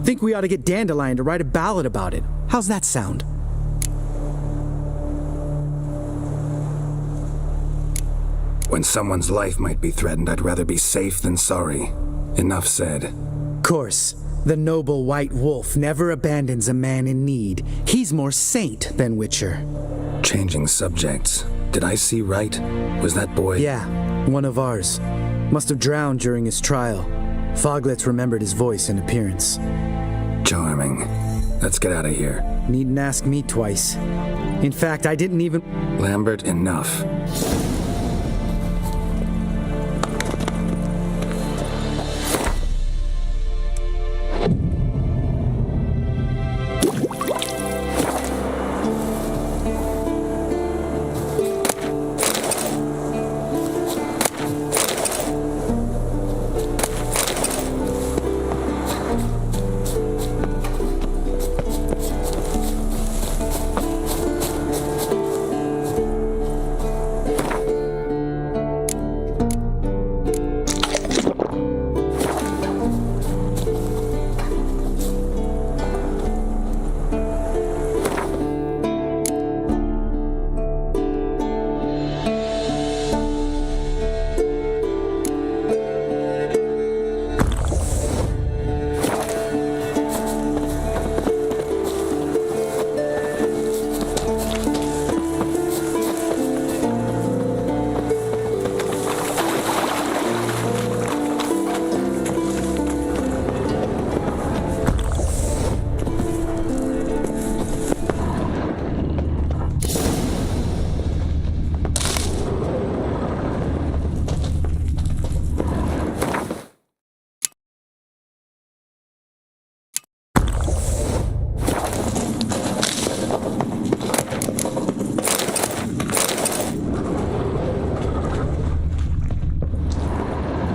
Think we ought to get Dandelion to write a ballad about it. How's that sound? When someone's life might be threatened, I'd rather be safe than sorry. Enough said. Course, the noble white wolf never abandons a man in need. He's more saint than Witcher. Changing subjects. Did I see right? Was that boy... Yeah, one of ours. Must have drowned during his trial. Foglets remembered his voice and appearance. Charming. Let's get out of here. Needn't ask me twice. In fact, I didn't even... Lambert, enough.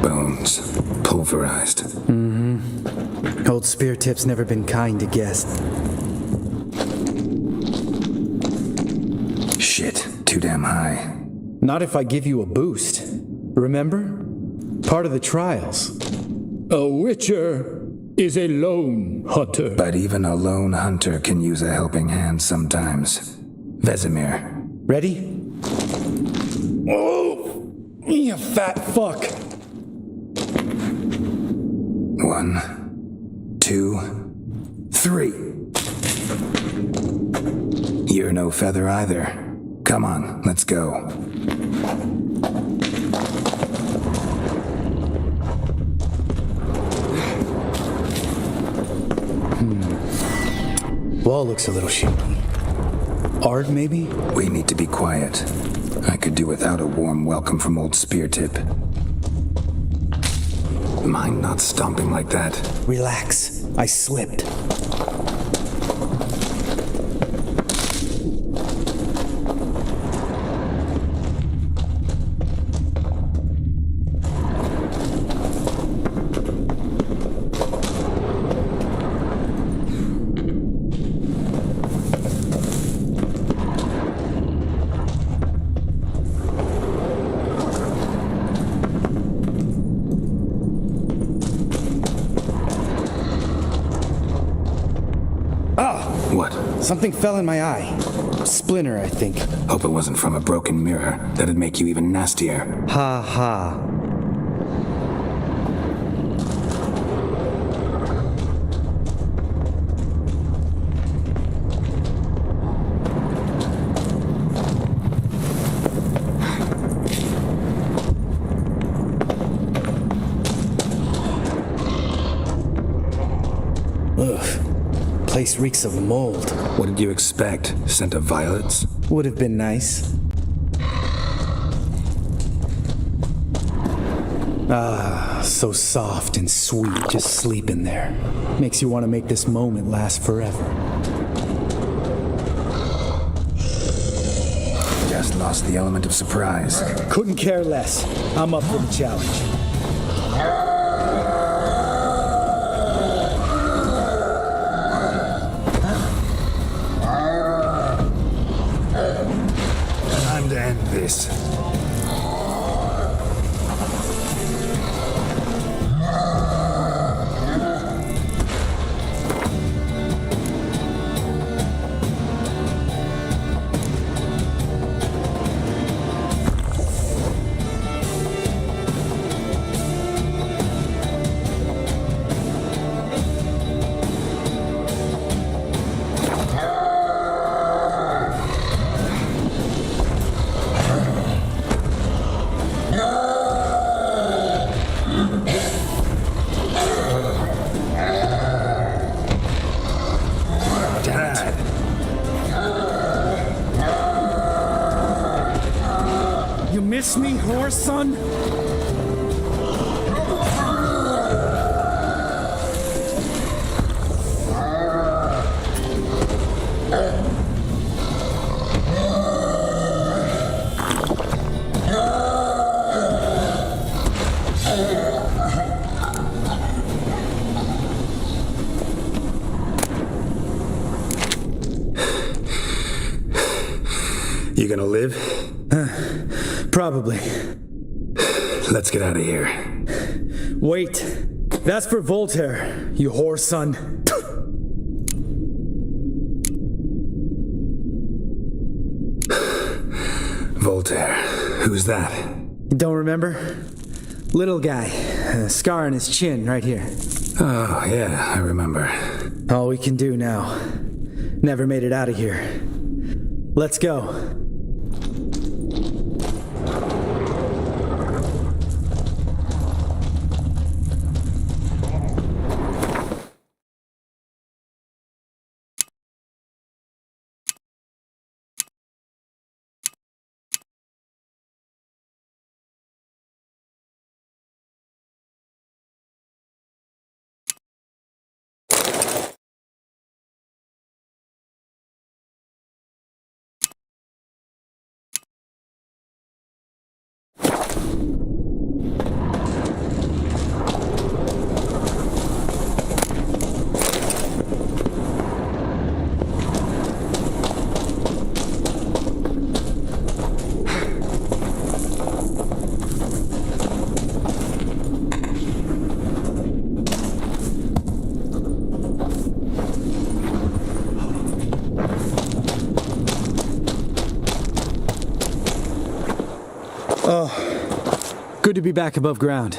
Bones. Pulverized. Mm-hmm. Old Spear Tip's never been kind to guests. Shit. Too damn high. Not if I give you a boost. Remember? Part of the trials. A witcher is a lone hunter. But even a lone hunter can use a helping hand sometimes. Vesemir. Ready? Oh! You fat fuck! 1, 2, 3. You're no feather either. Come on, let's go. Wall looks a little shaky. Ard, maybe? We need to be quiet. I could do without a warm welcome from old Spear Tip. Mind not stomping like that. Relax. I slipped. Something fell in my eye. Splinter, I think. Hope it wasn't from a broken mirror. That'd make you even nastier. Ha ha. Place reeks of mold. What did you expect? Scent of violets? Would have been nice. Ah, so soft and sweet, just sleeping there. Makes you want to make this moment last forever. Just lost the element of surprise. Couldn't care less. I'm up for the challenge. This. Miss me, whore son? You gonna live? Probably. Let's get out of here. Wait. That's for Voltaire, you whore son. Voltaire. Who's that? Don't remember? Little guy. A scar on his chin right here. Oh, yeah, I remember. All we can do now. Never made it out of here. Let's go. be back above ground.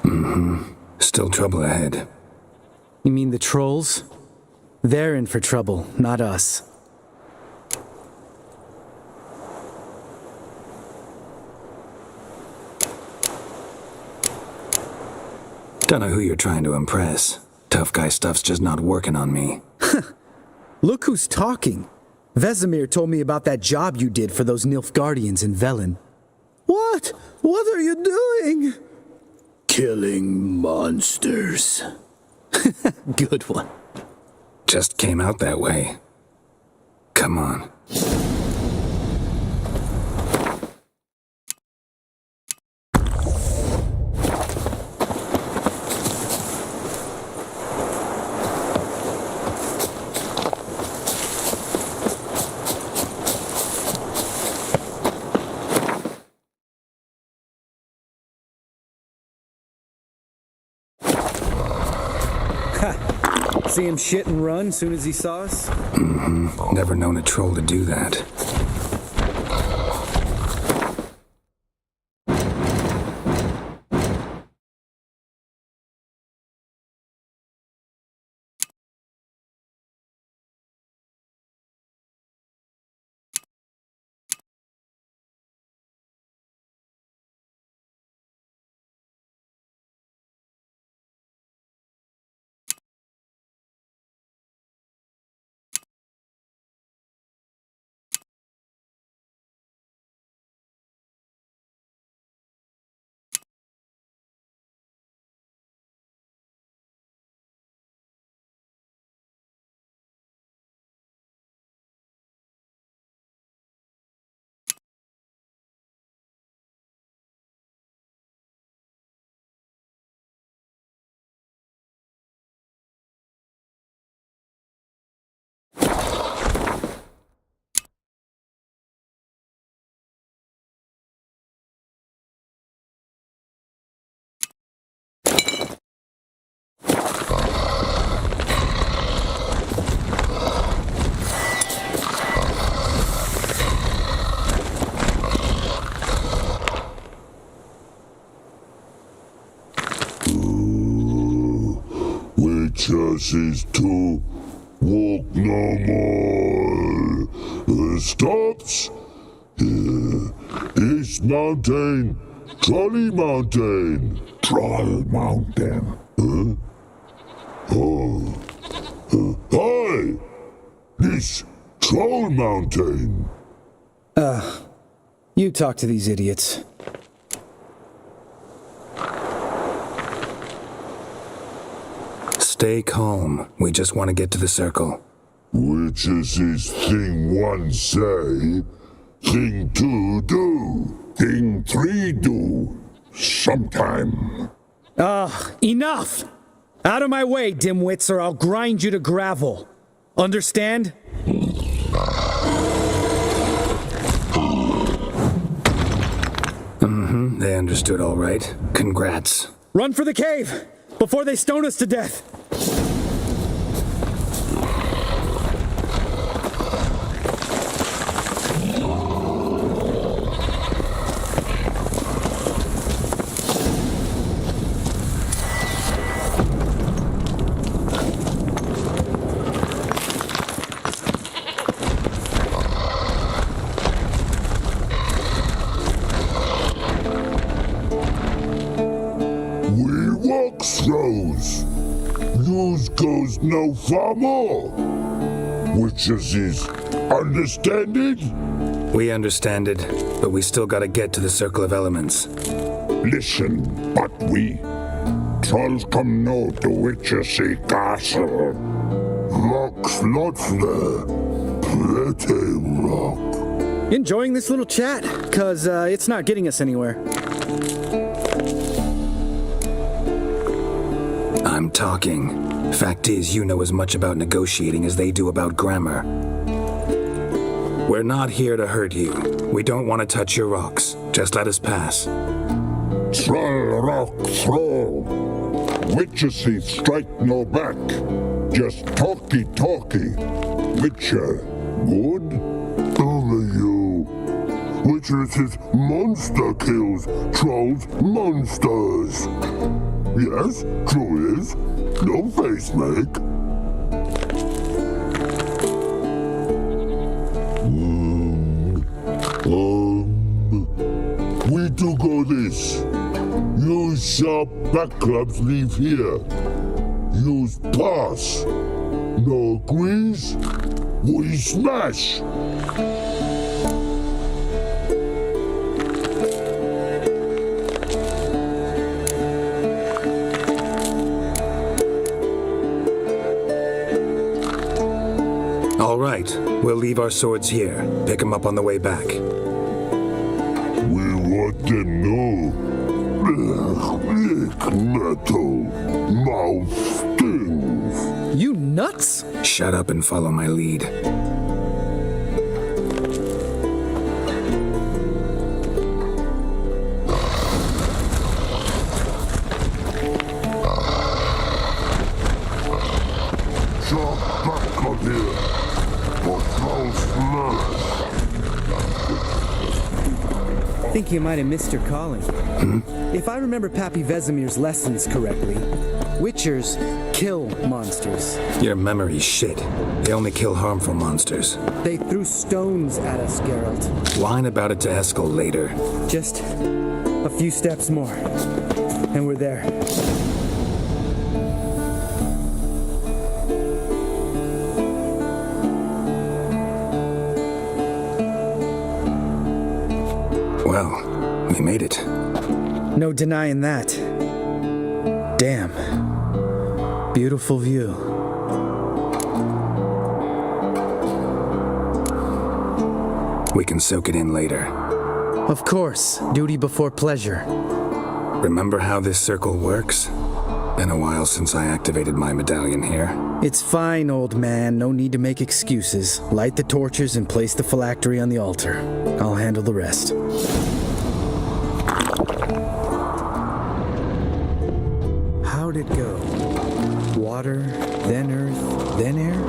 Mm-hmm. Still trouble ahead. You mean the trolls? They're in for trouble, not us. Don't know who you're trying to impress. Tough guy stuff's just not working on me. Look who's talking. Vesemir told me about that job you did for those Nilfgaardians in Velen. What? What are you doing? Killing monsters. Good one. Just came out that way. Come on. See him shit and run soon as he saw us? Mm-hmm. Never known a troll to do that. Is to walk no more. Stops. East Mountain. Trolley Mountain. Troll Mountain. Hi! This Troll Mountain. You talk to these idiots. Stay calm. We just want to get to the circle. Which is this thing one say, thing two do, thing three do, sometime. Enough! Out of my way, dimwits, or I'll grind you to gravel. Understand? Mm-hmm. They understood all right. Congrats. Run for the cave! Before they stone us to death! News goes no far more. Which is understand it? We understand it, but we still gotta get to the Circle of Elements. Listen, but we trolls come no to Witchersea Castle. Rocks lots there. Pretty rock. Enjoying this little chat? 'Cause it's not getting us anywhere. I'm talking. Fact is, you know as much about negotiating as they do about grammar. We're not here to hurt you. We don't want to touch your rocks. Just let us pass. Troll rock throw. Witchersea strike no back. Just talky. Witcher, good? Only you. Witcher says monster kills trolls monsters. Yes, true is. No face make. We do go this. Use sharp back clubs leave here. Use pass. No agrees? We smash. All right, we'll leave our swords here. Pick them up on the way back. We want them know. Lick metal. Mouth stings. You nuts? Shut up and follow my lead. Sharp back up here. For foul smash. I think you might have missed your calling. If I remember Pappy Vesemir's lessons correctly, Witchers kill monsters. Your memory's shit. They only kill harmful monsters. They threw stones at us, Geralt. Whine about it to Eskel later. Just a few steps more, and we're there. Well, we made it. No denying that. Damn. Beautiful view. We can soak it in later. Of course, duty before pleasure. Remember how this circle works? Been a while since I activated my medallion here. It's fine, old man. No need to make excuses. Light the torches and place the phylactery on the altar. I'll handle the rest. How'd it go? Water, then earth, then air?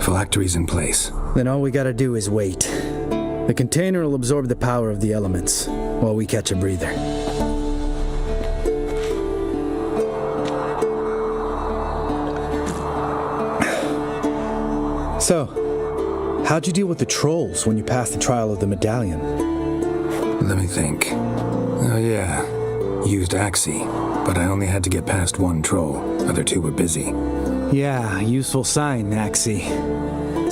Phylactery's in place. Then all we gotta do is wait. The container will absorb the power of the elements, while we catch a breather. So, how'd you deal with the trolls when you passed the trial of the medallion? Let me think. Oh yeah, used Axie, but I only had to get past one troll. Other two were busy. Yeah, useful sign, Axie.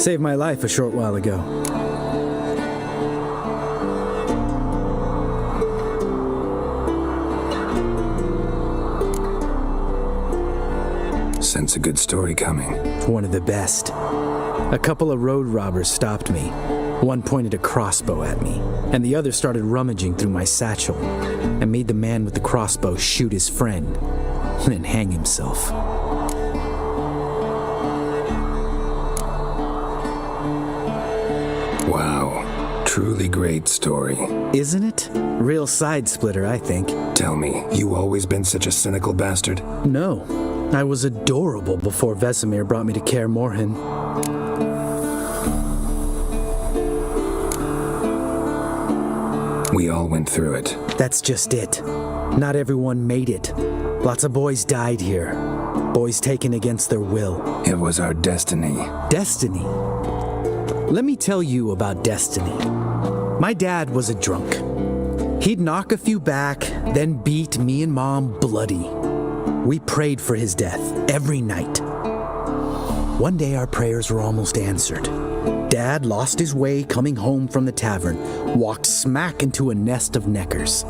Saved my life a short while ago. Sense a good story coming. One of the best. A couple of road robbers stopped me. One pointed a crossbow at me, and the other started rummaging through my satchel, and made the man with the crossbow shoot his friend, and then hang himself. Wow, truly great story. Isn't it? Real side splitter, I think. Tell me, you always been such a cynical bastard? No, I was adorable before Vesemir brought me to Kaer Morhen. We all went through it. That's just it. Not everyone made it. Lots of boys died here. Boys taken against their will. It was our destiny. Destiny? Let me tell you about destiny. My dad was a drunk. He'd knock a few back, then beat me and Mom bloody. We prayed for his death every night. One day our prayers were almost answered. Dad lost his way coming home from the tavern, walked smack into a nest of neckers.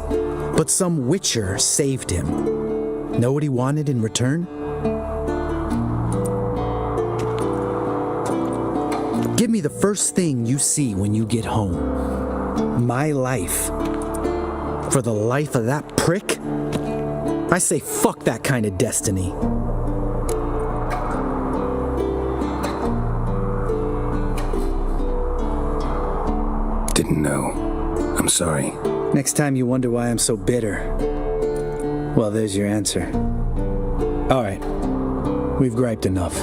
But some witcher saved him. Know what he wanted in return? Give me the first thing you see when you get home. My life. For the life of that prick? I say fuck that kind of destiny. Didn't know. I'm sorry. Next time you wonder why I'm so bitter, well, there's your answer. All right. We've griped enough.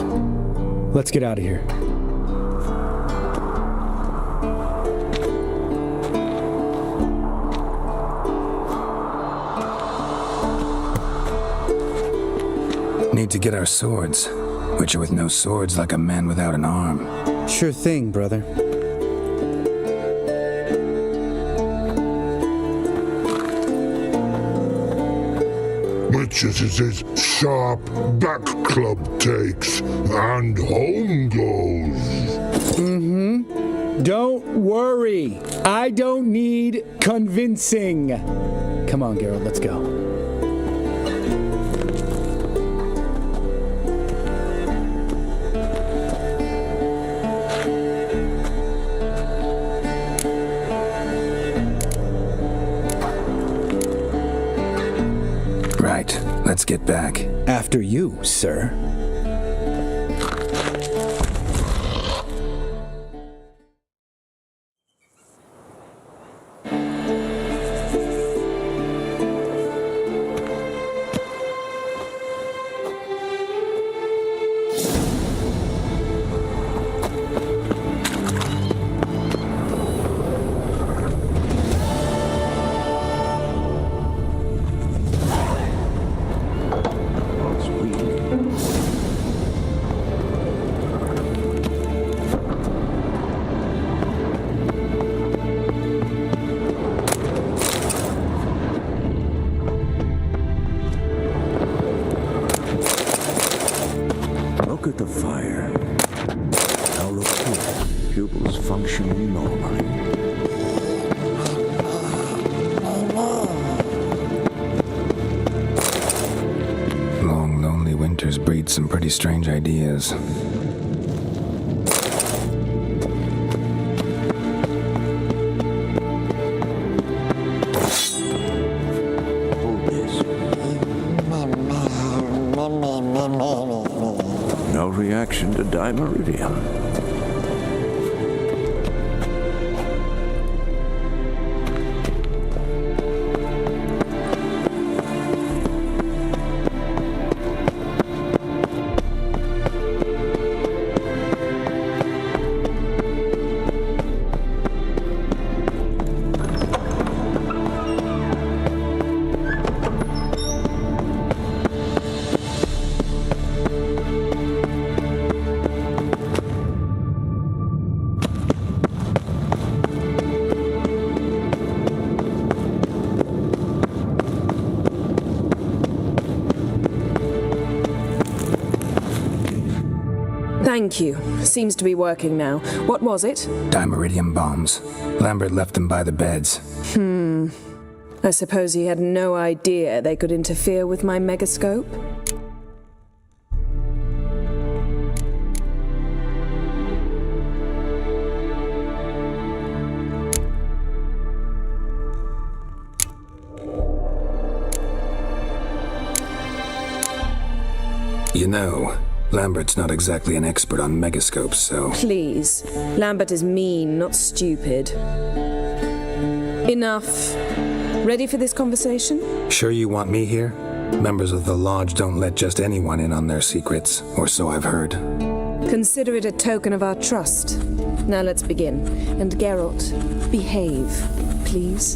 Let's get out of here. Need to get our swords. Witcher with no swords like a man without an arm. Sure thing, brother. Witches is his sharp back club takes, and home goes. Mm-hmm. Don't worry. I don't need convincing. Come on, Geralt, let's go. Right, let's get back. After you, sir. Look at the fire. Now look here. Pupils functioning normally. Long, lonely winters breed some pretty strange ideas. No reaction to dimeridium. Thank you. Seems to be working now. What was it? Dimeridium bombs. Lambert left them by the beds. I suppose he had no idea they could interfere with my megascope? You know, Lambert's not exactly an expert on megascopes, so... Please. Lambert is mean, not stupid. Enough. Ready for this conversation? Sure you want me here? Members of the Lodge don't let just anyone in on their secrets, or so I've heard. Consider it a token of our trust. Now let's begin. And Geralt, behave, please.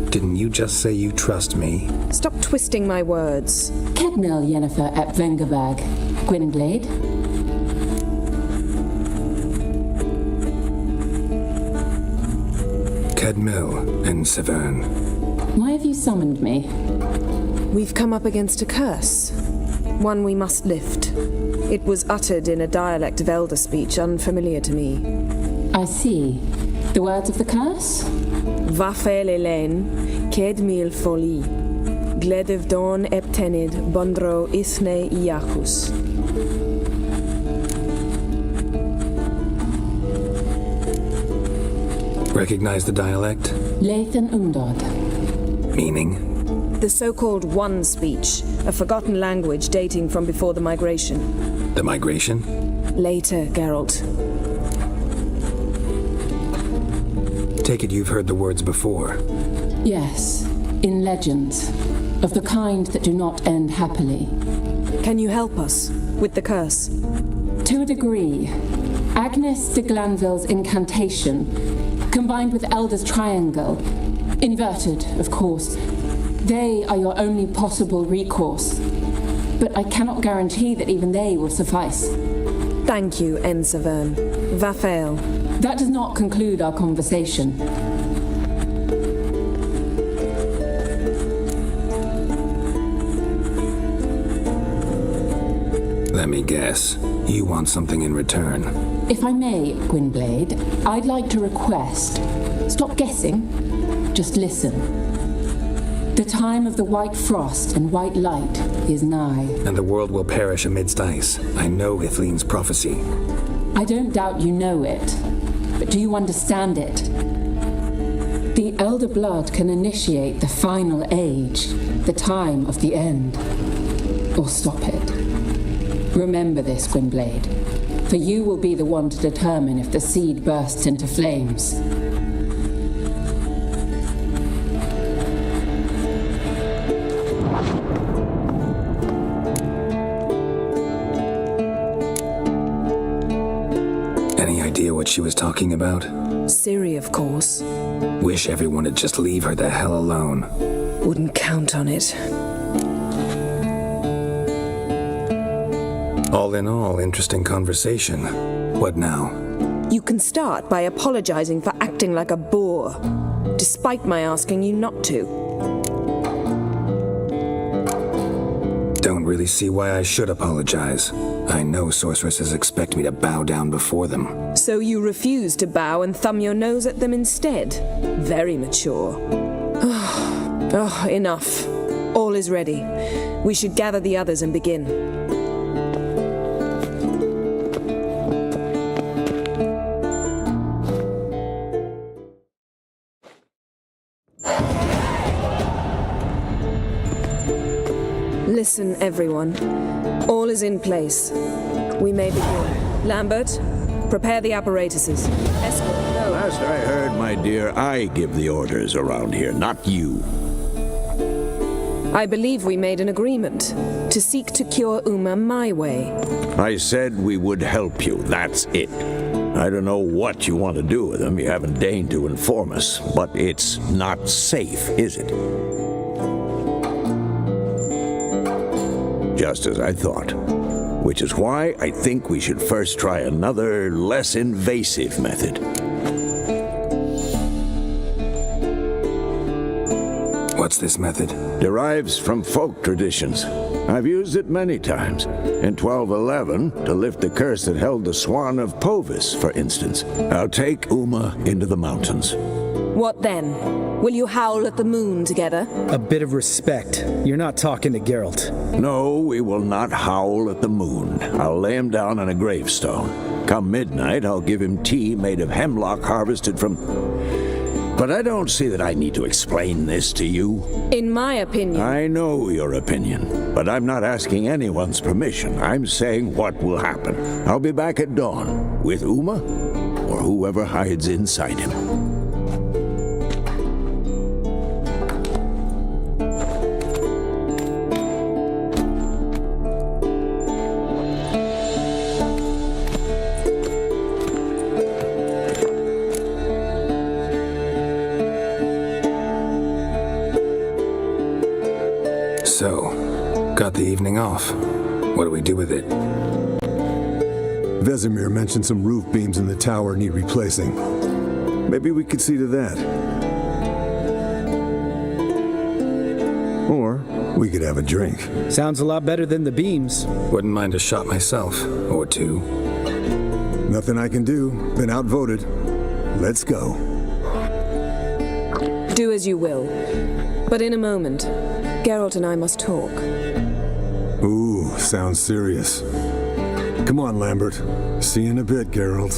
Didn't you just say you trust me? Stop twisting my words. Kednel Yennefer ep Vengerberg, Gwynglade. Kedmil and Severn. Why have you summoned me? We've come up against a curse. One we must lift. It was uttered in a dialect of Elder speech unfamiliar to me. I see. The words of the curse? Vafel Elaine, Kedmil Foli, Gledev Don Eptenid, Bondro Ithne Iakus. Recognize the dialect? Lathan Undod. Meaning? The so-called One Speech, a forgotten language dating from before the migration. The migration? Later, Geralt. Take it you've heard the words before. Yes, in legends, of the kind that do not end happily. Can you help us with the curse? To a degree. Agnes de Glanville's incantation, combined with Elder's triangle, inverted, of course, they are your only possible recourse. But I cannot guarantee that even they will suffice. Thank you, Ensavern. Vafael. That does not conclude our conversation. Let me guess. You want something in return. If I may, Gwynblade, I'd like to request. Stop guessing. Just listen. The time of the white frost and white light is nigh. And the world will perish amidst ice. I know Ithleen's prophecy. I don't doubt you know it. But do you understand it? The Elder Blood can initiate the final age, the time of the end, or stop it. Remember this, Gwynblade, for you will be the one to determine if the seed bursts into flames. Any idea what she was talking about? Ciri, of course. Wish everyone would just leave her the hell alone. Wouldn't count on it. All in all, interesting conversation. What now? You can start by apologizing for acting like a boor, despite my asking you not to. Don't really see why I should apologize. I know sorceresses expect me to bow down before them. So you refuse to bow and thumb your nose at them instead? Very mature. Oh, enough. All is ready. We should gather the others and begin. Listen, everyone. All is in place. We may begin. Lambert, prepare the apparatuses. Escort. Last I heard, my dear, I give the orders around here, not you. I believe we made an agreement to seek to cure Uma my way. I said we would help you, that's it. I don't know what you want to do with them, you haven't deigned to inform us, but it's not safe, is it? Just as I thought. Which is why I think we should first try another, less invasive method. What's this method? Derives from folk traditions. I've used it many times. In 1211, to lift the curse that held the Swan of Povis, for instance. I'll take Uma into the mountains. What then? Will you howl at the moon together? A bit of respect. You're not talking to Geralt. No, we will not howl at the moon. I'll lay him down on a gravestone. Come midnight, I'll give him tea made of hemlock harvested from... But I don't see that I need to explain this to you. In my opinion... I know your opinion, but I'm not asking anyone's permission. I'm saying what will happen. I'll be back at dawn, with Uma, or whoever hides inside him. So, got the evening off. What do we do with it? Vesemir mentioned some roof beams in the tower need replacing. Maybe we could see to that. Or we could have a drink. Sounds a lot better than the beams. Wouldn't mind a shot myself, or two. Nothing I can do. Been outvoted. Let's go. Do as you will. But in a moment, Geralt and I must talk. Ooh, sounds serious. Come on, Lambert. See you in a bit, Geralt.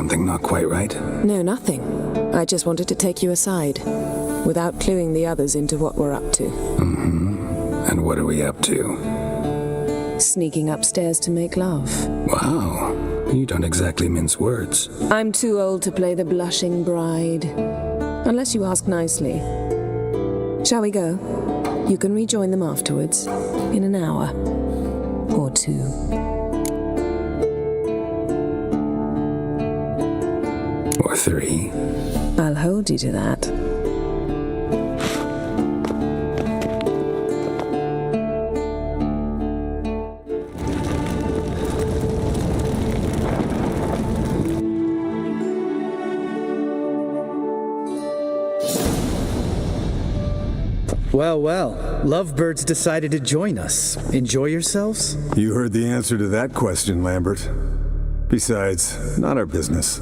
Something not quite right? No, nothing. I just wanted to take you aside, without cluing the others into what we're up to. And what are we up to? Sneaking upstairs to make love. Wow, you don't exactly mince words. I'm too old to play the blushing bride. Unless you ask nicely. Shall we go? You can rejoin them afterwards, in an hour or two. Or 3. I'll hold you to that. Well, well, lovebirds decided to join us. Enjoy yourselves? You heard the answer to that question, Lambert. Besides, not our business.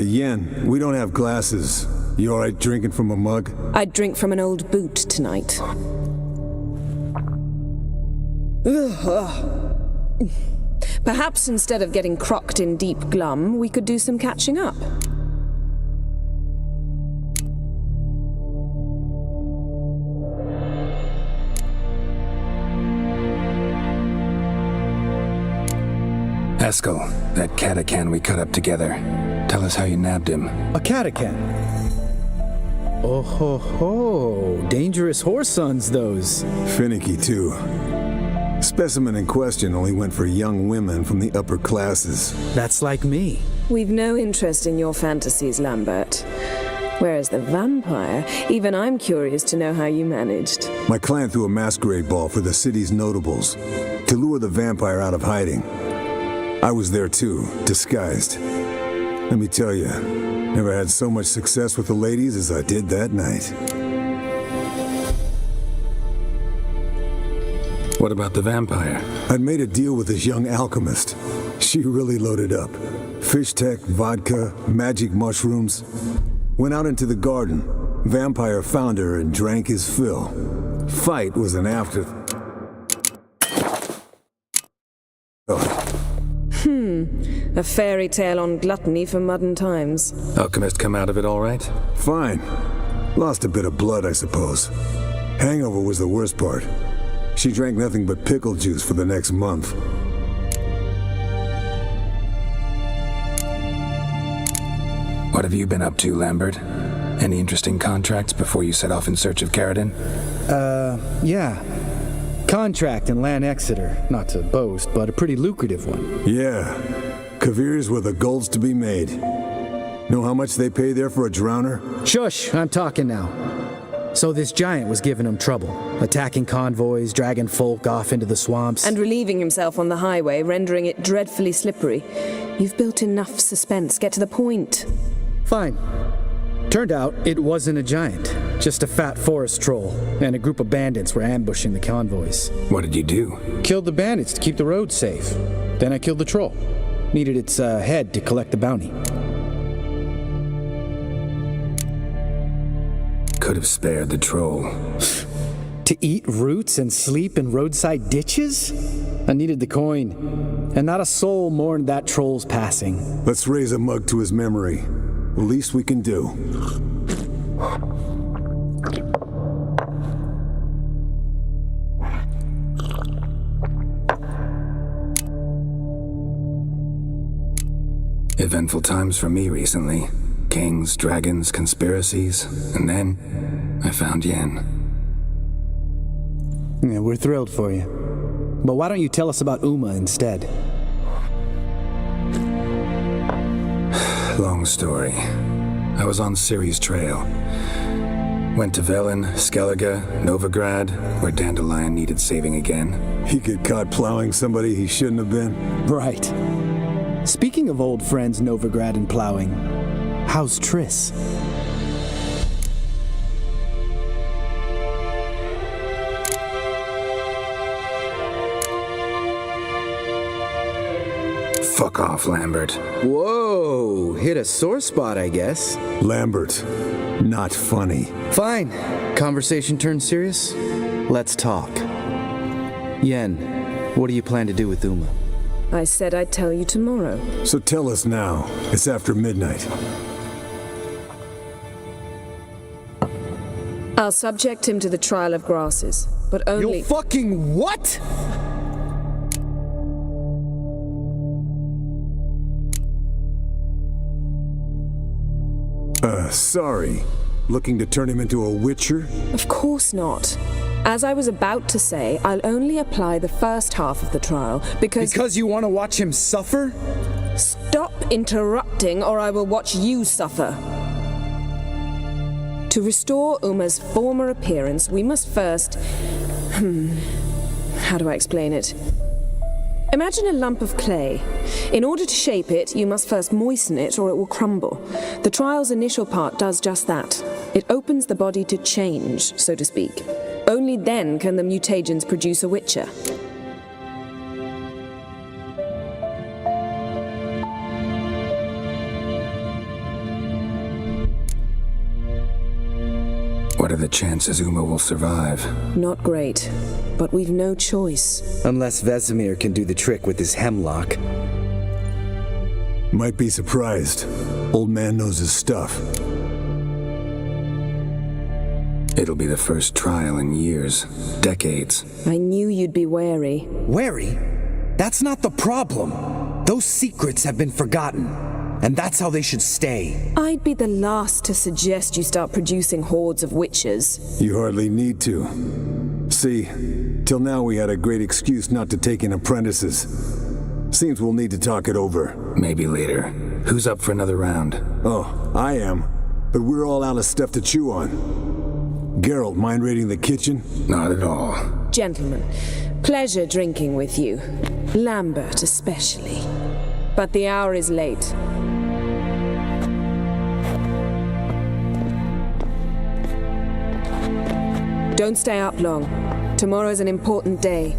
Yen, we don't have glasses. You alright drinking from a mug? I'd drink from an old boot tonight. Perhaps instead of getting crocked in deep glum, we could do some catching up. Eskel, that catacan we cut up together. Tell us how you nabbed him. A catacan? Oh ho ho, dangerous horse sons those. Finicky too. Specimen in question only went for young women from the upper classes. That's like me. We've no interest in your fantasies, Lambert. Whereas the vampire, even I'm curious to know how you managed. My clan threw a masquerade ball for the city's notables to lure the vampire out of hiding. I was there too, disguised. Let me tell you, never had so much success with the ladies as I did that night. What about the vampire? I'd made a deal with this young alchemist. She really loaded up. Fish tech, vodka, magic mushrooms. Went out into the garden. Vampire found her and drank his fill. Fight was an after... A fairy tale on gluttony for modern times. Alchemist come out of it all right? Fine. Lost a bit of blood, I suppose. Hangover was the worst part. She drank nothing but pickle juice for the next month. What have you been up to, Lambert? Any interesting contracts before you set off in search of Caradon? Yeah. Contract in Lan Exeter. Not to boast, but a pretty lucrative one. Yeah. Kavir's were the golds to be made. Know how much they pay there for a drowner? Shush, I'm talking now. So this giant was giving him trouble, attacking convoys, dragging folk off into the swamps. And relieving himself on the highway, rendering it dreadfully slippery. You've built enough suspense. Get to the point. Fine. Turned out it wasn't a giant, just a fat forest troll, and a group of bandits were ambushing the convoys. What did you do? Killed the bandits to keep the road safe. Then I killed the troll. Needed its head to collect the bounty. Could have spared the troll. To eat roots and sleep in roadside ditches? I needed the coin, and not a soul mourned that troll's passing. Let's raise a mug to his memory. The least we can do. Eventful times for me recently. Kings, dragons, conspiracies, and then I found Yen. Yeah, we're thrilled for you. But why don't you tell us about Uma instead? Long story. I was on Ciri's trail. Went to Velen, Skellige, Novigrad, where Dandelion needed saving again. He get caught plowing somebody he shouldn't have been? Right. Speaking of old friends Novigrad and plowing, how's Triss? Fuck off, Lambert. Whoa, hit a sore spot, I guess. Lambert, not funny. Fine. Conversation turned serious? Let's talk. Yen, what do you plan to do with Uma? I said I'd tell you tomorrow. So tell us now. It's after midnight. I'll subject him to the trial of grasses, but only— You'll fucking what? Sorry. Looking to turn him into a witcher? Of course not. As I was about to say, I'll only apply the first half of the trial because— Because you want to watch him suffer? Stop interrupting or I will watch you suffer. To restore Uma's former appearance, we must first— how do I explain it? Imagine a lump of clay. In order to shape it, you must first moisten it or it will crumble. The trial's initial part does just that. It opens the body to change, so to speak. Only then can the mutagens produce a witcher. What are the chances Uma will survive? Not great, but we've no choice. Unless Vesemir can do the trick with his hemlock. Might be surprised. Old man knows his stuff. It'll be the first trial in years, decades. I knew you'd be wary. Wary? That's not the problem. Those secrets have been forgotten, and that's how they should stay. I'd be the last to suggest you start producing hordes of witches. You hardly need to. See, till now we had a great excuse not to take in apprentices. Seems we'll need to talk it over. Maybe later. Who's up for another round? Oh, I am. But we're all out of stuff to chew on. Geralt, mind raiding the kitchen? Not at all. Gentlemen, pleasure drinking with you. Lambert especially. But the hour is late. Don't stay up long. Tomorrow's an important day.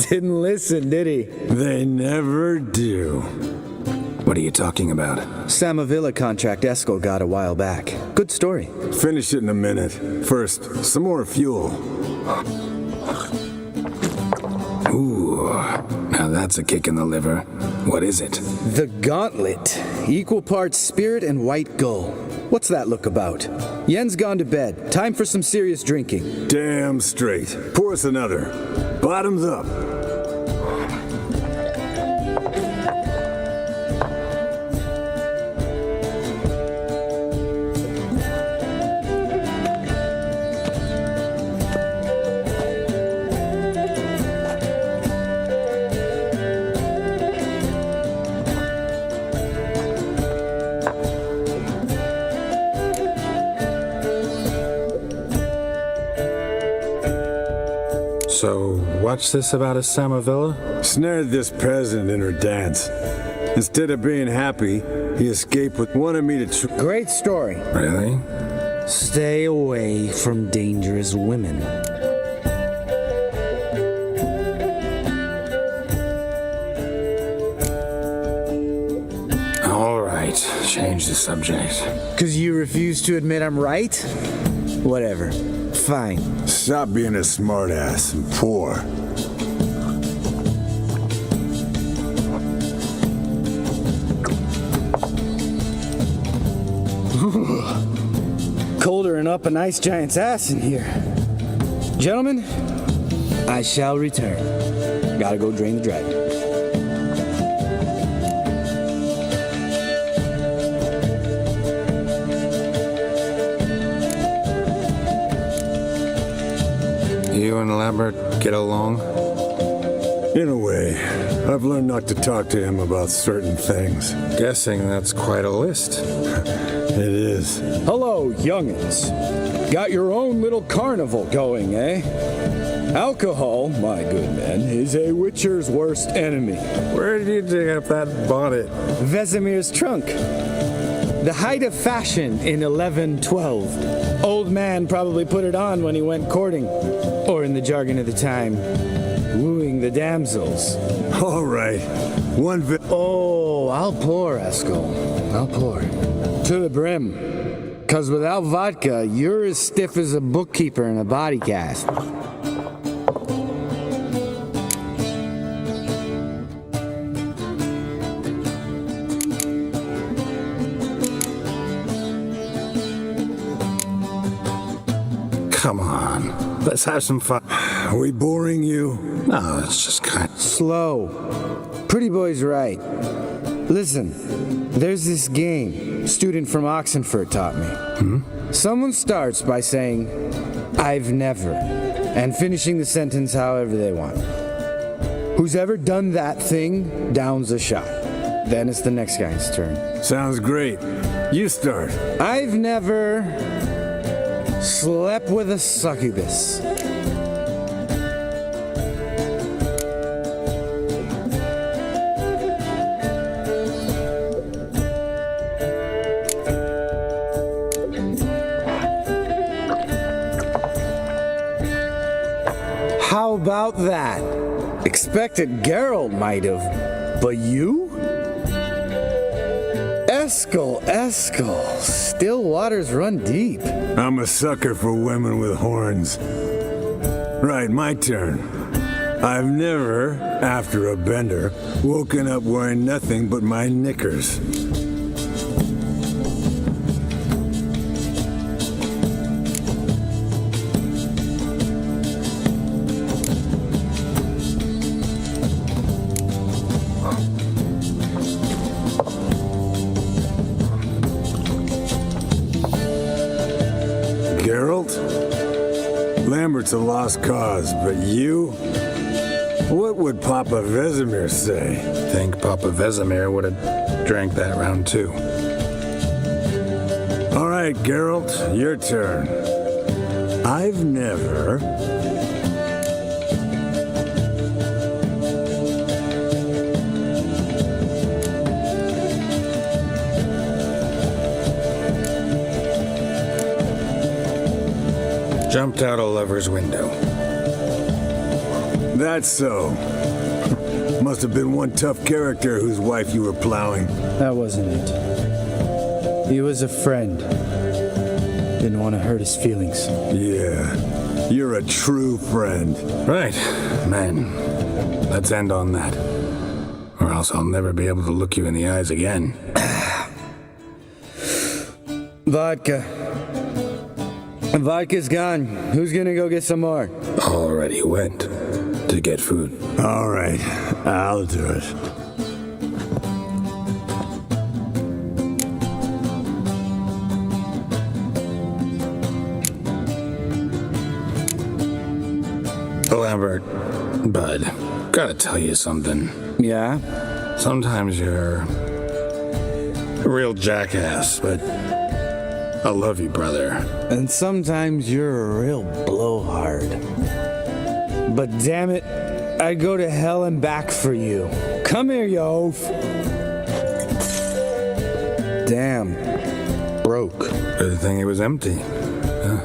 Didn't listen, did he? They never do. What are you talking about? Samavilla contract Eskel got a while back. Good story. Finish it in a minute. First, some more fuel. Ooh, now that's a kick in the liver. What is it? The Gauntlet. Equal parts spirit and white gull. What's that look about? Yen's gone to bed. Time for some serious drinking. Damn straight. Pour us another. Bottoms up. So, what's this about a Samavilla? Snared this peasant in her dance. Instead of being happy, he escaped with wanted me to Great story. Really? Stay away from dangerous women. All right, change the subject. 'Cause you refuse to admit I'm right? Whatever. Fine. Stop being a smartass and pour. Colder and up an ice giant's ass in here. Gentlemen, I shall return. Gotta go drain the dragon. You and Lambert get along? In a way. I've learned not to talk to him about certain things. Guessing that's quite a list. It is. Hello, young'uns. Got your own little carnival going, eh? Alcohol, my good men, is a witcher's worst enemy. Where did you dig up that bonnet? Vesemir's trunk. The height of fashion in 1112. Old man probably put it on when he went courting. Or in the jargon of the time, wooing the damsels. All right. Oh, I'll pour, Eskel. I'll pour. To the brim. 'Cause without vodka, you're as stiff as a bookkeeper in a body cast. Come on, let's have some fun. Are we boring you? No, it's just kind of... Slow. Pretty boy's right. Listen, there's this game student from Oxenford taught me. Someone starts by saying, "I've never," and finishing the sentence however they want. Who's ever done that thing downs a shot. Then it's the next guy's turn. Sounds great. You start. I've never slept with a succubus. How about that? Expected Geralt might have, but you? Eskel, still waters run deep. I'm a sucker for women with horns. Right, my turn. I've never, after a bender, woken up wearing nothing but my knickers. Lambert's a lost cause, but you? What would Papa Vesemir say? Think Papa Vesemir would have drank that round too. All right, Geralt, your turn. I've never... Jumped out a lover's window. That's so. Must have been one tough character whose wife you were plowing. That wasn't it. He was a friend. Didn't want to hurt his feelings. Yeah, you're a true friend. Right, man. Let's end on that. Or else I'll never be able to look you in the eyes again. Vodka. Vodka's gone. Who's gonna go get some more? Already went to get food. All right, I'll do it. Lambert, bud, gotta tell you something. Yeah? Sometimes you're a real jackass, but I love you, brother. And sometimes you're a real blowhard. But damn it, I'd go to hell and back for you. Come here, you oaf. Damn. Broke. Good thing it was empty. Huh?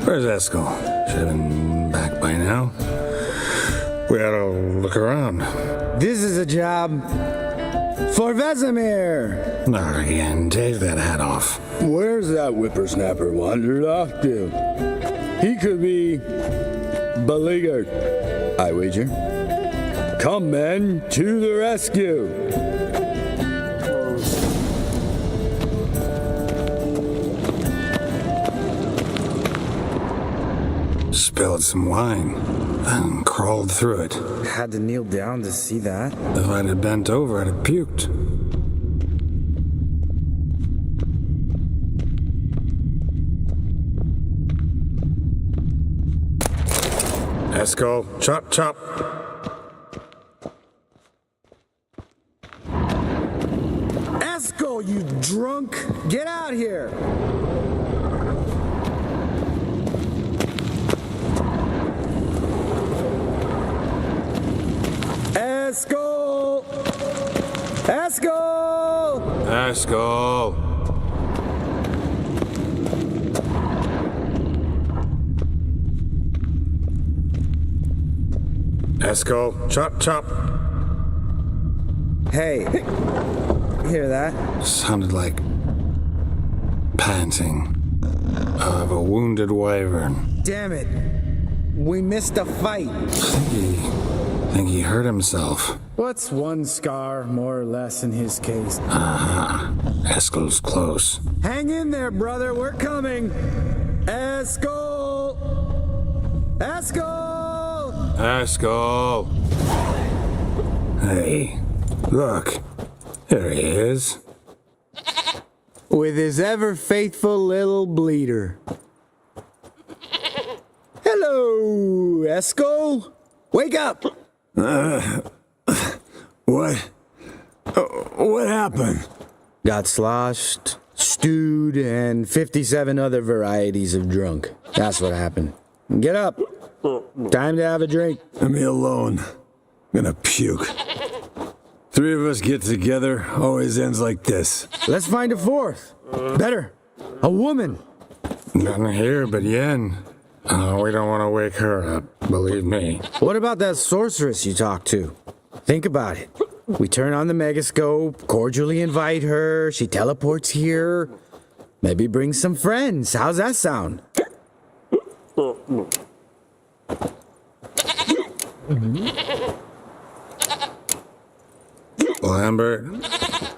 Where's Eskel? Should have been back by now. We ought to look around. This is a job for Vesemir. Not again. Take that hat off. Where's that whippersnapper wandered off to? He could be beleaguered, I wager. Come, men, to the rescue! Spilled some wine and crawled through it. Had to kneel down to see that. If I'd have bent over, I'd have puked. Eskel, chop, chop. Eskel, you drunk! Get out here! Eskel! Eskel! Eskel! Eskel, chop, chop. Hey, hear that? Sounded like panting of a wounded wyvern. Damn it. We missed a fight. Think he hurt himself. What's one scar, more or less, in his case? Eskel's close. Hang in there, brother. We're coming. Eskel! Eskel! Eskel! Hey, look. There he is. With his ever-faithful little bleeder. Hello, Eskel. Wake up! What happened? Got sloshed, stewed, and 57 other varieties of drunk. That's what happened. Get up. Time to have a drink. Let me alone. I'm gonna puke. Three of us get together, always ends like this. Let's find a fourth. Better. A woman. Nothing here but Yen. We don't want to wake her up, believe me. What about that sorceress you talked to? Think about it. We turn on the megascope, cordially invite her, she teleports here. Maybe bring some friends. How's that sound? Lambert,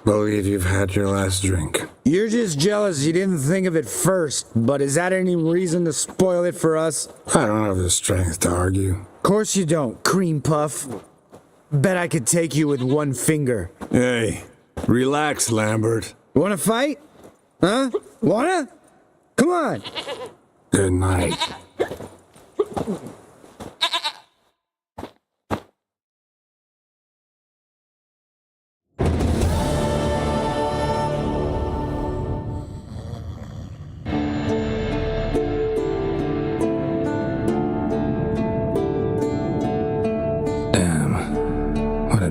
believe you've had your last drink. You're just jealous you didn't think of it first, but is that any reason to spoil it for us? I don't have the strength to argue. Course you don't, cream puff. Bet I could take you with one finger. Hey, relax, Lambert. Wanna fight? Huh? Wanna? Come on. Good night.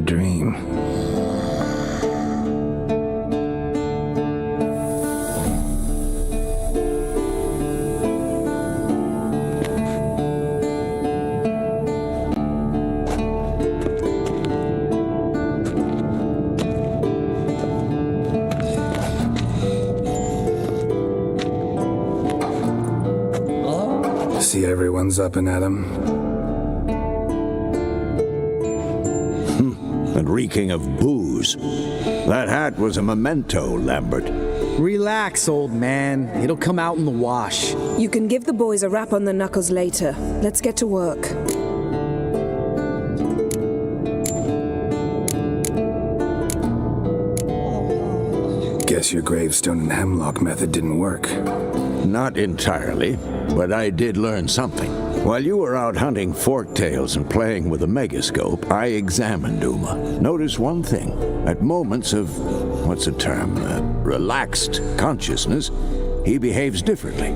Dream. See everyone's up and at 'em. And reeking of booze. That hat was a memento, Lambert. Relax, old man. It'll come out in the wash. You can give the boys a rap on the knuckles later. Let's get to work. Guess your gravestone and hemlock method didn't work. Not entirely, but I did learn something. While you were out hunting forktails and playing with a megascope, I examined Uma. Notice one thing. At moments of, what's the term, relaxed consciousness, he behaves differently.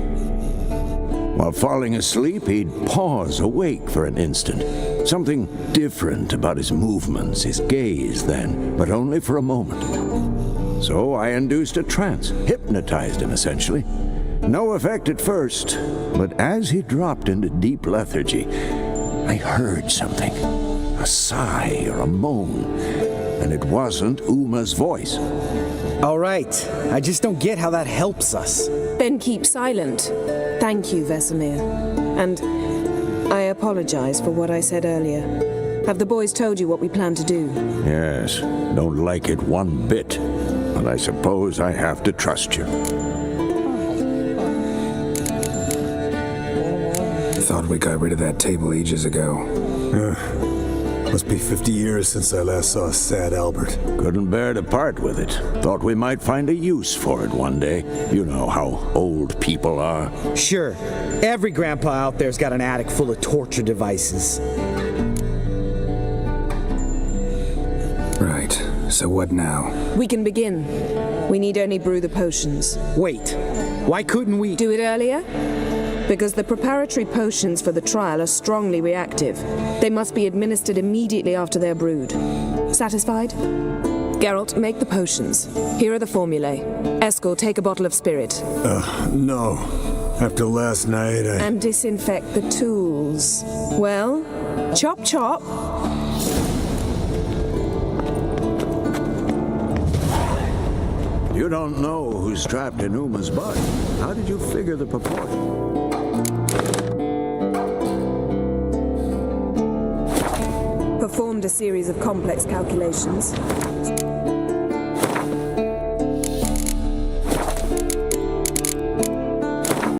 While falling asleep, he'd pause awake for an instant. Something different about his movements, his gaze then, but only for a moment. So I induced a trance, hypnotized him essentially. No effect at first, but as he dropped into deep lethargy, I heard something. A sigh or a moan, and it wasn't Uma's voice. All right, I just don't get how that helps us. Then keep silent. Thank you, Vesemir. And I apologize for what I said earlier. Have the boys told you what we plan to do? Yes, don't like it one bit, but I suppose I have to trust you. Thought we got rid of that table ages ago. Must be 50 years since I last saw sad Albert. Couldn't bear to part with it. Thought we might find a use for it one day. You know how old people are. Sure. Every grandpa out there's got an attic full of torture devices. Right. So what now? We can begin. We need only brew the potions. Wait. Why couldn't we do it earlier? Because the preparatory potions for the trial are strongly reactive. They must be administered immediately after they're brewed. Satisfied? Geralt, make the potions. Here are the formulae. Eskel, take a bottle of spirit. No. After last night, And disinfect the tools. Well, chop chop. You don't know who's trapped in Uma's butt. How did you figure the proportion? Performed a series of complex calculations.